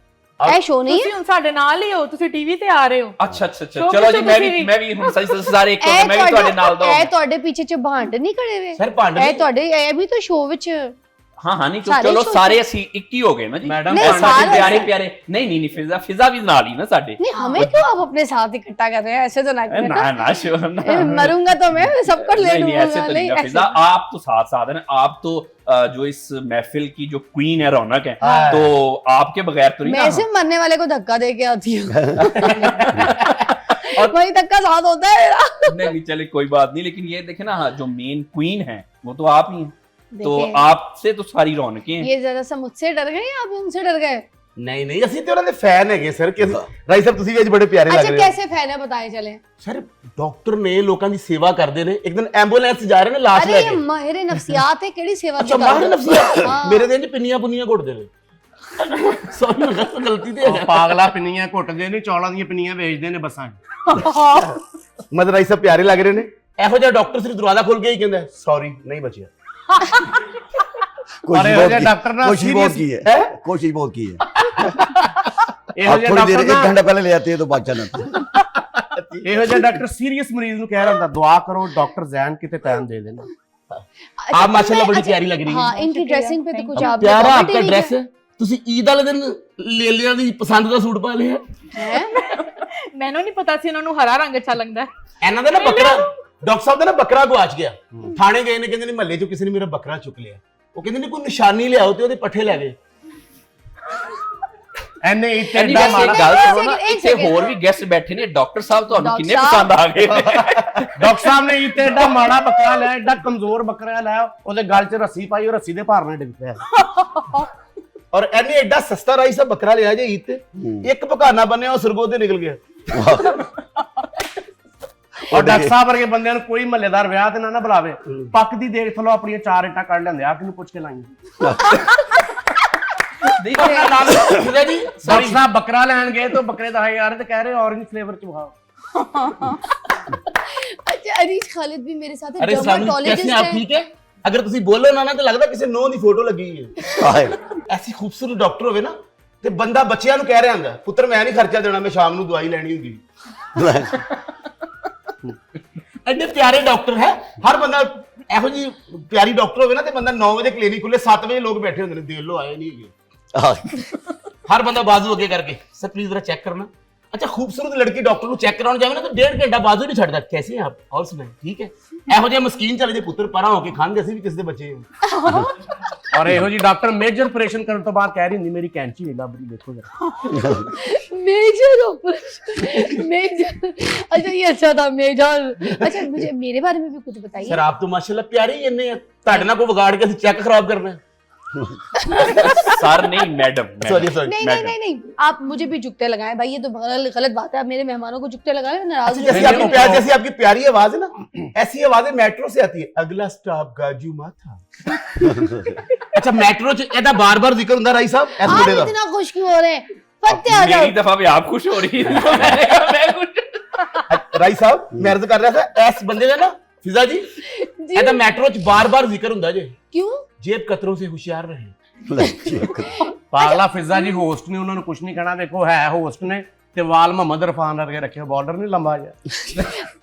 ਇਹ ਸ਼ੋ ਨਹੀਂ ਤੁਸੀਂ ਹੁਣ ਸਾਡੇ ਨਾਲ ਹੀ ਹੋ, ਤੁਸੀਂ ਟੀਵੀ ਤੇ ਆ ਰਹੇ ਹੋ। अच्छा अच्छा अच्छा, शोबिज़ चलो तो जी, मैं तुसी भी भी- हम सारे एक ਹੈ। मैं भी ਤੁਹਾਡੇ ਨਾਲ ਦਾ ਇਹ ਤੁਹਾਡੇ ਪਿੱਛੇ ਚ ਭਾਂਡ ਨਹੀਂ ਖੜੇ ਵੇ, ਸਰ ਭਾਂਡ ਇਹ ਤੁਹਾਡੇ ਇਹ ਵੀ ਤਾਂ ਸ਼ੋ ਵਿੱਚ हाँ हाँ नहीं सारे चलो शो सारे ਅਸੀਂ ਇੱਕ ਹੀ ਹੋ ਗਏ ਨਾ ਜੀ। मैडम नहीं, सारे सारे- प्यारे प्यारे नहीं फिजा भी ਨਾਲ ਹੀ ਨਾ ਸਾਡੇ। नहीं हमें क्यों आप अपने साथ इकट्ठा कर रहे हैं? ऐसे तो ना करें ना ना शो ए, मरूंगा तो मैं सबको ले नहीं लूंगा। ऐसे तो नहीं नहीं, फिजा, आप तो साथ साथ हैं, आप तो जो इस महफिल की जो क्वीन है, रौनक है, तो आपके बगैर तो नहीं मैं ना। ऐसे मरने वाले को धक्का दे के आती हूँ और वही धक्का साथ होता है मेरा। नहीं चले कोई बात नहीं, लेकिन ये देखे ना, जो मेन क्वीन है वो तो आप ही हैं, तो देखें, आपसे तो सारी रौनकें हैं। ये जरा सा मुझसे डर गए या आप उनसे डर गए? ਨਹੀਂ ਨਹੀਂ ਅਸੀਂ ਤੇ ਉਹਨਾਂ ਦੇ ਫੈਨ ਹੈਗੇ ਸਰ ਕਿ ਰਾਈ ਸਾਹਿਬ ਤੁਸੀਂ ਵੀ ਅੱਜ ਬੜੇ ਪਿਆਰੇ ਲੱਗ अच्छा ਰਹੇ ਹੋ। कैसे फैन है बताए चले? ਸਰ ਡਾਕਟਰ ਨੇ ਲੋਕਾਂ ਦੀ ਸੇਵਾ ਕਰਦੇ ਨੇ। ਇੱਕ ਦਿਨ ਐਂਬੂਲੈਂਸ ਜਾ ਰਹੇ ਨੇ ਲਾਸ਼ अरे ਲੈ ये ਕੇ। माहिर नफ्सियात है, केड़ी सेवा ਅੱਛਾ दी ਮਾਹਰ कर- ਨਫਸੀਅਤ हाँ। ਮੇਰੇ ਦਿਨ ਚ ਪਿੰਨੀਆਂ ਪੁੰਨੀਆਂ ਘੁੱਟਦੇ ਨੇ। ਸੌਰੀ ਮੈਂ ਕਿਹਾ ਗਲਤੀ ਤੇ ਉਹ ਪਾਗਲਾ ਪਿੰਨੀਆਂ ਘੁੱਟਦੇ ਨਹੀਂ, ਚੌਲਾਂ ਦੀਆਂ ਪਿੰਨੀਆਂ ਵੇਚਦੇ ਨੇ ਬੱਸਾਂ 'ਚ। ਮਦਰ ਰਾਈ ਸਾਹਿਬ ਪਿਆਰੇ ਲੱਗ ਰਹੇ ਨੇ। ਇਹੋ ਜਿਹਾ ਡਾਕਟਰ ਸਿਰਫ ਦਰਵਾਜ਼ਾ ਖੋਲ ਕੇ ਹੀ ਕਹਿੰਦਾ ਸੌਰੀ ਨਹੀਂ ਬਚਿਆ। और ਇਹੋ ਜਿਹੇ ਡਾਕਟਰ ਨਾਲ कोशिश बहुत की है, कोशिश बहुत की है। ਇਹੋ आप ਜਿਹੇ थोड़ी देर ਡਾਕਟਰ 1 घंटा पहले ले आते हैं तो बात जाना। ਇਹੋ ਜਿਹੇ ਡਾਕਟਰ ਸੀਰੀਅਸ ਮਰੀਜ਼ ਨੂੰ ਕਹਿ ਰਿਹਾ ਹੁੰਦਾ ਦੁਆ ਕਰੋ ਡਾਕਟਰ ਜ਼ੈਨ ਕਿਤੇ ਟਾਈਮ ਦੇ ਦੇਣਾ। अच्छा, आप माशाल्लाह मैं- बड़ी अच्छा, प्यारी लग रही हैं। हाँ इनकी ड्रेसिंग पे तो कुछ आप ਪਿਆਰਾ ਆਪਕਾ ਡਰੈਸ ਤੁਸੀਂ ਈਦ ਵਾਲੇ ਦਿਨ ਲੇਲਿਆਂ ਦੀ ਪਸੰਦ ਦਾ ਸੂਟ ਪਾ ਲਿਆ। ਮੈਨੂੰ ਨਹੀਂ ਪਤਾ ਸੀ ਇਹਨਾਂ ਨੂੰ ਹਰਾ ਰੰਗ ਅੱਛਾ ਲੱਗਦਾ ਹੈ। ਇਹਨਾਂ ਦਾ ਨਾ ਬੱਕਰਾ ਡਾਕਟਰ ਸਾਹਿਬ ਦਾ ਨਾ ਬੱਕਰਾ ਗਵਾਚ ਗਿਆ। ਥਾਣੇ ਗਏ ਨੇ, ਕਹਿੰਦੇ ਨੇ ਮਹੱਲੇ ਚੋਂ ਕਿਸੇ ਨੇ ਮੇਰਾ ਬੱਕਰਾ ਚੁੱਕ ਲਿਆ। ਉਹ ਕਹਿੰਦੇ ਨੇ ਕੋਈ ਨਿਸ਼ਾਨੀ ਲਿਆਓ ਤੇ ਉਹਦੇ ਪੱਠੇ ਲੈ ਗਏ। ਐਨੇ ਇੱਥੇ ਐਨੀ ਏਡਾ ਵੈਸੇ ਮਾੜਾ ਇੱਕ ਗੱਲ ਕਰੋ ਨਾ, एक ਇੱਥੇ second। ਹੋਰ ਵੀ ਗੈਸਟ ਬੈਠੇ ਨੇ, ਡਾਕਟਰ ਸਾਹਿਬ ਤੁਹਾਨੂੰ डॉक्टर ਕਿੰਨੇ साहब। ਪਸੰਦ ਆ ਗਏ ਨੇ? ਡਾਕਟਰ ਸਾਹਿਬ ਨੇ ਇੱਥੇ ਏਡਾ ਮਾੜਾ ਬੱਕਰਾ ਲਿਆ, ਏਡਾ ਕਮਜ਼ੋਰ ਬੱਕਰਾ ਲਿਆ, ਉਹਦੇ ਗਲ 'ਚ ਰੱਸੀ ਪਾਈ, ਉਹ ਰੱਸੀ ਦੇ ਭਾਰ ਨਾਲ ਡਿੱਗ ਪਿਆ। ਔਰ ਇਹਨੇ ਐਡਾ ਸਸਤਾ ਰਾਈ ਸਾਹਿਬ ਬੱਕਰਾ ਲਿਆ ਜੇ ਈਦ ਤੇ ਇੱਕ ਪਕਾਨਾ ਬੰਨਿਆ ਉਹ ਸਰਗੋ ਤੇ ਨਿਕਲ ਗਿਆ। ਔਰ ਡਾਕਟਰ ਸਾਹਿਬ ਵਰਗੇ ਬੰਦਿਆਂ ਨੂੰ ਕੋਈ ਮਹੱਲੇਦਾਰ ਵਿਆਹ ਤੇ ਨਾ ਬੁਲਾਵੇ, ਪੱਕ ਦੀ ਦੇਖ ਥਲੋ ਆਪਣੀਆਂ 4 ਇੱਟਾਂ ਕੱਢ ਲੈਂਦੇ ਆ, ਕਿਹਨੂੰ ਪੁੱਛ ਕੇ ਲਾਈਆਂ। ਸੁਣਿਆ ਜੀ ਡਾਕਟਰ ਸਾਹਿਬ ਬੱਕਰਾ ਲੈਣ ਗਏ ਤਾਂ ਬੱਕਰੇ ਦਾ ਯਾਰ ਤੇ ਕਹਿ ਰਹੇ ऑरेंज फ्लेवर ਚ ਵਿਖਾਓ। अच्छा अरीश खालिद भी मेरे साथ अरे साहब कैसे आप ठीक है? अगर ਤੁਸੀਂ ਬੋਲੋ ਨਾ ਤਾਂ ਲੱਗਦਾ ਕਿਸੇ ਨੋ ਦੀ ਫੋਟੋ ਲੱਗੀ ਹੈ। ਐਸੀ ਖੂਬਸੂਰਤ ਡਾਕਟਰ ਹੋਵੇ ਨਾ ਤੇ ਬੰਦਾ ਬੱਚਿਆਂ ਨੂੰ ਕਹਿ ਰਿਹਾ ਹੁੰਦਾ ਪੁੱਤਰ ਮੈਂ ਨਹੀਂ ਖਰਚਾ ਦੇਣਾ, ਮੈਂ ਸ਼ਾਮ ਨੂੰ ਦਵਾਈ ਲੈਣੀ ਹੁੰਦੀ। ਐਡੇ ਪਿਆਰੇ ਡਾਕਟਰ ਹੈ। ਹਰ ਬੰਦਾ ਇਹੋ ਜੀ ਪਿਆਰੀ ਡਾਕਟਰ ਹੋਵੇ ਨਾ ਤੇ ਬੰਦਾ 9 ਵਜੇ ਕਲੀਨਿਕ ਖੁੱਲੇ 7 ਵਜੇ ਲੋਕ ਬੈਠੇ ਹੁੰਦੇ ਨੇ, ਦੇਖ ਲੋ ਆਏ ਨਹੀਂ ਹੈਗੇ। हर बंदा बाजू अगे करके सर प्लीज जरा चेक करना। अच्छा खूबसूरत लड़की डॉक्टर को चेक कराने जावे ना तो 1.5 घंटा बाजू नहीं छड़दा। कैसे हैं आप और सुनाए ठीक है? ਇਹੋ ਜਿਹੇ ਮਸਕੀਨ ਚਲੇ ਜੇ ਪੁੱਤਰ ਪਰਾਂ ਹੋ ਕੇ ਖਾਂਦੇ ਅਸੀਂ ਵੀ ਕਿਸੇ ਦੇ ਬੱਚੇ ਹਾਂ। ਔਰ ਇਹੋ ਜੀ ਡਾਕਟਰ ਮੇਜਰ ਆਪਰੇਸ਼ਨ ਕਰਨ ਤੋਂ ਬਾਅਦ ਕਹਿ ਰਹੀ ਹੁੰਦੀ ਮੇਰੀ ਕੈਂਚੀ ਨਹੀਂ ਲੱਭ ਰਹੀ, ਦੇਖੋ ਜਰਾ। Major operation major. अच्छा ये अच्छा था मेजर। अच्छा मुझे मेरे बारे में भी कुछ बताइए। सर आप तो माशाल्लाह प्यारे ही इन्ने हैं, ਤੁਹਾਡੇ ਨਾਲ ਕੋ ਵਿਗਾੜ ਕੇ ਅਸੀਂ ਚੈੱਕ ਖਰਾਬ ਕਰਨਾ ਹੈ। सर नहीं मैडम, सॉरी सॉरी। नहीं नहीं नहीं नहीं आप मुझे भी जुगते लगाएं भाई, ये तो गलत बात है। आप मेरे मेहमानों को जुगते लगाएं, नाराज हो जैसी जाएंगे। आपकी प्यार जैसी आपकी प्यारी आवाज है ना ऐसी आवाजें मेट्रो से आती है। अगला स्टॉप गाजू माथा। अच्छा मेट्रो च ਇਹਦਾ ਬਾਰ-ਬਾਰ ਜ਼ਿਕਰ ਹੁੰਦਾ ਰਾਈ ਸਾਹਿਬ ਇਸ ਮੁੰਡੇ आप ਦਾ। इतना खुश क्यों हो रहे हैं? पत्ते आ जाओ। मेरी दफा भी आप खुश हो रही है, मैंने कहा मैं खुश। ਰਾਈ ਸਾਹਿਬ ਮੈਂ ਅਰਜ਼ ਕਰ ਰਿਹਾ ਸੀ ਇਸ ਬੰਦੇ ਦਾ ਨਾ ਫਿਜ਼ਾ ਜੀ ਇਹਦਾ ਮੈਟਰੋ ਚ ਬਾਰ-ਬਾਰ ਜ਼ਿਕਰ ਹੁੰਦਾ ਜੇ क्यों? जेब कतरों से होशियार रहे। ਪਾਗਲਾ ਫਿਜ਼ਾ ਜੀ ਹੋਸਟ ਨੇ, ਉਹਨਾਂ ਨੂੰ ਕੁਝ ਨਹੀਂ ਕਹਿਣਾ। ਦੇਖੋ ਹੈ ਹੋਸਟ ਨੇ ਤੇ ਵਾਲ ਮੁਹੰਮਦ ਇਰਫਾਨ ਵਰਗੇ ਰੱਖੇ, ਬਾਰਡਰ ਨਹੀਂ ਲੰਬਾ ਜਿਹਾ।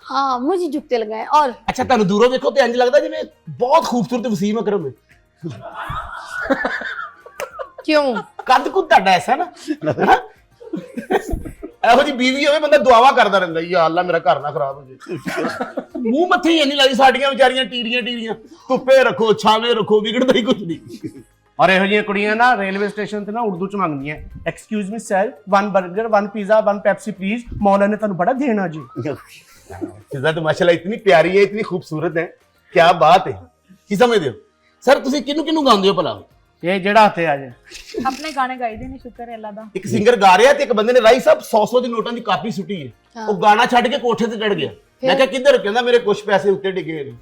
हाँ मुझे जुगते लगाएं। और अच्छा ਤੁਹਾਨੂੰ ਦੂਰੋਂ ਵੇਖੋ ਤੇ ਇੰਜ ਲੱਗਦਾ ਜਿਵੇਂ ਬਹੁਤ ਖੂਬਸੂਰਤ ਵਸੀਮ ਅਕਰਮ ਹੈ। क्यों? ਕੱਦ ਕੁੱਦ ਤੁਹਾਡਾ ਐਸਾ ਨਾ ਹੈਨਾ? ਇਹੋ ਜੀ ਬੀਵੀ ਹੋਵੇ ਬੰਦਾ ਦੁਆਵਾ ਕਰਦਾ ਰਹਿੰਦਾ, ਯਾ ਅੱਲਾ ਮੇਰਾ ਘਰ ਨਾ ਖਰਾਬ ਹੋ ਜਾਏ। ਮੂੰਹ ਮੱਥੇ ਹੀ ਨਹੀਂ ਲੱਗਦੀ ਸਾਡੀਆਂ ਵਿਚਾਰੀਆਂ ਟੀਰੀਆਂ ਧੁੱਪੇ ਰੱਖੋ ਛਾਵੇਂ ਰੱਖੋ ਵਿਗੜਦਾ ਹੀ ਕੁਝ ਨਹੀਂ। ਔਰ ਇਹੋ ਜਿਹੀਆਂ ਕੁੜੀਆਂ ਨਾ ਰੇਲਵੇ ਸਟੇਸ਼ਨ ਤੇ ਨਾ ਉਰਦੂ ਚ ਮੰਗਦੀਆਂ, ਐਕਸਕਿਊਜ਼ ਮੀ ਸਰ, 1 버ਗਰ 1 ਪੀਜ਼ਾ 1 ਪੈਪਸੀ ਪਲੀਜ਼, ਮੌਲਾ ਨੇ ਤੁਹਾਨੂੰ ਬੜਾ ਦੇਣਾ ਜੀ। फिजा तो माशाल्लाह इतनी प्यारी है, इतनी खूबसूरत है, क्या बात है। की समझते हो सर, तुसी किनु किनु गांदे हो भला? ਇਹ ਜਿਹੜਾ ਹੱਥੇ ਆ ਜੇ ਆਪਣੇ ਗਾਣੇ ਗਾਈਦੇ ਨੇ, ਸ਼ੁਕਰ ਹੈ ਅੱਲਾ ਦਾ। एक सिंगर गा रहा है ते एक बंदे ने राई साहब 100 ਦੀ ਨੋਟਾਂ ਦੀ ਕਾਪੀ ਸੁੱਟੀ ਹੈ, ਉਹ ਗਾਣਾ ਛੱਡ ਕੇ ਕੋਠੇ ਤੇ ਚੜ ਗਿਆ। ਮੈਂ ਕਿਹਾ ਕਿੱਧਰ? ਕਹਿੰਦਾ ਮੇਰੇ ਕੁਝ ਪੈਸੇ ਉੱਤੇ ਡਿੱਗੇ ਨੇ।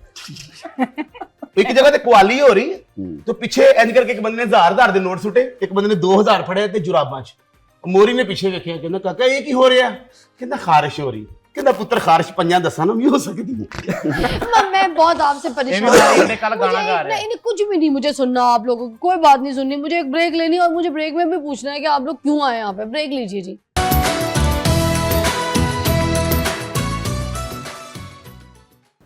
ਇੱਕ ਜਗ੍ਹਾ ਤੇ ਕੁਆਲੀ ਹੋ ਰਹੀ ਹੈ ਤੇ ਪਿੱਛੇ ਇੰਜ ਕਰਕੇ ਇੱਕ ਬੰਦੇ ਨੇ 1000 ਦੇ ਨੋਟ ਸੁੱਟੇ, ਇੱਕ ਬੰਦੇ ਨੇ 2000 ਫੜਿਆ ਤੇ ਜੁਰਾਬਾਂ 'ਚ। ਮੋਰੀ ਨੇ ਪਿੱਛੇ ਵੇਖਿਆ, ਕਹਿੰਦਾ ਕਾਕਾ ਇਹ ਕੀ ਹੋ ਰਿਹਾ? ਕਹਿੰਦਾ ਖਾਰਿਸ਼ ਹੋ ਰਹੀ। ਕਹਿੰਦਾ ਪੁੱਤਰ ਖਾਰਿਸ਼ 5-10 ਨਾਲ ਵੀ ਹੋ ਸਕਦੀ है। मैं बहुत आपसे परेशान हूँ। कल गाना गा रहे हैं। नहीं कुछ भी नहीं मुझे सुनना, आप लोगों को कोई बात नहीं सुननी, मुझे एक ब्रेक लेनी है और मुझे ब्रेक में भी पूछना है कि आप लोग क्यों आए यहाँ पे। ब्रेक लीजिए जी।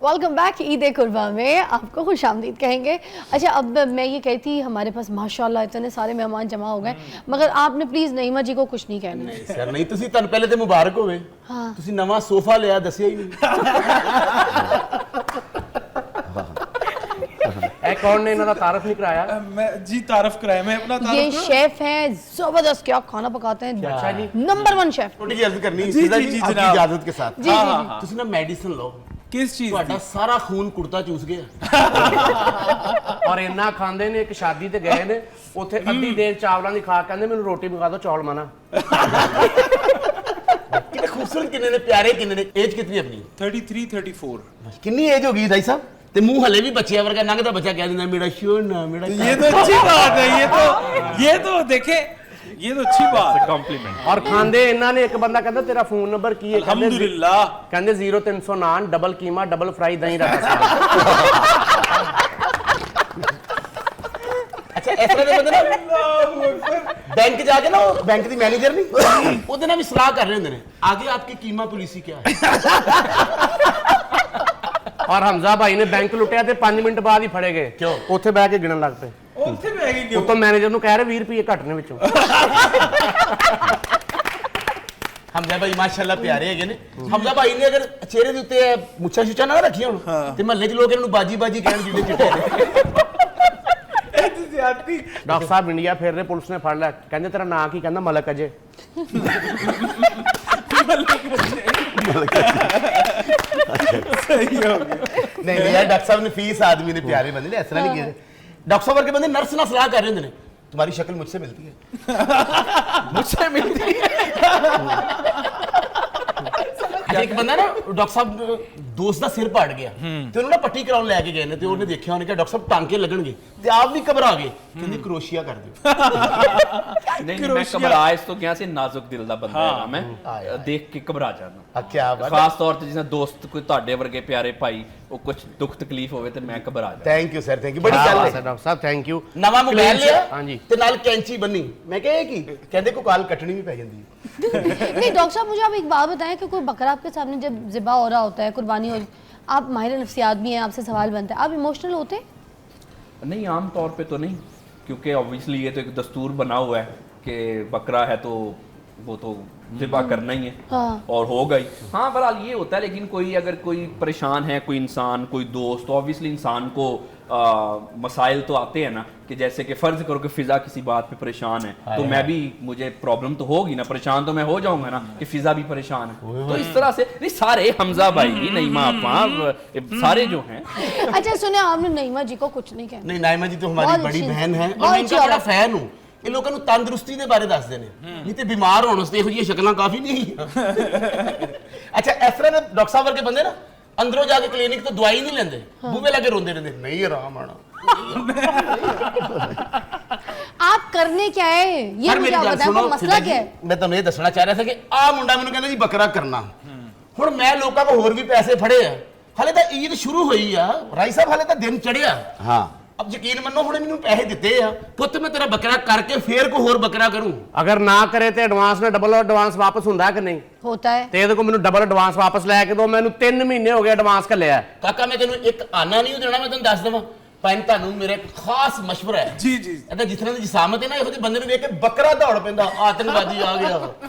Welcome back. ईद कुर्बा में आपको खुश आमदीद कहेंगे। अच्छा, अब मैं ये कहती, हमारे पास माशाल्लाह इतने सारे मेहमान जमा हो गए, मगर आपने प्लीज़ नईमा जी को कुछ नहीं कहना। नहीं सर नहीं, ਤੁਸੀਂ ਤੁਹਾਨੂੰ ਪਹਿਲੇ ਤੇ ਮੁਬਾਰਕ ਹੋਵੇ। हाँ ਤੁਸੀਂ ਨਵਾਂ ਸੋਫਾ ਲਿਆ, ਦੱਸਿਆ ਹੀ ਨਹੀਂ। ਇਹ ਕੌਣ ਨੇ ਇਹਨਾਂ ਦਾ ਤਾਰਫ ਨਹੀਂ ਕਰਾਇਆ? मैं जी तारफ कराया, मैं अपना ये तारफ शेफ हैं, जबरदस्त, क्या खाना पकाते हैं। अच्छा जी। Number 1 chef. ਛੋਟੀ ਜਿਹੀ ਅਰਜ਼ ਕਰਨੀ जी, ਸੀधा जी, जी, जी, आपकी जनाब। इजाजत के साथ। जी, जी, हाँ। ਤੁਸੀਂ ਨਾ ਮੈਡੀਸਨ ਲਓ, किस चीज ਤੁਹਾਡਾ ਸਾਰਾ ਖੂਨ ਕੁੜਤਾ ਚੂਸ ਗਿਆ। ਔਰ ਇੰਨਾ ਖਾਂਦੇ ਨੇ, ਇੱਕ ਸ਼ਾਦੀ ਤੇ ਗਏ ਨੇ, ਉੱਥੇ ਅੱਧੀ ਦੇਰ ਚਾਵਲਾਂ ਦੀ ਖਾ, ਕਹਿੰਦੇ ਮੈਨੂੰ ਰੋਟੀ ਮੰਗਾ ਦਿਓ, ਚੌਲ ਮਨਾ। ਕਿੰਨੇ ਖੂਬਸੂਰਤ, ਕਿੰਨੇ ਨੇ ਪਿਆਰੇ, ਕਿੰਨੇ ਨੇ। ਏਜ ਕਿੰਨੀ ਆਪਣੀ? 33 34। ਕਿੰਨੀ ਏਜ ਹੋ ਗਈ ਭਾਈ ਸਾਹਿਬ? ਤੇ ਮੂੰਹ ਹਲੇ ਵੀ ਬੱਚਿਆਂ ਵਰਗਾ, ਲੰਘਦਾ ਬੱਚਾ ਕਹਿ ਦਿੰਦਾ ਮੇਰਾ ਸ਼ੋਨਾ ਮੇਰਾ। ये तो अच्छी बात है, ये तो देखे, ये तो अच्छी बात है, कॉम्प्लीमेंट। ਔਰ ਖਾਂਦੇ ਇਹਨਾਂ ਨੇ, ਇੱਕ ਬੰਦਾ ਕਹਿੰਦਾ ਤੇਰਾ ਫੋਨ ਨੰਬਰ ਕੀ ਹੈ? अल्हम्दुलिल्लाह। ਕਹਿੰਦੇ 0300 naan, double keema, double fry, ਦਹੀਂ ਰਾਇਤਾ। ਅੱਛਾ ਇਸ ਤਰ੍ਹਾਂ ਦੇ ਬੰਦੇ ਨਾ ਬੈਂਕ ਜਾ ਕੇ ਨਾ, ਉਹ ਬੈਂਕ ਦੀ ਮੈਨੇਜਰ ਨਹੀਂ, ਉਹਦੇ ਨਾਲ ਵੀ ਸਲਾਹ ਕਰ ਰਹੇ ਹੁੰਦੇ ਨੇ, ਆਗੇ ਆਪਕੀ ਕੀਮਾ ਪੁਲਿਸੀ ਕਿਆ ਹੈ। ਔਰ ਹਮਜ਼ਾ ਭਾਈ ਨੇ ਬੈਂਕ ਲੁੱਟਿਆ ਤੇ 5 ਮਿੰਟ ਬਾਅਦ ਹੀ ਫੜੇ ਗਏ। ਕਿਉਂ? ਉੱਥੇ ਬਹਿ ਕੇ ਗਿਣਨ ਲੱਗ ਪਏ। ਉੱਥੇ ਬਹਿ ਗਈ ਕਿਉਂ? ਉੱਤੋਂ ਮੈਨੇਜਰ ਨੂੰ ਕਹਿ ਰਹੇ 20 ਰੁਪਏ ਘੱਟ ਨੇ ਵਿੱਚੋਂ। ਹਮਜ਼ਾ ਭਾਈ ਮਾਸ਼ਾਅੱਲਾ ਪਿਆਰੇ ਹੈਗੇ ਨੇ। ਹਮਜ਼ਾ ਭਾਈ ਨੇ ਅਗਰ ਚਿਹਰੇ ਦੇ ਉੱਤੇ ਮੁੱਛਾਂ ਛੁੱਛਾਂ ਨਾ ਰੱਖੀਆਂ ਹੋਣ ਤੇ ਮਹੱਲੇ 'ਚ ਲੋਕ ਇਹਨਾਂ ਨੂੰ ਬਾਜੀ ਬਾਜੀ ਕਹਿਣ, ਜਿਹੜੇ ਚਿੱਟੇ ਨੇ। ਡਾਕਟਰ ਸਾਹਿਬ ਇੰਡੀਆ ਫਿਰ ਰਹੇ, ਪੁਲਿਸ ਨੇ ਫੜ ਲਿਆ। ਕਹਿੰਦੇ ਤੇਰਾ ਨਾਂ ਕੀ? ਕਹਿੰਦਾ ਮਲਕ ਅਜੇ। सही हो गया। नहीं नहीं यार, डॉक्टर साहब ने फीस आदमी ने प्यारे बंदे ने, ऐसा नहीं किया। डॉक्टर साहब वर्गे बंदे नर्स ना सलाह कर रहे होंगे ने, तुम्हारी शक्ल मुझसे मिलती है। मुझसे मिलती है। अच्छा एक बंदा ना, डॉक्टर साहब दोस्त ਦਾ ਸਿਰ ਪਾੜ ਗਿਆ ਤੇ ਉਹਨੂੰ ਨਾ ਪੱਟੀ ਕਰਾਉਣ ਲੈ ਕੇ ਗਏ ਨੇ ਤੇ ਉਹਨੇ ਦੇਖਿਆ, ਉਹਨੇ ਕਿਹਾ ਡਾਕਟਰ ਸਾਹਿਬ ਟਾਂਕੇ ਲੱਗਣਗੇ ਤੇ ਆਪ ਵੀ ਘਬਰਾ ਗਏ। ਕਹਿੰਦੇ ਕਰੋਸ਼ੀਆ ਕਰ ਦਿਓ। नहीं मैं घबरा इस तो क्या से नाजुक दिल दा बंदा है ना, मैं देख के घबरा जाना। क्या बात। खास तौर ਤੇ ਜਿਵੇਂ ਦੋਸਤ ਕੋਈ ਤੁਹਾਡੇ ਵਰਗੇ ਪਿਆਰੇ ਭਾਈ, ਉਹ ਕੁਝ ਦੁੱਖ ਤਕਲੀਫ ਹੋਵੇ ਤੇ ਮੈਂ ਘਬਰਾ ਜਾਣਾ। Thank you sir, thank you. ਬੜੀ ਗੱਲ ਹੈ ਡਾਕਟਰ ਸਾਹਿਬ, ਥੈਂਕ ਯੂ। ਨਵਾਂ ਮੋਬਾਈਲ ਲਿਆ ਹਾਂਜੀ ਤੇ ਨਾਲ ਕੈਂਚੀ ਬੰਨੀ। ਮੈਂ ਕਿਹਾ ਇਹ ਕੀ? ਕਹਿੰਦੇ ਕੋਈ ਕਾਲ ਕੱਟਣੀ ਵੀ ਪੈ ਜਾਂਦੀ ਹੈ। नहीं डॉक्टर साहब, मुझे आप एक बात बताएं कि कोई बकरा आपके सामने जब ज़िबा हो रहा होता है, कुर्बानी हो, आप माहिर नफ्सियात भी हैं, आपसे सवाल बनता है, आप इमोशनल होते हैं? नहीं, आम तौर पे तो नहीं, क्योंकि ऑब्वियसली ये तो एक दस्तूर बना हुआ है कि बकरा है तो वो तो ज़िबा करना ही है। हाँ। और होगा ही। हाँ बहरहाल ये होता है, लेकिन कोई अगर कोई परेशान है, कोई इंसान, कोई दोस्त, तो ऑब्वियसली इंसान को मसाइल तो आते हैं ना, कि जैसे कि फ़र्ज़ करो कि फ़िज़ा किसी बात पे परेशान है, तो मैं भी, मुझे प्रॉब्लम तो होगी ना, परेशान तो मैं हो जाऊंगा ना कि फ़िज़ा भी परेशान है। तो इस तरह से नहीं, सारे हमजा भाई, नईमा आपा, सारे जो हैं। अच्छा सुने, आपने नईमा जी को कुछ नहीं कहना। नहीं, नाइमा जी तो हमारी बहुत बड़ी अच्छी- बहन है और बहुत मैं अच्छी इनका बड़ा औरत। फैन हूँ। ਇਹ ਲੋਕਾਂ ਨੂੰ ਤੰਦਰੁਸਤੀ ਦੇ ਬਾਰੇ ਦੱਸਦੇ ਨੇ, ਨਹੀਂ ਤੇ ਬਿਮਾਰ ਹੋਣ ਵਾਸਤੇ ਇਹੋ ਜਿਹੀਆਂ ਸ਼ਕਲਾਂ ਕਾਫੀ ਨਹੀਂ। ਅੱਛਾ ਇਸ ਤਰ੍ਹਾਂ ਦੇ ਡਾਕਟਰ ਸਾਹਿਬ ਵਰਗੇ ਬੰਦੇ ਨਾ ਅੰਦਰੋਂ ਜਾ ਕੇ ਕਲੀਨਿਕ ਤੋਂ ਦਵਾਈ ਨਹੀਂ ਲੈਂਦੇ, ਬੂਹੇ ਲਾ ਕੇ ਰੋਂਦੇ ਰਹਿੰਦੇ, ਨਹੀਂ ਆਰਾਮ ਆਣਾ। आप करने क्या है ये ਪਰ मुझे ਮੇਰੀ आप ਗੱਲ बताएं, ਸੁਣੋ वो मसला क्या है? ਮੈਂ ਤੁਹਾਨੂੰ ਇਹ ਦੱਸਣਾ ਚਾਹ ਰਿਹਾ ਸੀ ਕਿ ਆਹ ਮੁੰਡਾ ਮੈਨੂੰ ਕਹਿੰਦਾ ਜੀ ਬੱਕਰਾ ਕਰਨਾ। ਹੁਣ ਮੈਂ ਲੋਕਾਂ ਕੋਲ ਹੋਰ ਵੀ ਪੈਸੇ ਫੜੇ ਆ, ਹਲੇ ਤਾਂ ਈਦ ਸ਼ੁਰੂ ਹੋਈ ਆ ਰਾਈ ਸਾਹਿਬ, ਹਲੇ ਤਾਂ ਦਿਨ ਚੜਿਆ। हाँ अब यकीन मनो हुणे मैनू पैसे दिते आ, पुत्त मैं तेरा बकरा करके फिर कोई होर बकरा करूं। ਅਗਰ ਨਾ ਕਰੇ ਤੇ ਐਡਵਾਂਸ ਨਾਲ ਡਬਲ ਐਡਵਾਂਸ ਵਾਪਸ ਹੁੰਦਾ ਕਿ ਨਹੀਂ? होता है। ਤੇ ਇਹਦੇ ਕੋਲ ਮੈਨੂੰ ਡਬਲ ਐਡਵਾਂਸ ਵਾਪਸ ਲੈ ਕੇ ਦੋ। ਮੈਨੂੰ 3 ਮਹੀਨੇ ਹੋ ਗਏ ਐਡਵਾਂਸ ਘੱਲਿਆ। काका मैं तेनू एक आना नहीं देना, मैं तेन दस देवां ਭਾਈ ਤੁਹਾਨੂੰ ਮੇਰਾ ਇੱਕ ਖਾਸ ਮਸ਼ਵਰਾ ਹੈ ਜੀ ਜੀ ਇਹਦਾ ਜਿਸ ਤਰ੍ਹਾਂ ਦੀ ਜਿਸਾਮਤ ਹੈ ਨਾ ਇਹੋ ਜਿਹੇ ਬੰਦੇ ਨੂੰ ਵੇਖ ਕੇ ਬੱਕਰਾ ਦੌੜ ਪੈਂਦਾ ਆਤੰਕਵਾਦੀ ਆ ਗਿਆ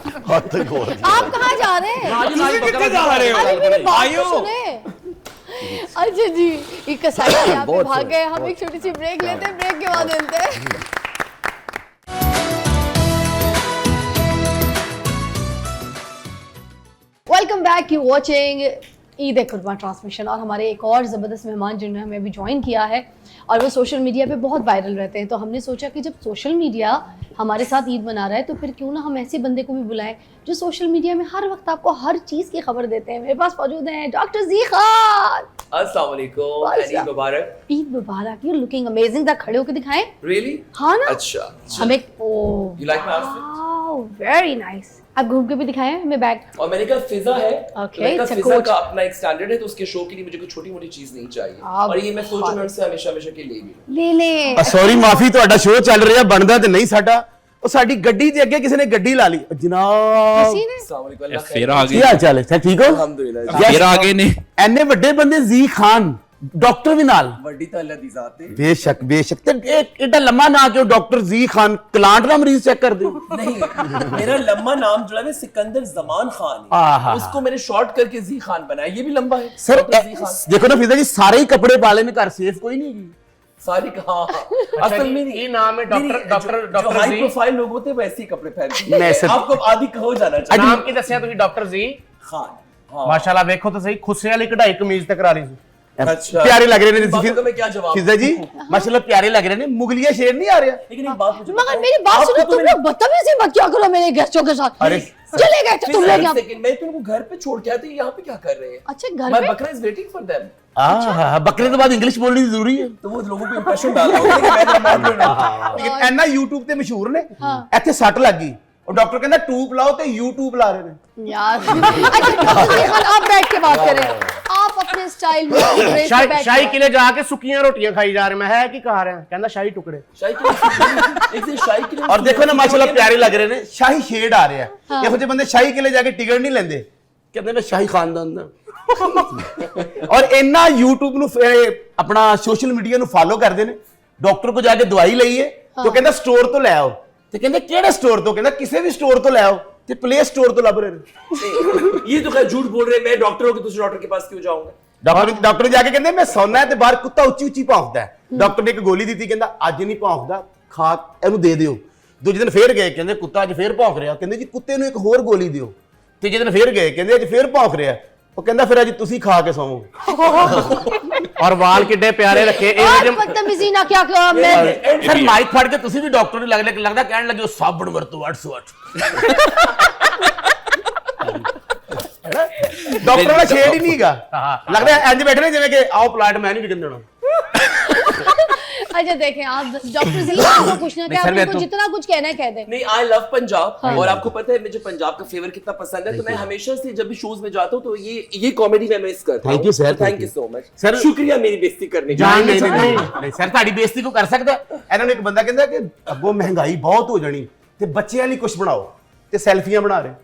हद तक हो आप कहाँ जा रहे हैं? कितने जा रहे हो? अरे मेरी बात आयो। तो सुने। अच्छा जी, ये कसाई यहाँ पे भाग गए, हम एक छोटी सी ब्रेक लेते हैं, ब्रेक के बाद मिलते हैं। Welcome back, you watching Eid कुर्बान ट्रांसमिशन। और हमारे एक और ज़बरदस्त मेहमान जिन्होंने हमें अभी ज्वाइन किया है और वो सोशल मीडिया पे बहुत वायरल रहते हैं, तो हमने सोचा कि जब सोशल मीडिया हमारे साथ ईद मना रहा है तो फिर क्यों ना हम ऐसे बंदे को भी बुलाएं जो सोशल मीडिया में हर वक्त आपको हर चीज़ की खबर देते हैं। मेरे पास मौजूद हैं डॉक्टर जी खान। अस्सलाम वालेकुम, ईद मुबारक। ईद मुबारक। You looking amazing. तक खड़े होकर दिखाएं। रियली? हाँ ना। अच्छा। हमें oh You like my outfit? Very nice. आप घूम के भी दिखाएं हमें बैग। और मैंने कहा फिजा है, Okay, तो मैंने कहा it's a फिजा coach. का अपना एक स्टैंडर्ड है, तो उसके शो के लिए मुझे कोई छोटी मोटी चीज नहीं चाहिए। आप और ये मैं सोच रहा हूं से हमेशा हमेशा के लिए भी ले ले। ਸੌਰੀ ਮਾਫੀ ਤੁਹਾਡਾ ਸ਼ੋਅ ਚੱਲ ਰਿਹਾ ਬਣਦਾ ਤੇ ਨਹੀਂ ਸਾਡਾ ਉਹ ਸਾਡੀ ਗੱਡੀ ਦੇ ਅੱਗੇ ਕਿਸੇ ਨੇ ਗੱਡੀ ਲਾ ਲਈ ਜਨਾਬ किसी ने अस्सलाम वालेकुम, अल्लाह खैर। फिर आ ਕੀ गए, ਹਾਲ ਚਾਲ ਹੈ ਸਰ ਠੀਕ ਹੋ अल्हम्दुलिल्लाह। फिर आगे ने ਐਨੇ ਵੱਡੇ ਬੰਦੇ ਜ਼ੀ ਖਾਨ ਡਾਕਟਰ ਵੀ ਨਾਲ वड्डी तो अल्लाह दी जात है। ਬੇਸ਼ੱਕ ਤੇ ਇਹ ਏਡਾ ਲੰਮਾ ਨਾਂ ਕਿਉਂ ਡਾਕਟਰ ਜ਼ੀ ਖਾਨ ਕਲਾਂਟ ਦਾ ਮਰੀਜ਼ ਚੈੱਕ ਕਰਦੇ ਹੋ नहीं, मेरा लंबा नाम जो है सिकंदर जमान खान आहा। है, उसको मैंने शॉर्ट करके जी खान बनाया। ये भी लंबा है ਸਰ डॉक्टर जी खान। ਦੇਖੋ ਨਾ ਫਿਜ਼ਾ ਜੀ ਸਾਰੇ ਹੀ ਕੱਪੜੇ ਪਾ ਲੈਣੇ ਘਰ ਸੇਫ ਕੋਈ ਨਹੀਂ ਹੈਗੀ सारी कहा असल में ये नाम है डॉक्टर हाई जी। प्रोफाइल लोग होते हैं वैसे ही कपड़े पहनते मैं हैं। सर- आपको आदि कहो जाना चाहिए। नाम की दसिया तुसी डॉक्टर जी। खान। हाँ। माशाल्लाह वेखो तो सही खुस्से वाली कढ़ाई कमीज ते करा रही सी। अच्छा। ਪਿਆਰੇ ਲੱਗ ਰਹੇ ਨੇ बातों का मैं क्या जवाब ਫਿਜ਼ਾ ਜੀ ਮਾਸ਼ਾਅੱਲਾ ਪਿਆਰੇ ਲੱਗ ਰਹੇ ਨੇ ਮੁਗਲੀਆ ਸ਼ੇਰ ਨਹੀਂ ਆ ਰਿਹਾ लेकिन एक बात मुझे मगर मेरी बात सुनो, तुम लोग बदतमीजी मत किया करो मेरे गेस्टों के साथ। अरे चले गए थे तुम लोग यहाँ। सेकंड मैं तुमको घर पे छोड़ के आया था, यहाँ पे क्या कर रहे हैं? अच्छा घर My पे। बकरा is waiting for them। ਬੱਕਰੇ ਤੋਂ ਬਾਅਦ ਇੰਗਲਿਸ਼ ਬੋਲਣੀ ਜ਼ਰੂਰੀ ਹੈ तो वो लोगों को इंप्रेशन डाल रहा होगा कि मैं तो मॉडर्न हूं। ਲੇਕਿਨ ਐਨਾ YouTube ਤੇ ਮਸ਼ਹੂਰ ਨੇ ਇੱਥੇ ਸੱਟ ਲੱਗ ਗਈ ਉਹ ਡਾਕਟਰ ਕਹਿੰਦਾ ਟੂਬ ਲਾਓ ਤੇ YouTube ਲਾ ਰਹੇ ਨੇ यार अच्छा डॉक्टर जी खान, आप बैठ के बात करें। आप अपने स्टाइल में ड्रेस पे बैठ शाही के किले जाके सुखियां रोटियां खाई जा रहे मैं है की खा रहे हैं कहंदा शाही टुकड़े। शाही के लिए- एक दिन शाही के लिए- ਔਰ ਦੇਖੋ ਨਾ ਮਾਸ਼ਾਅੱਲਾ ਪਿਆਰੇ ਲੱਗ ਰਹੇ ਨੇ ਸ਼ਾਹੀ ਸ਼ੇਡ ਆ ਰਿਹਾ ਇਹੋ ਜਿਹੇ ਬੰਦੇ ਸ਼ਾਹੀ ਕਿਲੇ ਜਾ ਕੇ ਟਿਕਟ ਨਹੀਂ ਲੈਂਦੇ ਕਹਿੰਦੇ ਮੈਂ ਸ਼ਾਹੀ ਖਾਨਦਾਨ ਦਾ ਔਰ ਇੰਨਾ YouTube ਨੂੰ ਆਪਣਾ ਸੋਸ਼ਲ ਮੀਡੀਆ ਨੂੰ ਫਾਲੋ ਕਰਦੇ ਨੇ ਡਾਕਟਰ ਕੋ ਜਾ ਕੇ ਦਵਾਈ ਲਈਏ तो ਕਹਿੰਦਾ ਸਟੋਰ ਤੋਂ ਲੈ ਆਓ ਤੇ ਕਹਿੰਦੇ ਕਿਹੜੇ ਸਟੋਰ ਤੋਂ ਕਹਿੰਦਾ ਕਿਸੇ ਵੀ ਸਟੋਰ ਤੋਂ ਲੈ ਆਓ ਤੇ ਪਲੇ ਸਟੋਰ ਤੋਂ ਲੱਭ ਰਹੇ ਨੇ ये तो खैर झूठ बोल रहे हैं। मैं डॉक्टर हो के दूसरे डॉक्टर के पास क्यों जाऊंगा? ਡਾਕਟਰ ਜਾ ਕੇ ਕਹਿੰਦੇ ਮੈਂ ਸੌਣਾ ਹੈ ਤੇ ਬਾਹਰ ਕੁੱਤਾ ਉੱਚੀ ਉੱਚੀ ਭੌਂਕਦਾ ਹੈ ਡਾਕਟਰ ਨੇ ਇੱਕ ਗੋਲੀ ਦਿੱਤੀ ਕਹਿੰਦਾ ਅੱਜ ਨਹੀਂ ਭੌਂਕਦਾ ਖਾ ਇਹਨੂੰ ਦੇ ਦਿਓ ਦੂਜੇ ਦਿਨ ਫੇਰ ਗਏ ਕਹਿੰਦੇ ਕੁੱਤਾ ਅੱਜ ਫੇਰ ਭੌਂਕ ਰਿਹਾ ਕਹਿੰਦੇ ਜੀ ਕੁੱਤੇ ਨੂੰ ਇੱਕ ਹੋਰ ਗੋਲੀ ਦਿਓ ਤੀਜੇ ਦਿਨ ਫੇਰ ਗਏ ਕਹਿੰਦੇ ਅੱਜ ਫੇਰ ਭੌਂਕ ਰਿਹਾ ਉਹ ਕਹਿੰਦਾ ਫਿਰ ਅੱਜ ਤੁਸੀਂ ਖਾ ਕੇ ਸੌਵੋਗੇ और वाल किड्डे प्यारे रखे और बदतमीजी ना क्या करो मैं। ਸਰ ਮਾਈਕ ਫੜ ਕੇ ਤੁਸੀਂ ਵੀ ਡਾਕਟਰ ਨੂੰ ਲੱਗਦਾ ਕਹਿਣ ਲੱਗੇ ਉਹ ਸਾਬਣ ਵਰਤੋ 808 ਡਾਕਟਰ ਦਾ ਛੇੜ ਹੀ ਨਹੀਂਗਾ ਲੱਗਦਾ ਇੰਜ ਬੈਠੇ ਨੇ ਜਿਵੇਂ ਕਿ ਆਓ ਪਲਾਟ ਮੈਂ ਨਹੀਂ ਵਿਕਣ ਦੇਣਾ अच्छा देखें आप डॉक्टर जी आपको कुछ ना क्या, सर, मैं आपको तो- जितना कुछ कहना है कह दें। नहीं, आई लव पंजाब। और आपको पता है मुझे पंजाब का फेवर कितना पसंद है, तो मैं हमेशा से जब भी शोज में जाता हूँ तो ये कॉमेडी मैं मिस करता हूँ। Thank you, sir, thank thank you you. So much Sir, शुक्रिया मेरी बेइज्जती करने के ਨਹੀਂ लिए। ਨਹੀਂ ਸਰ ਤੁਹਾਡੀ ਬੇਇੱਜ਼ਤੀ ਕੋ ਕਰ ਸਕਦਾ ਇਹਨਾਂ ਨੂੰ ਇੱਕ ਬੰਦਾ ਕਹਿੰਦਾ ਕਿ ਅੱਗੋਂ ਮਹਿੰਗਾਈ ਬਹੁਤ ਹੋ ਜਾਣੀ ਤੇ ਬੱਚਿਆਂ ਲਈ ਕੁਝ ਬਣਾਓ ਤੇ ਸੈਲਫੀਆਂ ਬਣਾ ਰਹੇ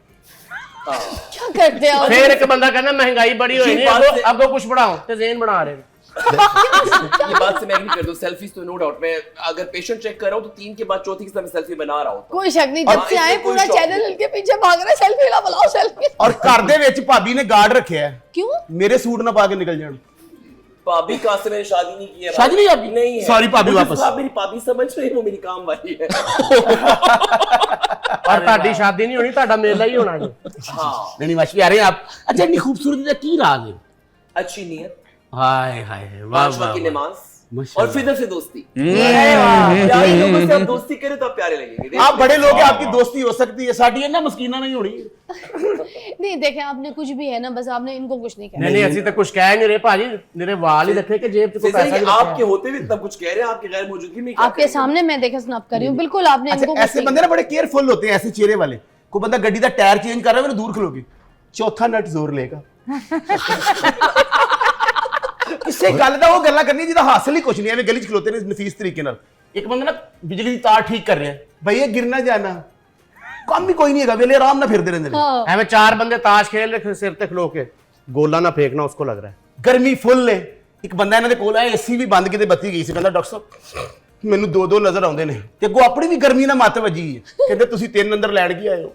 क्या करते हैं फिर एक बंदा कहना महंगाई बड़ी हो ये रही बात है से- अब कुछ बढ़ाओ ते ज़ेन बना रहे हैं। ये बात से मैं एग्री कर दूं। सेल्फीज तो नो डाउट, मैं अगर पेशेंट चेक कर रहा हूँ तो 3 के बाद चौथी के समय सेल्फी बना रहा हूँ। कोई शक नहीं, जब से इसमें आए कोई पूरा शौक चैनल नहीं। उनके पीछे भाग रहा है, सेल्फी ला बुलाओ सेल्फी। ਔਰ ਘਰ ਦੇ ਵਿੱਚ ਭਾਬੀ ਨੇ ਗਾਰਡ ਰੱਖਿਆ ਹੈ क्यों? ਮੇਰੇ ਸੂਟ ਨਾ ਪਾ ਕੇ ਨਿਕਲ ਜਾਣ भाभी कहाँ से मैंने शादी नहीं की है। शादी नहीं आपकी? नहीं है। Sorry, भाभी मुझे वापस। तो आप मेरी भाभी समझ रहे हो, वो मेरी काम वाली है। और ਤੁਹਾਡੀ शादी नहीं होनी ਤੁਹਾਡਾ ਮੇਲਾ ਹੀ ਹੋਣਾ ਜੀ। हाँ, ਨਹੀਂ ਮਾਸ਼ੀ ਯਾਰ ਆਪ ਅੱਛਾ ਇੰਨੀ ਖੂਬਸੂਰਤੀ ਦਾ ਕੀ ਰਾਜ਼ ਹੈ अच्छी नीयत, ਹਾਏ ਹਾਏ ਵਾਹ 5 वक्त की नमाज माशाल्लाह। और फिदर से दोस्ती। प्यारे लोगों से आप दोस्ती करें तो आप प्यारे लगेंगे। आप बड़े लोग हैं, आपकी दोस्ती हो सकती है साड़ी है ना मस्कीना नहीं होनी नहीं देखें आपने कुछ भी है ना, बस आपने इनको कुछ नहीं कहना। नहीं नहीं ਅਸੀਂ ਤਾਂ ਕੁਝ ਕਹਿ नहीं रहे भाजी मेरे वाल ही रखे कि जेब से कोई जैसे पैसा कि नहीं आपके होते हुए इतना कुछ कह रहे हैं, आपकी गैर मौजूदगी में क्या आपके करेंगे? सामने मैं देखे स्नैप कर रही हूँ, बिल्कुल आपने अच्छा इनको कुछ ऐसे नहीं बंदे ना बड़े केयरफुल होते हैं ऐसे चेहरे वाले कोई बंदा गड्डी का टायर चेंज कर रहा है मैंने दूर खलोगे चौथा नट जोर लेगा ਕਿਸੇ ਗੱਲ ਦਾ ਉਹ ਗੱਲਾਂ ਕਰਨੀ ਜਿਹਦਾ ਹਾਸਲ ਹੀ ਕੁਝ ਨਹੀਂ ਐਵੇਂ ਗਲੀ 'ਚ ਖਲੋਤੇ ਨੇ ਨਫੀਸ ਤਰੀਕੇ ਨਾਲ ਇੱਕ ਬੰਦਾ ਨਾ ਬਿਜਲੀ ਦੀ ਤਾਰ ਠੀਕ ਕਰ ਰਿਹਾ ਭਈ ਇਹ ਗਿਰ ਨਾ ਜਾਣਾ ਕੰਮ ਵੀ ਕੋਈ ਨਹੀਂ ਹੈਗਾ ਵੇਲੇ ਆਰਾਮ ਨਾਲ ਫਿਰਦੇ ਰਹਿੰਦੇ ਨੇ हाँ। ਐਵੇਂ ਚਾਰ ਬੰਦੇ ਤਾਸ਼ ਖੇਲ ਰਹੇ ਸਿਰ ਤੇ ਖਲੋ ਕੇ ਗੋਲਾ ਨਾ ਫੇंकना उसको लग रहा है ਗਰਮੀ ਫੁੱਲ ਹੈ ਇੱਕ ਬੰਦਾ ਇਹਨਾਂ ਦੇ ਕੋਲ ਆਇਆ, ਏਸੀ ਵੀ ਬੰਦ ਕਿਤੇ ਬੱਤੀ ਗਈ ਸੀ, ਕਹਿੰਦਾ ਡਾਕਟਰ ਸਾਹਿਬ ਮੈਨੂੰ ਦੋ ਨਜ਼ਰ ਆਉਂਦੇ ਨੇ ਤੇ ਅੱਗੋਂ ਆਪਣੀ ਵੀ ਗਰਮੀ ਨਾਲ ਮੱਤ ਵੱਜੀ ਹੈ, ਕਹਿੰਦੇ ਤੁਸੀਂ 3 ਅੰਦਰ ਲੈਣ ਕੀ ਆਏ ਹੋ।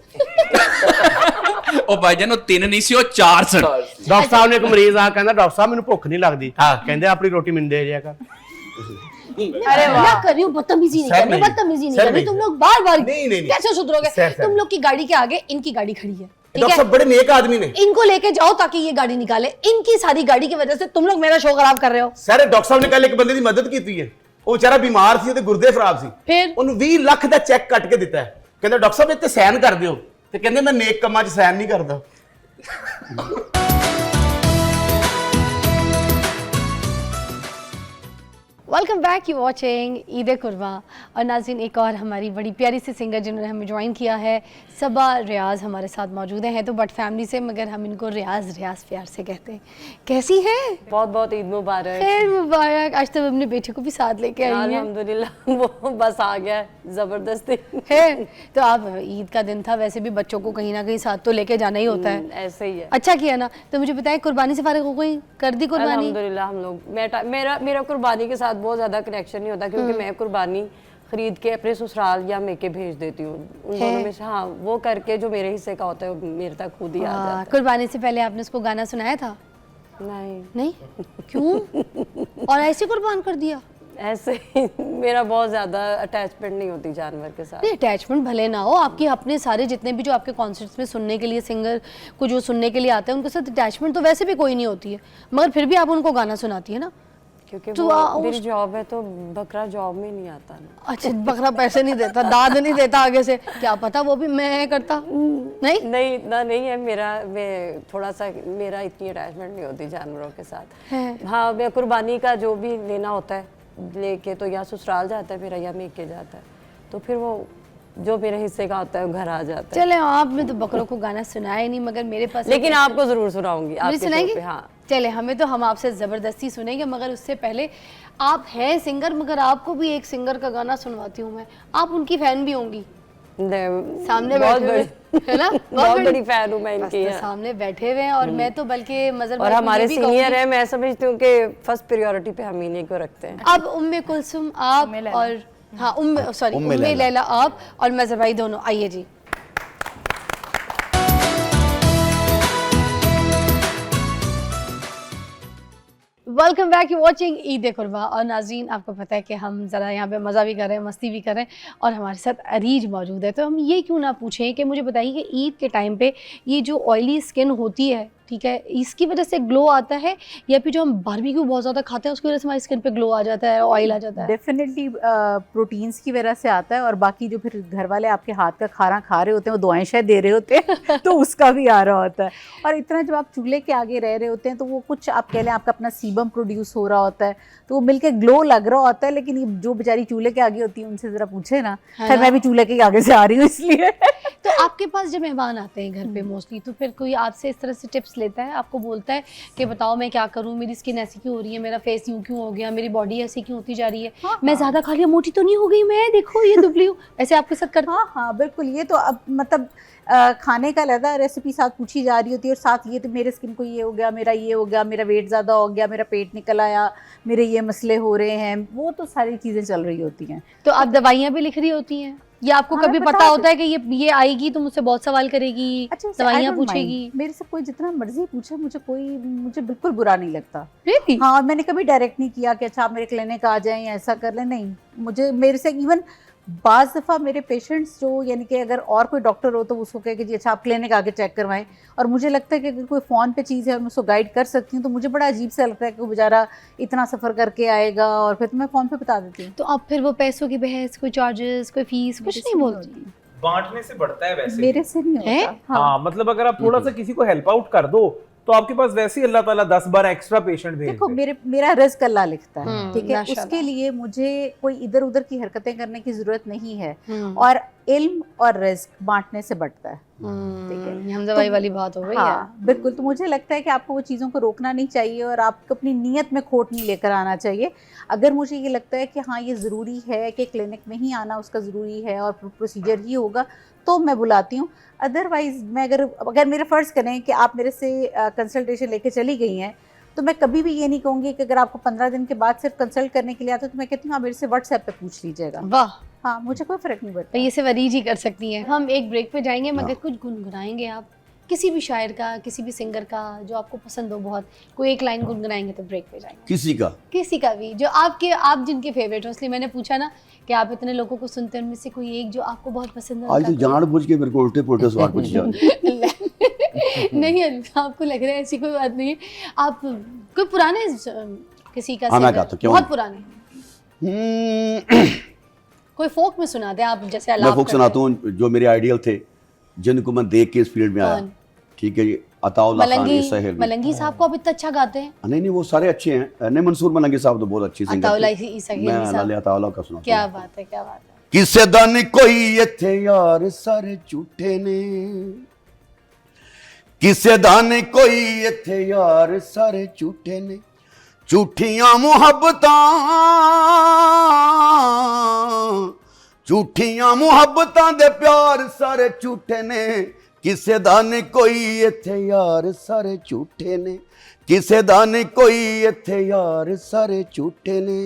ਉਹ ਭਾਈਜਾਨ ਉਹ 3 ਨਹੀਂ ਸੀ, ਉਹ 4 ਸਨ। ਡਾਕਟਰ ਸਾਹਿਬ ਨੇ ਇੱਕ ਮਰੀਜ਼ ਆ ਕਹਿੰਦਾ ਡਾਕਟਰ ਸਾਹਿਬ ਮੈਨੂੰ ਭੁੱਖ ਨਹੀਂ ਲੱਗਦੀ, ਕਹਿੰਦੇ ਆਪਣੀ ਰੋਟੀ ਮੈਨੂੰ ਦੇ ਦਿਆ ਕਰ। अरे क्या कर रही हूँ, बदतमीजी नहीं करनी, बदतमीजी नहीं करनी। तुम लोग बार बार कैसे सुधरोगे? तुम लोग की गाड़ी के आगे इनकी गाड़ी खड़ी है, ठीक डॉक्टर है? साहब बड़े नेक आदमी ने, इनको लेके जाओ ताकि ये गाड़ी निकाले। इनकी सारी गाड़ी की वजह से तुम लोग मेरा शो खराब कर रहे हो। सर डॉक्टर साहब ने कल एक बंदे की मदद की है, ਉਹ ਵਿਚਾਰਾ ਬਿਮਾਰ ਸੀ ਤੇ ਗੁਰਦੇ ਖਰਾਬ ਸੀ, ਫਿਰ ਉਹਨੂੰ 20 ਲੱਖ ਦਾ ਚੈੱਕ ਕੱਟ ਕੇ ਦਿੱਤਾ ਹੈ, ਕਹਿੰਦਾ ਡਾਕਟਰ ਸਾਹਿਬ ਇੱਥੇ ਸਾਈਨ ਕਰ ਦਿਓ, ਤੇ ਕਹਿੰਦੇ ਮੈਂ ਨੇਕ ਕੰਮਾਂ 'ਚ ਸਾਈਨ ਨਹੀਂ ਕਰਦਾ। Welcome back, you watching Eid कुर्बा। और नाज़रीन, एक और हमारी बड़ी प्यारी सी सिंगर जिन्होंने हमें ज्वाइन किया है, सबा रियाज हमारे साथ मौजूद हैं। तो बट फैमिली से, मगर हम इनको रियाज प्यार से कहते हैं। कैसी हैं? बहुत बहुत ईद मुबारक। खैर मुबारक। आज तो अपने बेटे को भी साथ लेके आई हैं। अल्हम्दुलिल्लाह, वो बस आ गया ज़बरदस्ती है। तो आप, ईद का दिन था, वैसे भी बच्चों को कहीं ना कहीं साथ तो लेके जाना ही होता है। ऐसे ही है। अच्छा किया ना। तो मुझे बताएं, कुर्बानी से फारिग हो गई? कर दी कुर्बानी? अल्हम्दुलिल्लाह हम लोग, मेरा कुर्बानी के साथ बहुत ज़्यादा कनेक्शन नहीं होता, क्योंकि मैं कुर्बानी खरीद के अपने ससुराल या मेके भेज देती हूँ, उन दोनों में से। हाँ, वो करके जो मेरे हिस्से का होता है वो मेरे तक खुद ही आ जाता है। कुर्बानी से पहले आपने उसको गाना सुनाया था? नहीं। क्यों? और ऐसे कुर्बान कर दिया? ऐसे ही मेरा बहुत ज़्यादा अटैचमेंट नहीं होती जानवर के साथ। नहीं, अटैचमेंट भले ना हो, आपके अपने सारे जितने भी जो आपके कॉन्सर्ट्स में सुनने के लिए, सिंगर को जो सुनने के लिए आते हैं, उनके साथ अटैचमेंट तो वैसे भी कोई नहीं होती है, मगर फिर भी आप उनको गाना सुनाती है ना, क्योंकि तो वो मेरी जॉब है, तो बकरा जॉब में नहीं आता ना। अच्छा, बकरा पैसे नहीं देता, दाद नहीं देता आगे से, क्या पता वो भी मैं करता। नहीं इतना नहीं है मैं थोड़ा सा, मेरा इतनी अटैचमेंट नहीं होती जानवरों के साथ। हाँ, मैं कुर्बानी का जो भी लेना होता है लेके तो या ससुराल जाता है मेरा या मेके जाता है, तो फिर वो जो मेरे हिस्से का होता है वो घर आ जाता है। चले, आपने तो बकरों को गाना सुनाया नहीं, मगर मेरे पास, लेकिन आपको जरूर सुनाऊंगी। आप सुनाएंगे? हाँ चले, हमें तो, हम आपसे जबरदस्ती सुनेंगे, मगर उससे पहले आप हैं सिंगर, मगर आपको भी एक सिंगर का गाना सुनवाती हूँ मैं। आप उनकी फैन भी होंगी, सामने बहुत बैठे हुए, है ना? बहुत बड़ी फैन हूँ मैं इनकी। तो सामने बैठे हुए हैं, और मैं तो बल्कि मजर, और हमारे सीनियर है, मैं समझती हूँ कि फर्स्ट प्रायोरिटी पे हम इन्हीं को रखते हैं। अब उम्मे कुलसुम आप और, हाँ उम्मे लैला आप और मजर भाई दोनों, आइए जी। Welcome back, you watching Eid कुर्बा। और नाज़रीन, आपको पता है कि हम ज़रा यहाँ पे मज़ा भी कर रहे हैं, मस्ती भी कर रहे हैं, और हमारे साथ अरीज मौजूद है। तो हम ये क्यों ना पूछें कि मुझे बताइए कि ईद के टाइम पे ये जो ऑयली स्किन होती है, ठीक है, इसकी वजह से ग्लो आता है, या फिर जो हम बारबेक्यू बहुत ज़्यादा खाते हैं उसकी वजह से हमारी स्किन पे ग्लो आ जाता है, ऑयल आ जाता है? डेफिनेटली प्रोटीन्स की वजह से आता है, और बाकी जो फिर घर वाले आपके हाथ का खाना खा रहे होते हैं, वो दुआएं शायद दे रहे होते हैं तो उसका भी आ रहा होता है। और इतना जब आप चूल्हे के आगे रह रहे होते हैं तो वो कुछ, आप कह लें, आपका अपना सीबम प्रोड्यूस हो रहा होता है, तो वो मिलके ग्लो लग रहा होता है। लेकिन ये जो बेचारी चूल्हे के आगे होती है उनसे ज़रा पूछे ना, खैर मैं भी चूल्हे के आगे से आ रही हूँ इसलिए। तो आपके पास जब मेहमान आते हैं घर पे मोस्टली, तो फिर कोई आपसे इस तरह से टिप्स लेता है, आपको बोलता है कि बताओ मैं क्या करूं, मेरी स्किन ऐसी क्यों हो रही है, मेरा फेस यूं क्यों हो गया, मेरी बॉडी ऐसी क्यों होती जा रही है, मैं ज़्यादा खा लिया, मोटी तो नहीं हो गई मैं, देखो ये दुबली हूँ, ऐसे आपके साथ करते? हाँ बिल्कुल। ये तो अब मतलब खाने का लगा रेसिपी साथ पूछी जा रही होती है, और साथ ये तो मेरे स्किन को ये हो गया, मेरा ये हो गया, मेरा वेट ज़्यादा हो गया, मेरा पेट निकल आया, मेरे ये मसले हो रहे हैं, वो तो सारी चीज़ें चल रही होती हैं। तो आप दवाइयाँ भी लिख रही होती हैं, या आपको कभी पता होता है कि ये आएगी तो मुझसे बहुत सवाल करेगी, दवाइयाँ पूछेगी? मेरे से कोई जितना मर्जी पूछे, मुझे बिल्कुल बुरा नहीं लगता। really? हाँ, मैंने कभी डायरेक्ट नहीं किया कि अच्छा आप मेरे क्लिनिक आ जाएं या ऐसा कर लें, नहीं। मुझे, मेरे से इवन बाज़ दफ़ा मेरे पेशेंट्स जो, यानी कि अगर और कोई डॉक्टर हो तो उसको कहे कि जी अच्छा आप क्लिनिक आके चेक करवाएं, और मुझे लगता है कि अगर कोई फ़ोन पे चीज़ है और मैं उसको गाइड कर सकती हूँ तो मुझे बड़ा अजीब सा लगता है कि वो बेचारा इतना सफ़र करके आएगा, और फिर तो मैं फ़ोन पे बता देती हूँ। तो अब फिर वो पैसों की बहस, कोई चार्जेस, कोई फीस, कुछ नहीं बोलती? बांटने से बढ़ता है वैसे, मेरे से नहीं होता। हाँ, मतलब अगर आप थोड़ा सा किसी को हेल्प आउट कर दो तो आपके पास वैसे ही अल्लाह ताला 10-12 एक्स्ट्रा पेशेंट भेज देखो, मेरा रिस्क अल्लाह लिखता है, ठीक है, उसके लिए मुझे कोई इधर उधर की हरकतें करने की जरूरत नहीं है, और इल्म और रिस्क बांटने से बढ़ता है। ठीक है, हम दवाई वाली बात हो गई। हाँ बिल्कुल। तो मुझे लगता है कि आपको वो चीज़ों को रोकना नहीं चाहिए, और आपको अपनी नीयत में खोट नहीं लेकर आना चाहिए। अगर मुझे ये लगता है कि हाँ ये ज़रूरी है कि क्लिनिक में ही आना उसका ज़रूरी है और प्रोसीजर ही होगा, तो मैं बुलाती हूँ। अदरवाइज़ मैं अगर मेरा फ़र्ज़ करें कि आप मेरे से कंसल्टेशन लेके चली गई हैं, तो मैं कभी भी ये नहीं कहूँगी कि अगर आपको 15 दिन के बाद सिर्फ कंसल्ट करने के लिए आता है तो मैं कहती हूँ आप मेरे से व्हाट्सएप पे पूछ लीजिएगा। वाह, हाँ, मुझे कोई फ़र्क नहीं पड़ता। तो ये सिर्फ अरीज ही कर सकती हैं। हम एक ब्रेक पे जाएंगे, मगर कुछ गुनगुनाएंगे आप किसी भी शायर का, किसी भी सिंगर का जो आपको पसंद हो बहुत, कोई एक लाइन गुनगुनाएंगे तो ब्रेक पे जाएंगे। किसी का भी जो आप जिनके फेवरेट हो, इसलिए मैंने पूछा ना कि आप इतने लोगों को सुनते हैं, उनमें से कोई एक जो आपको बहुत पसंद है। आज तो जानबूझ के मेरे को उल्टे पुल्टे सवाल पूछ जाओ। नहीं, आपको लग रहा है ऐसी कोई बात नहीं है। आप कोई पुराने किसी का हाँ, मैं सिंगर, गाता हूँ, क्यों बहुत पुराने कोई फोक में सुना दे आप, जैसे मैं फोक सुनाता हूँ जो मेरे आइडियल थे, जिनको मैं देख के इस फील्ड में आया। ठीक है जी, अताउल्लाह खान सहेल। मलंगी साहब को आप इतना अच्छा गाते हैं। नहीं, वो सारे अच्छे हैं। नहीं, मंसूर मलंगी साहब तो बहुत अच्छी सिंगर थे। मैं लाले अताउल्लाह का सुनाता हूं। क्या बात है, क्या बात है। किसे दा नहीं कोई इत्थे यार सारे झूठे ने, किसे दा नहीं कोई इत्थे यार सारे झूठे ने, झूठियां मुहब्बतां, झूठियां मुहब्बतां दे प्यार सारे झूठे ने, किसे दा नहीं कोई इत्थे यार सारे झूठे ने, किसे दा नहीं कोई इत्थे यार सारे झूठे ने।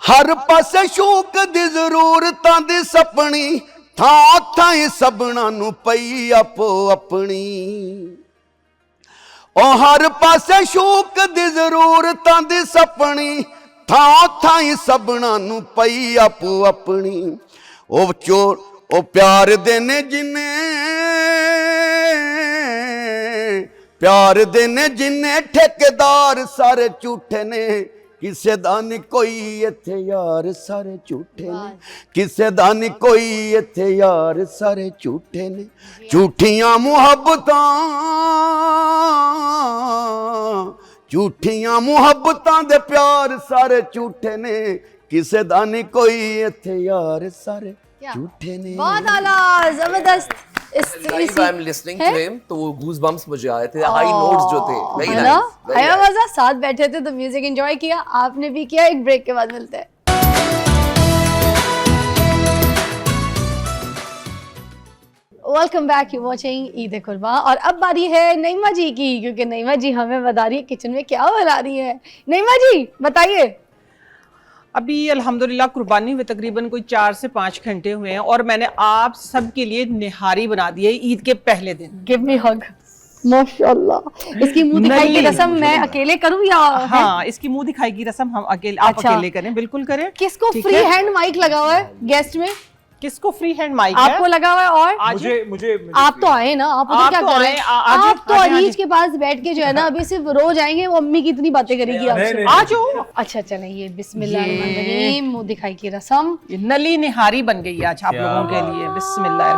हर पासे शौक दी जरूरतां दी सपनी, थां थां सबना नू पई आपो अपनी। ओ हर पासे शौक दी जरूरतां दी सपनी, थां थां सबना नू पई आपो अपनी। ओ चोर ओ प्यार देने जिन्ने, प्यार देने जिन्ने ठेकेदार सारे झूठे ने, किसे दा नहीं कोई इत्थे यार सारे झूठे ने, किसे दा नहीं कोई इत्थे यार सारे झूठे ने। झूठियां मुहब्बतां, झूठियां मुहब्बतां दे प्यार सारे झूठे ने, किसे दा नहीं कोई इत्थे यार सारे झूठे ने। बहुत आला, जबरदस्त। Live I am listening to him, तो वो गूज बम्प्स मुझे आए थे, हाई नोट्स जो थे। वेरी नाइस, आया मजा। साथ बैठे थे तो म्यूजिक एंजॉय किया, आपने भी किया। एक ब्रेक के बाद मिलते हैं। Welcome back, you watching Eid कुर्बा। और अब बारी है नईमा जी की, क्योंकि नईमा जी हमें बता रही है किचन में क्या बना रही है। नईमा जी बताइए। अभी अल्हम्दुलिल्लाह कुर्बानी हुए तकरीबन कोई 4 से 5 घंटे हुए हैं और मैंने आप सब के लिए निहारी बना दी है ईद के पहले दिन। गिव मी हग। माशाल्लाह। इसकी मुंह दिखाई की रस्म मैं अकेले करूं या? हाँ, इसकी मुंह दिखाई की रस्म हम अकेले, आप अकेले करें, बिल्कुल करें। किसको फ्री हैंड माइक लगा हुआ है गेस्ट में? किसको फ्री हैंड माइक आपको लगा हुआ है? और मुझे आप तो आए ना, आप उधर क्या कर रहे हैं? आप तो अरीज के पास बैठ के जो है ना अभी सिर्फ रोज आएंगे, वो अम्मी की इतनी बातें करेगी आपसे। आ जाओ। अच्छा चलें, ये बिस्मिल्लाहिर्रहमानिर्रहीम, मुंह दिखाई की रस्म। ये नली निहारी बन गई आज आप लोगों के लिए। बिस्मिल्लाह।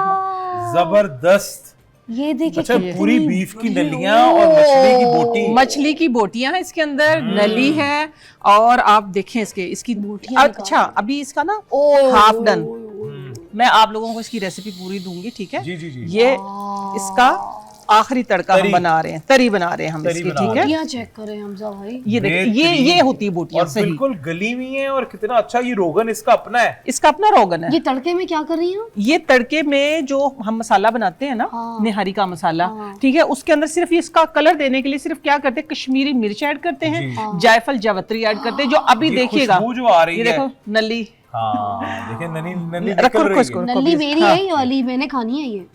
जबरदस्त। ये देखिए, अच्छा, पूरी बीफ की नलियां और मछली की बोटी। मछली की बोटियां हैं इसके अंदर, नली है और आप देखें इसकी बोटियां। अच्छा, अभी इसका ना हाफ डन, मैं आप लोगों को इसकी रेसिपी पूरी दूंगी, ठीक है? जी जी जी। ये इसका आखिरी तड़का हम बना रहे हैं, तरी बना रहे हैं हम इसकी, ठीक है? बोटियां चेक करें हमजा भाई, ये देखिए, ये होती है बोटियां, और बिल्कुल गली हुई हैं और कितना अच्छा। ये रोगन इसका अपना है, इसका अपना रोगन है। ये तड़के में क्या कर रही हैं? ये तड़के में जो हम मसाला बनाते हैं ना, निहारी का मसाला, ठीक है, उसके अंदर सिर्फ इसका कलर देने के लिए सिर्फ क्या करते हैं, कश्मीरी मिर्च ऐड करते हैं, जायफल जावित्री ऐड करते हैं, जो अभी देखिएगा जो आ रही ये है। देखो नली। हाँ, देखिए नली रखो इसको। नली मेरी है ये वाली, मैंने खानी है ये।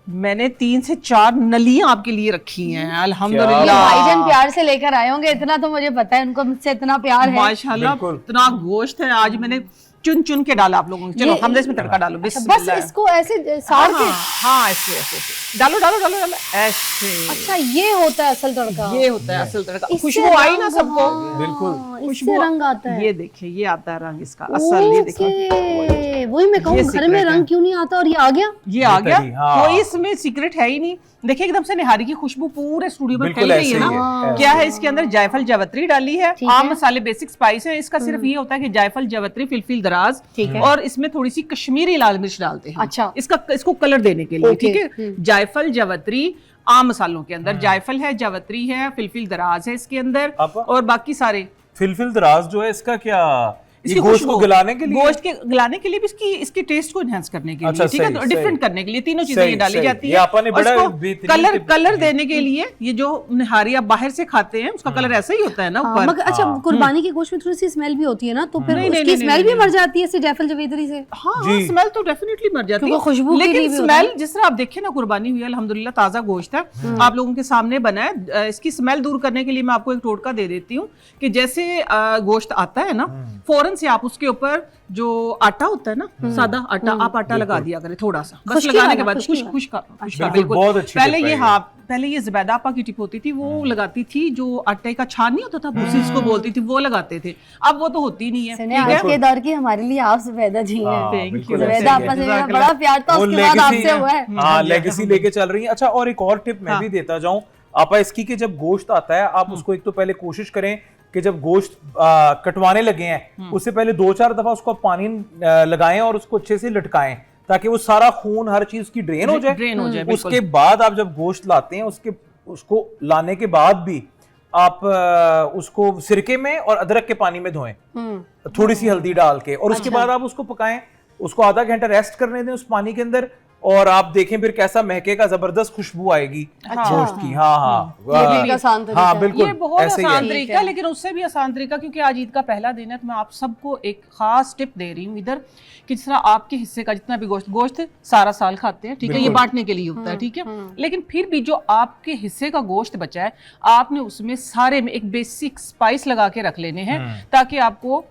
मैंने 3 से 4 नलियां आपके लिए रखी हैं, अल्हम्दुलिल्लाह। भाईजान प्यार से लेकर आए होंगे, इतना तो मुझे पता है, उनको मुझसे इतना प्यार है। माशाल्लाह, इतना गोश्त है आज मैंने चुन चुन के डाला आप लोगों को। चलो हमने इसमें तड़का डालो। बस इसको ऐसे साड़ के? हाँ, ऐसे डालो डालो डालो डालो ऐसे। अच्छा, ये होता है असल तड़का? ये होता है असल तड़का। खुशबू आई ना सबको? बिल्कुल, इससे रंग आता है। ये देखिए, ये आता है रंग इसका असल। ये देखिए, वही मैं कहूँ, घर में रंग क्यों नहीं आता और ये आ गया? ये आ गया, कोई इसमें सीक्रेट है ही नहीं। देखिए एकदम से निहारी की खुशबू पूरे स्टूडियो में फैल गई है ना। क्या है इसके अंदर? जायफल जावित्री डाली है, आम मसाले, बेसिक स्पाइस है। इसका सिर्फ ये होता है कि जायफल जावित्री, फिलफिल दराज, और इसमें थोड़ी सी कश्मीरी लाल मिर्च डालते हैं। अच्छा, इसको कलर देने के लिए, ठीक है? जायफल जावित्री आम मसालों के अंदर जायफल है, जावित्री है, फिलफिल दराज है इसके अंदर, और बाकी सारे। फिलफिल दराज जो है इसका क्या इसकी गोश्त को खुशबू, गलाने के लिए, गोश्त के गलाने के लिए भी इसके टेस्ट को एनहांस करने के लिए, ठीक है, तो डिफरेंट करने के लिए तीनों चीजें ये डाली जाती है। कलर देने के लिए ये जो निहारी आप बाहर से खाते हैं उसका कलर ऐसा ही होता है ना ऊपर। मगर अच्छा कुर्बानी के गोश्त में थोड़ी सी स्मेल भी होती है ना, तो फिर उसकी स्मेल भी मर जाती है इससे जायफल जावित्री से। हाँ, स्मेल तो डेफिनेटली मर जाती है, खुशबू, लेकिन स्मेल जिस तरह आप देखें ना, कुर्बानी हुई है अल्हम्दुलिल्लाह, ताज़ा गोश्त है, आप लोगों के सामने बना है। इसकी स्मेल दूर करने के लिए मैं आपको एक टोटका दे देती हूँ कि जैसे गोश्त आता है ना, फौरन से आप उसके ऊपर जो आटा होता है ना, सादा आटा, आप आटा लगा दिया करें थोड़ा सा, बस लगाने के बाद खुशका बिल्कुल। पहले ये ज़ुबैदा आपा की टिप होती थी, वो लगाती थी, जो आटे का छान नहीं होता था, भूसी जिसको बोलती थी, वो लगाते थे। अब वो तो होती नहीं है। आज के दौर की हमारे लिए आप ज़ुबैदा जी हैं, ज़ुबैदा आपा से मेरा बड़ा प्यार था, उसके बाद आपसे हुआ है। हाँ, लेगेसी लेके चल रही है। अच्छा, और एक और टिप मैं भी देता जाऊं आपा इसकी, कि जब गोश्त आता है आप उसको एक तो पहले कोशिश करें कि जब गोश्त कटवाने लगे हैं उससे पहले 2-4 दफा उसको पानी लगाएं और उसको अच्छे से लटकाएं, ताकि वो सारा खून हर चीज की ड्रेन हो जाए। उसके बाद आप जब गोश्त लाते हैं उसको लाने के बाद भी आप उसको सिरके में और अदरक के पानी में धोएं, थोड़ी सी हल्दी डाल के, और उसके बाद आप उसको पकाएं, उसको आधा घंटा रेस्ट करने दें उस पानी के अंदर, और आप देखें फिर कैसा महकेगा, जबरदस्त खुशबू आएगी गोश्त की। हाँ, ये भी आसान तरीका है। बिल्कुल, ये बहुत आसान तरीका है, लेकिन उससे भी आसान तरीका, क्योंकि आज ईद का पहला दिन है, तो मैं आप सबको एक खास टिप दे रही हूँ इधर, कि जिस तरह आपके हिस्से का जितना भी गोश्त सारा साल खाते हैं, ठीक है, ये बांटने के लिए होता है, ठीक है, लेकिन फिर भी जो आपके हिस्से का गोश्त बचा है, आपने उसमें सारे में एक बेसिक स्पाइस लगा के रख लेने हैं, ताकि आपको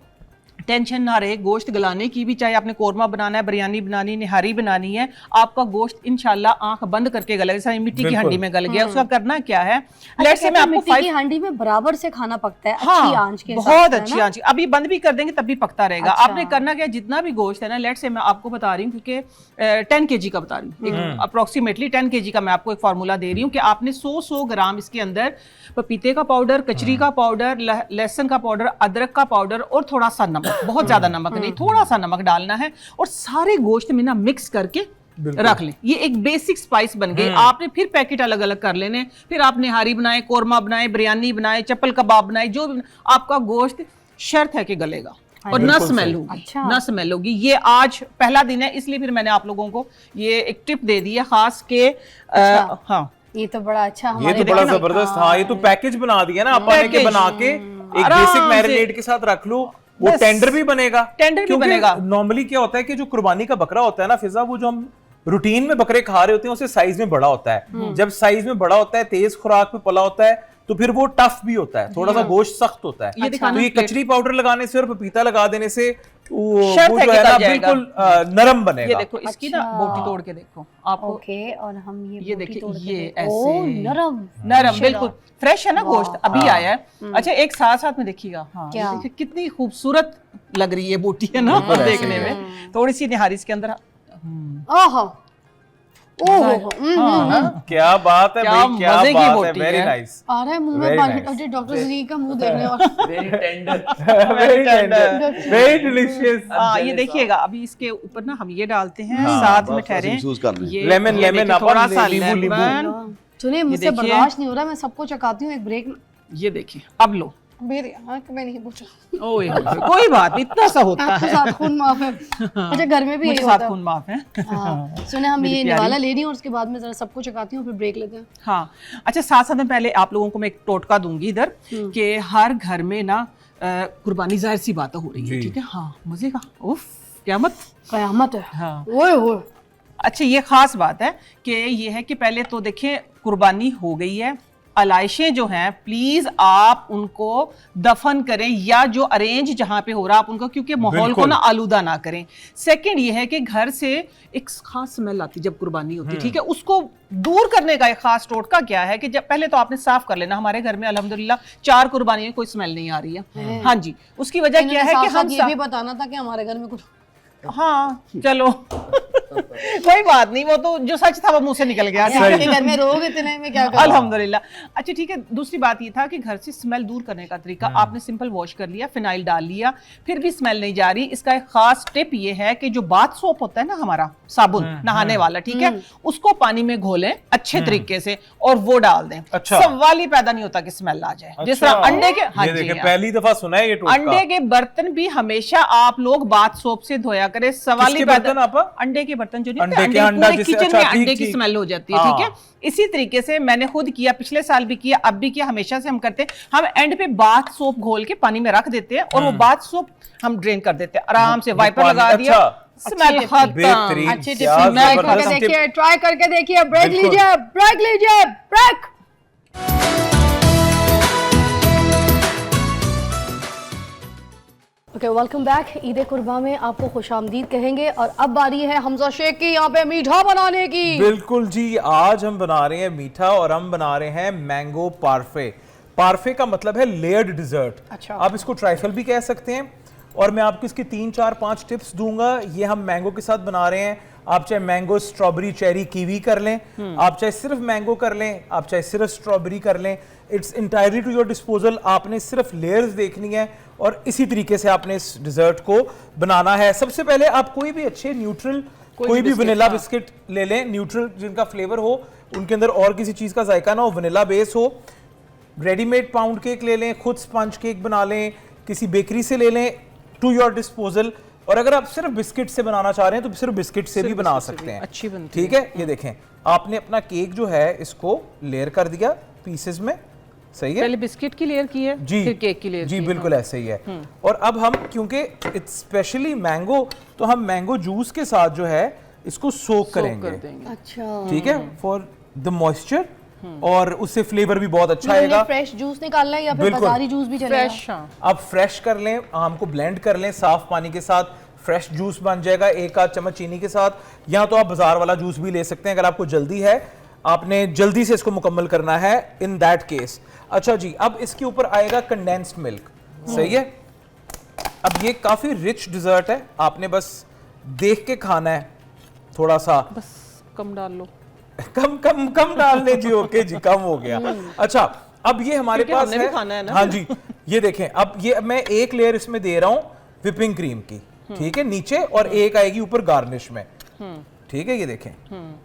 टेंशन ना रहे गोश्त गलाने की भी। चाहे आपने कोरमा बनाना है, बिरयानी बनानी, निहारी बनानी है, आपका गोश्त इंशाल्लाह आंख बंद करके गलेगा। जैसे मिट्टी की हांडी में गल गया, उसका करना क्या है, लेट्स से मैं आपको मिट्टी की हांडी में बराबर से खाना पकता है, अच्छी आंच के साथ, बहुत अच्छी आंच। अभी बंद भी कर देंगे तब भी पकता रहेगा। आपने करना क्या, जितना भी गोश्त है ना, लेट्स से मैं आपको बता रही हूँ, क्योंकि 10 kg का बता रही हूँ, अप्रोक्सीमेटली 10 kg का मैं आपको एक फार्मूला दे रही हूँ, कि आपने 100 ग्राम इसके अंदर पपीते का पाउडर, कचरी का पाउडर, लहसुन का पाउडर, अदरक का पाउडर और थोड़ा सा नमक, बहुत ज्यादा नमक नहीं, थोड़ा सा नमक डालना है, और सारे गोश्त में ना मिक्स करके रख लें। ये एक बेसिक स्पाइस बन गई। आपने फिर पैकेट अलग अलग कर लेने, फिर आप निहारी बनाए, कोरमा बनाए, बिरयानी बनाए, चप्पल कबाब बनाए, जो आपका गोश्त शर्त है कि गलेगा और न स्मेल होगी। न स्मेल होगी। ये आज पहला दिन है, इसलिए फिर मैंने आप लोगों को ये एक टिप दे दी है खास के। हाँ, ये तो बड़ा अच्छा, ये तो बड़ा जबरदस्त। हाँ, ये तो पैकेज बना दिया ना आपने, के बना के एक बेसिक मैरिनेट के साथ रख लो, वो टेंडर भी बनेगा। नॉर्मली क्या होता है कि जो कुर्बानी का बकरा होता है ना फिजा, वो जो हम रूटीन में बकरे खा रहे होते हैं उससे साइज में बड़ा होता है। जब साइज में बड़ा होता है, तेज खुराक में पला होता है, तो फिर वो टफ भी होता है, थोड़ा सा गोश्त सख्त होता है। तो ये कचरी पाउडर लगाने से और पपीता लगा देने से वो जो है ना बिल्कुल नरम बनेगा। ये देखो, इसकी ना बोटी तोड़ के देखो आप। ओके, और हम ये देखिए, ये ऐसे नरम बिल्कुल फ्रेश है ना गोश्त, अभी आया है। अच्छा, एक साथ साथ में देखिएगा, हाँ, देखिए कितनी खूबसूरत लग रही है बोटी, है ना देखने में। थोड़ी सी निहारी इसके अंदर। क्या बात है भाई, क्या बात है, वेरी नाइस। आ रहा है मुंह में पानी, डॉक्टर जी का मुंह देख रहे हो। Very tender, very delicious. ये देखिएगा, अभी इसके ऊपर ना हम ये डालते हैं, साथ में ठहरे लेमन, थोड़ा सा लेमन। सुनिए, मुझसे बर्दाश्त नहीं हो रहा, मैं सबको चकाती हूँ, एक ब्रेक। ये देखिए, अब लो। मेरे आँख में नहीं पूछा। ओए, कोई बात, इतना सा होता है। आपके साथ खून माफ है। अच्छा, घर में भी मुझे साथ खून माफ है। सुने, हम ये निवाला ले रही हूँ और उसके बाद में जरा सबको चकाती हूँ, फिर ब्रेक लेते हैं। हाँ, अच्छा, साथ साथ में पहले आप लोगों को मैं एक टोटका दूंगी इधर, कि हर घर में ना कुर्बानी जाहिर सी बात हो रही है, ठीक है। हाँ, मजे का, उफ, कयामत है। हाँ, ओए। अच्छा, ये खास बात है कि ये है कि पहले तो देखें, कुर्बानी हो गई है, अलाइशें जो हैं प्लीज आप उनको दफन करें, या जो अरेंज जहां पे हो रहा आप उनको, क्योंकि माहौल को ना आलूदा ना करें। सेकंड ये है कि घर से एक खास स्मेल आती जब कुर्बानी होती, ठीक है, उसको दूर करने का एक खास टोटका क्या है कि जब पहले तो आपने साफ कर लेना। हमारे घर में अल्हम्दुलिल्लाह 4 कुर्बानी में कोई स्मेल नहीं आ रही है। हाँ जी, उसकी वजह क्या है कि हम ये भी बताना था कि हमारे घर में कुछ, हाँ चलो कोई बात नहीं, वो तो जो सच था वो मुंह से निकल गया। आपके घर में रोग इतने में क्या करूं? अल्हम्दुलिल्लाह। अच्छा ठीक है, दूसरी बात ये था कि घर से स्मेल दूर करने का तरीका, आपने सिंपल वॉश कर लिया, फिनाइल डाल लिया, फिर भी स्मेल नहीं जा रही। इसका एक खास टिप ये है कि जो बाथ सोप होता है ना हमारा, साबुन नहाने वाला, ठीक है, उसको पानी में घोलें अच्छे तरीके से और वो डाल दें। अच्छा। सवाल ही पैदा नहीं होता कि स्मेल आ जाए। जिस तरह अंडे के, हाँ ये जी, देखिए, हाँ। पहली दफा सुना है ये टोटका। अंडे के बर्तन भी हमेशा आप लोग बाथ सोप से धोया करें। सवाल ही किसके बर्तन आपा? अंडे के बर्तन जो नहीं अंडे होते, के अंडा पूरे जिसे- किचन अच्छा, में ठीक, अंडे की ठीक। स्मेल हो जाती है, हाँ। ठीक है। इसी तरीके से मैंने खुद किया, पिछले साल भी किया, अब भी किया, हमेशा से हम करते हैं। हम एंड पे बाथ सोप घोल के पानी में रख देते हैं और वो बाथ सोप हम ड्रेन कर देते हैं आराम से, वाइपर पानी- लगा दिया, अच्छा। स्मेल खत्म। बेहतरीन, अच्छी क्या टिप्स ट्राई करके जबरदस्त टिप। देखिए, ट्राई करके देखिए। ब्रेक बिल्कुल। लीजिए, ब्रेक लीजिए, break. Okay, welcome back. Eid कुर्बा में आपको खुशामदीद कहेंगे और अब बारी है हमजा शेख की यहाँ पे मीठा बनाने की। बिल्कुल जी, आज हम बना रहे हैं मीठा और हम बना रहे हैं मैंगो पार्फे। पार्फे का मतलब है लेयर्ड डिजर्ट। अच्छा। आप इसको ट्राइफल भी कह सकते हैं और मैं आपको इसकी 3 4 5 टिप्स दूंगा। ये हम मैंगो के साथ बना रहे हैं। आप चाहे मैंगो, स्ट्रॉबेरी, चेरी, कीवी कर लें, आप चाहे सिर्फ मैंगो कर लें, आप चाहे सिर्फ स्ट्रॉबेरी कर लें, it's entirely to your disposal. आपने सिर्फ लेयर्स देखनी है और इसी तरीके से आपने इस डिजर्ट को बनाना है। सबसे पहले आप कोई भी अच्छे न्यूट्रल, कोई भी वनीला बिस्किट ले लें, न्यूट्रल जिनका फ्लेवर हो, उनके अंदर और किसी चीज़ का जायका ना हो, वनीला बेस हो। रेडीमेड पाउंड केक ले लें, खुद स्पंज केक बना लें, किसी बेकरी से ले लें, टू योर डिस्पोजल। और अगर आप सिर्फ बिस्किट से बनाना चाह रहे हैं तो सिर्फ बिस्किट से भी बना सकते हैं, अच्छी बनती ठीक है। ये देखें, आपने अपना केक जो है इसको लेयर कर दिया पीसेस में, सही है। पहले बिस्किट की लेयर की है, जी, फिर केक की लेयर जी की, बिल्कुल ऐसे ही है। और अब हम, क्योंकि इट्स स्पेशली मैंगो, तो हम मैंगो जूस के साथ जो है इसको सोक करेंगे, अच्छा, ठीक है, फॉर द मॉइस्चर, और उससे फ्लेवर भी बहुत अच्छा आएगा। फ्रेश जूस निकालना है या फिर बिल्कुल। बाजारी जूस भी चलेगा? फ्रेश, हाँ। आप फ्रेश कर लें, आम को ब्लेंड कर लें साफ पानी के साथ, फ्रेश जूस बन जाएगा 1 आध चम्मच चीनी के साथ। या तो आप बाजार वाला जूस भी ले सकते हैं अगर आपको जल्दी है, आपने जल्दी से इसको मुकम्मल करना है, इन दैट केस। अच्छा जी, अब इसके ऊपर आएगा कंडेंस्ड मिल्क, सही है। अब ये काफी रिच डिजर्ट है, आपने बस देख के खाना है, थोड़ा सा बस कम डाल लो। कम कम कम डालने जी, ओके जी, कम हो गया। अच्छा, अब ये हमारे क्योंकि पास हमने भी खाना है ना। हाँ जी, ये देखें, अब ये मैं एक लेयर इसमें दे रहा हूँ विपिंग क्रीम की, ठीक है, नीचे, और एक आएगी ऊपर गार्निश में, ठीक है। ये देखें,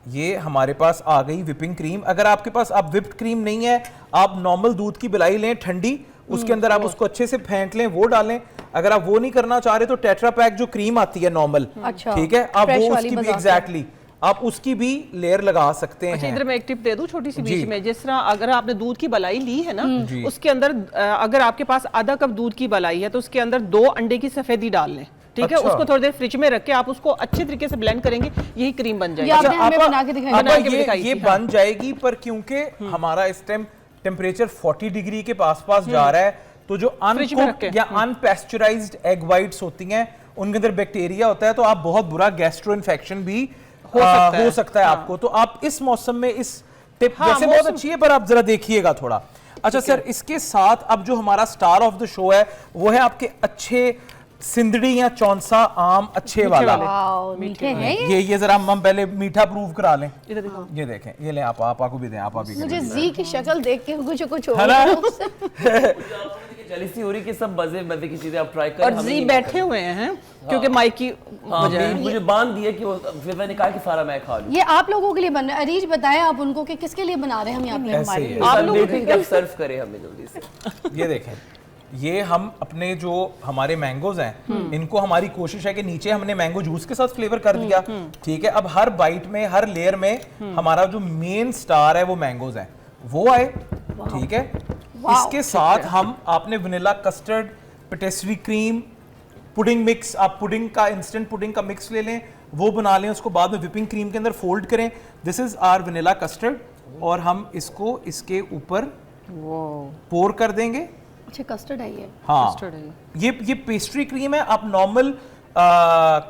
ये हमारे पास आ गई विपिंग क्रीम। अगर आपके पास अब विप्ड क्रीम नहीं है, आप नॉर्मल दूध की बिलाई लें ठंडी, उसके अंदर आप उसको अच्छे से फेंट लें, वो डालें। अगर आप वो नहीं करना चाह रहे तो टेट्रा पैक जो क्रीम आती है नॉर्मल, अच्छा, ठीक है, आप fresh वो वाली उसकी भी बाजार से। एग्जैक्टली आप उसकी भी लेयर लगा सकते अच्छा, हैं। इधर मैं एक टिप दे दूं छोटी सी जी। बीच में। जिस तरह अगर आपने दूध की बलाई ली है ना, जी। उसके अंदर अगर आपके पास आधा कप दूध की बलाई है तो उसके अंदर 2 अंडे की सफेदी डाल लें, ठीक है। अच्छा। उसको थोड़ी देर फ्रिज में रख के आप उसको अच्छे तरीके से ब्लेंड करेंगे, यही क्रीम बन ये जाएगी। आपने हमें आपा- बना के दिखाई। आपा बना के भी ये दिखाई थी, हाँ। बन जाएगी, पर क्योंकि हमारा इस टाइम टेम्परेचर 40 डिग्री के पास जा रहा है, तो जो फ्रिज में रख अनकुक्ड के। या अनपेस्चराइज्ड एग वाइट्स होती हैं, उनके अंदर बैक्टीरिया होता है, तो आप बहुत बुरा गैस्ट्रो इन्फेक्शन भी हो सकता है आपको। तो आप इस मौसम में इस टिप हाँ, वैसे बहुत मौसम- अच्छी है, पर आप जरा देखिएगा थोड़ा। अच्छा सर, इसके साथ अब जो हमारा स्टार ऑफ द शो है वो है आपके अच्छे सिंदड़ी या चौंसा आम अच्छे वाला। वाओ, मीठे हैं ये। ये जरा हम पहले मीठा प्रूव करा लें। इधर देखो। ये देखें, ये ले, आपा को भी दें, आपा भी मुझे करें। जी की शक्ल देख के कुछ हो है ना? जलीसी हो रही कि सब मजे मजे की चीजें आप ट्राई करें। और हमें जी नहीं बैठे हुए हैं क्योंकि माइक की हाँ, वजह है। मुझे बांध दिया कि वो, फिर मैंने कहा कि सारा मैं खा लूं। ये आप लोगों के लिए बन रहा है। अरीज बताएं आप उनको कि किसके लिए बना रहे हैं हम यहाँ पे ऐसे ही हमारे है। लिए। आप लोग जब सर्व करें हमें जल्दी से। ये देखें, ये हम अपने जो हमारे मैंगोज हैं, इनको हमारी कोशिश है कि नीचे हमने मैंगो जूस के साथ फ्लेवर कर दिया, ठीक है। अब हर बाइट में, हर लेयर में हमारा जो मेन स्टार है वो मैंगोज हैं, वो आए, ठीक है। इसके साथ हम, आपने vanilla custard, pastry cream, pudding mix, आप पुडिंग का, इंस्टेंट पुडिंग का मिक्स ले लें, वो बना लें, उसको बाद में विपिंग क्रीम के अंदर फोल्ड करें। This is our vanilla custard, और हम इसको इसके ऊपर पोर कर देंगे। अच्छा, कस्टर्ड है ये। हाँ, ये पेस्ट्री क्रीम है, आप नॉर्मल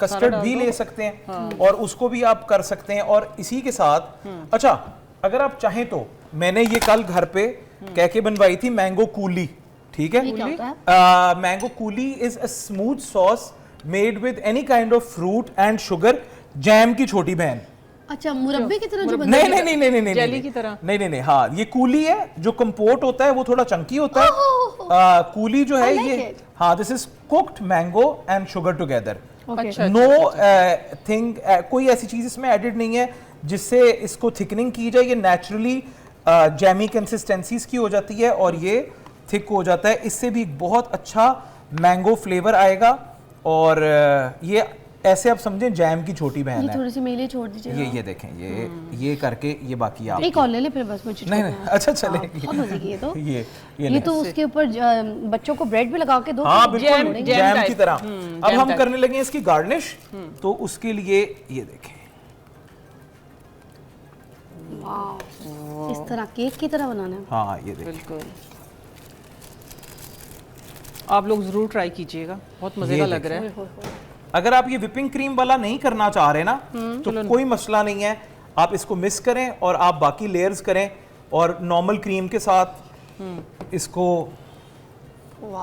कस्टर्ड भी ले सकते हैं, और उसको भी आप कर सकते हैं। और इसी के साथ, अच्छा, अगर आप चाहें तो मैंने ये कल घर पे कह के बनवाई थी मैंगो कूली, ठीक है। ये क्या होता है? Mango coolie is a smooth sauce made with any kind of fruit and sugar, jam की छोटी बहन। अच्छा, मुरब्बे की तरह जो बनता नहीं है? नहीं नहीं नहीं नहीं जेली नहीं की तरह? नहीं नहीं नहीं, हाँ ये कूली है। जो कंपोट होता है वो थोड़ा चंकी होता है। कूली जो है I like ये, it. हाँ, this is cooked mango and sugar together. अच्छा, नो थिंग, कोई ऐसी चीज इसमें एडिड नहीं है जिससे इसको थिकनिंग की जाए। ये नेचुरली जैमी कंसिस्टेंसीज की हो जाती है और ये थिक हो जाता है। इससे भी बहुत अच्छा मैंगो फ्लेवर आएगा। और ये ऐसे आप समझें जैम की छोटी बहन ये है। थोड़ी सी मेरे लिए छोड़ दीजिए। ये देखें, ये करके ये बाकी आप एक और ले ले फिर बस मुझे। नहीं नहीं, अच्छा चले। बहुत मजे की है तो। ये ये तो उसके ऊपर बच्चों को ब्रेड भी लगा के दो। हाँ फिर बिल्कुल मोड़ेंगे। जैम की तरह। अब जैम हम टाइप। करने लगे हैं इसकी गार्निश। तो उसके लिए ये देखें, वाह, इस तरह केक की तरह बनाना है। हाँ ये देखें, बिल्कुल, आप लोग जरूर ट्राई कीजिएगा, बहुत मजे ये का लग रहा है। अगर आप ये विपिंग क्रीम वाला नहीं करना चाह रहे ना तो कोई मसला नहीं है। आप इसको मिक्स करें और आप बाकी लेयर्स करें और नॉर्मल क्रीम के साथ इसको।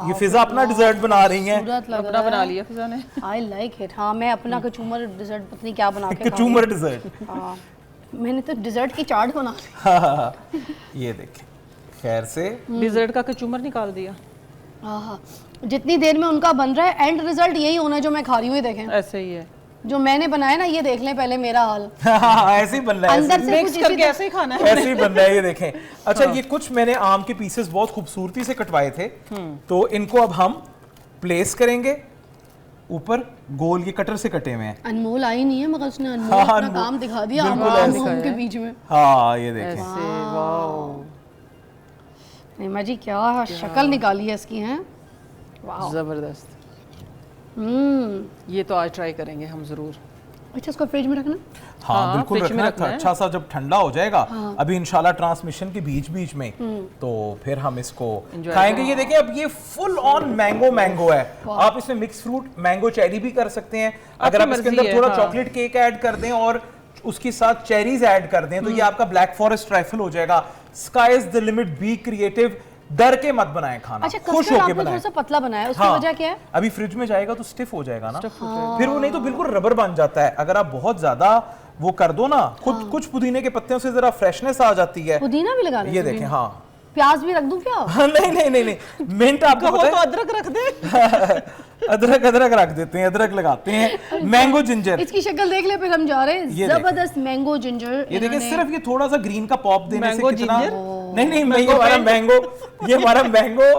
ये फिजा अपना डिजर्ट बना रही हैं। अपना बना लिया फिजा ने। I like it. हाँ, मैं अपना कचूमर डिजर्ट पता नहीं क्या बना के कचूमर डिजर्ट। हाँ, मैंने तो डिजर्ट की चाट बना ली। हाँ, ये देखें, खैर से डिजर्ट का कचूमर निकाल दिया। हाँ, जितनी देर में उनका बन रहा है एंड रिजल्ट यही होना है जो मैं खा रही हूँ। ये देखें, ऐसे ही है, जो मैंने बनाया ना, ये देख लें पहले मेरा हाल। ऐसे ही बन रहा है, अंदर से मिक्स कुछ करके ऐसे ही खाना है। ऐसे ही बन रहा है। ये देखें। अच्छा, ये कुछ मैंने आम के पीसेस बहुत खूबसूरती से कटवाए थे, तो इनको अब हम प्लेस करेंगे ऊपर। गोल ये कटर से कटे हुए हैं। अनमोल आई नहीं है मगर उसने अनमोल हाँ, अपना अनमोल। काम दिखा दिया बिल्कुल आम ऐसे आम के बीच में। हाँ ये देखें, ऐसे, वाओ, निमा जी क्या शक्ल निकाली है इसकी, हैं? जबरदस्त। ये तो आज ट्राई करेंगे हम जरूर। अच्छा, इसको फ्रिज में रखना। हाँ बिल्कुल फ्रिज में रखना रखना है। है। अच्छा सा जब ठंडा हो जाएगा, अभी इंशाल्लाह ट्रांसमिशन के बीच बीच में, तो फिर हम इसको खाएंगे। ये देखिए, अब ये फुल ऑन मैंगो है। आप इसमें मिक्स फ्रूट मैंगो चेरी भी कर सकते हैं। अगर आप इसके मर्जी अंदर है, थोड़ा हाँ। चॉकलेट केक ऐड कर दें और उसके साथ चेरीज ऐड कर दें तो ये आपका ब्लैक फॉरेस्ट ट्राइफल हो जाएगा। Sky is the limit, be creative, डर के मत बनाएं खाना, अच्छा, खुश कस्टर्ड होके आपने थोड़ा बनाएं। सा पतला बनाया है, उसकी हाँ, वजह क्या है? अभी फ्रिज में जाएगा तो स्टिफ हो जाएगा ना, फिर वो नहीं तो बिल्कुल रबर बन जाता है। अगर आप बहुत ज्यादा वो कर दो ना, खुद कुछ पुदीने के पत्तियों से जरा फ्रेशनेस आ जाती है। पुदीना भी लगा ये देखें, हाँ प्याज भी रख दूं क्या? हाँ, नहीं मिंट आपको कहो पता तो है? अदरक रख दे। अदरक रख देते हैं, अदरक लगाते हैं। मैंगो जिंजर, इसकी शक्ल देख ले, फिर हम जा रहे हैं। ये देखें। जबरदस्त मैंगो जिंजर। ये देखिए, सिर्फ ये थोड़ा सा ग्रीन का पॉप देने से मैंगो कितना। जिंजर? नहीं, ये हमारा mango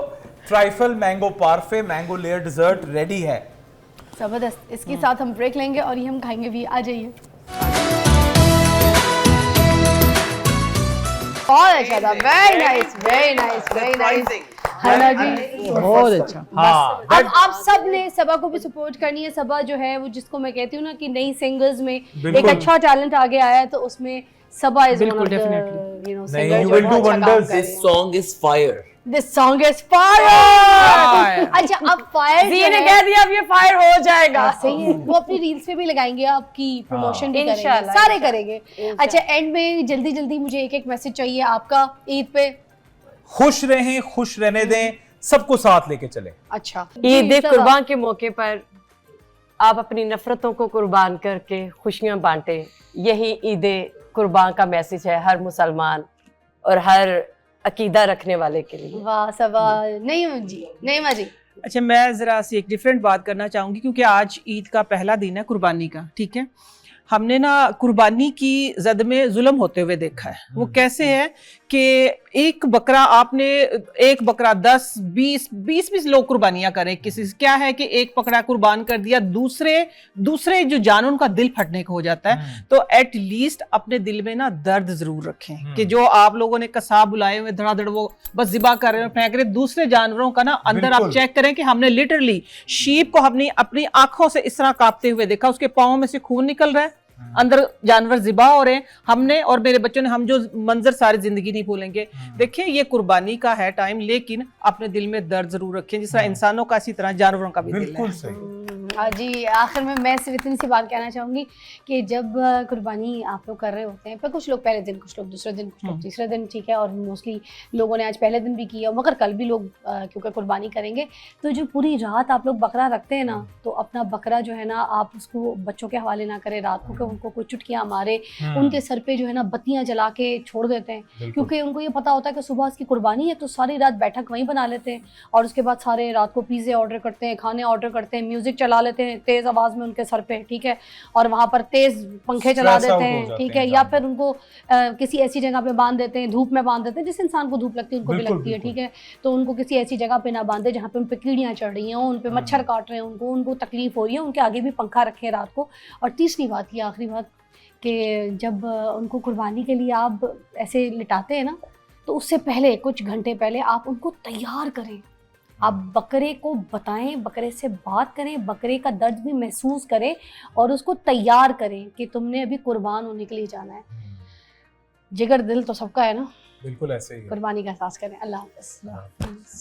trifle, mango parfait, mango layer dessert ready है। जबरदस्त। इसके साथ हम ब्रेक लेंगे और ये हम खाएंगे भी। आ जाइए। बहुत अच्छा था, very nice, very nice, very nice. हना जी बहुत अच्छा। हाँ, अब आप सब ने सबा को भी सपोर्ट करनी है। सबा जो है वो, जिसको मैं कहती हूँ ना कि नई सिंगर्स में एक बिल्कुल। अच्छा टैलेंट आगे आया है, तो उसमें सबा इज बिल्कुल, one of the, definitely। You know, नहीं, सिंगर you जो will do बहुत अच्छा काम wonders। कर रही This है। song is fire. This song is fire। अच्छा, अब फायर जी ने कह दिया अब ये फायर हो जाएगा। सही है, वो अपनी रील्स पे भी लगाएंगे, आपकी प्रमोशन भी करेंगे, इंशाल्लाह, सारे करेंगे। अच्छा, एंड में जल्दी जल्दी मुझे एक मैसेज चाहिए आपका ईद पे। खुश रहें, खुश रहने दें, सबको साथ लेके चलें। अच्छा, ईद सबा। कुर्बान के मौके पर आप अपनी नफरतों को कुर्बान करके खुशियां बांटे। यही ईद कुर्बान का मैसेज है हर मुसलमान और हर अकीदा रखने वाले के लिए। वाह सबा। नहीं जी। अच्छा, मैं जरा सी एक डिफरेंट बात करना चाहूंगी, क्योंकि आज ईद का पहला दिन है कुर्बानी का, ठीक है। हमने ना कुर्बानी की जद में जुल्म होते हुए देखा है। वो कैसे है कि एक बकरा, आपने एक बकरा 10-20 लोग कुर्बानियां करें किसी से, क्या है कि एक बकरा कुर्बान कर दिया, दूसरे जो जानवर उनका दिल फटने को हो जाता है। तो एट लीस्ट अपने दिल में ना दर्द जरूर रखें कि जो आप लोगों ने कसाब बुलाए हुए धड़ाधड़ वो बस जिबा कर रहे हैं, फेंक रहे, दूसरे जानवरों का ना अंदर आप चेक करें कि हमने लिटरली शीप को अपनी आंखों से इस तरह कांपते हुए देखा, उसके पांव में से खून निकल रहा है, अंदर जानवर जिबा हो रहे हैं। हमने और मेरे बच्चों ने, हम जो मंजर सारी जिंदगी नहीं भूलेंगे। देखिए, ये कुर्बानी का है टाइम, लेकिन अपने दिल में दर्द जरूर रखें, जिस तरह इंसानों का इसी तरह जानवरों का भी दिल है। बिल्कुल सही। जी आखिर में मैं सिर्फ इतनी सी बात कहना चाहूँगी कि जब कुर्बानी आप लोग कर रहे होते हैं, पर कुछ लोग पहले दिन, कुछ लोग दूसरे दिन, कुछ लोग तीसरे दिन, ठीक है, और मोस्टली लोगों ने आज पहले दिन भी किया, मगर कल भी लोग क्योंकि कुर्बानी करेंगे, तो जो पूरी रात आप लोग बकरा रखते हैं ना, तो अपना बकरा जो है ना आप उसको बच्चों के हवाले ना करें रात को, कि उनको कोई चुटकियाँ मारे, उनके सर पे जो है ना बत्तियाँ जला के छोड़ देते हैं, क्योंकि उनको ये पता होता है कि सुबह उसकी कुर्बानी है, तो सारी रात बैठक वहीं बना लेते हैं और उसके बाद सारे रात को पिज़्ज़े ऑर्डर करते हैं, खाने ऑर्डर करते हैं, म्यूज़िक चला लेते हैं तेज़ आवाज़ में उनके सर पे, ठीक है, और वहाँ पर तेज़ पंखे चला देते हैं, ठीक है, या फिर उनको किसी ऐसी जगह पे बांध देते हैं, धूप में बांध देते हैं, जिस इंसान को धूप लगती है उनको भी लगती है, ठीक है, तो उनको किसी ऐसी जगह पे ना बांधे जहाँ पे उन पे कीड़ियाँ चढ़ रही हैं, उन पे मच्छर काट रहे हैं, उनको तकलीफ हो रही है, उनके आगे भी पंखा रखें रात को। और तीसरी बात, ये आखिरी बात, कि जब उनको कुर्बानी के लिए आप ऐसे लिटाते हैं ना, तो उससे पहले कुछ घंटे पहले आप उनको तैयार करें, आप बकरे को बताएं, बकरे से बात करें, बकरे का दर्द भी महसूस करें और उसको तैयार करें कि तुमने अभी कुर्बान होने के लिए जाना है। जिगर दिल तो सबका है ना, बिल्कुल ऐसे ही है। कुर्बानी का एहसास करें। अल्लाह हाफ़िज़।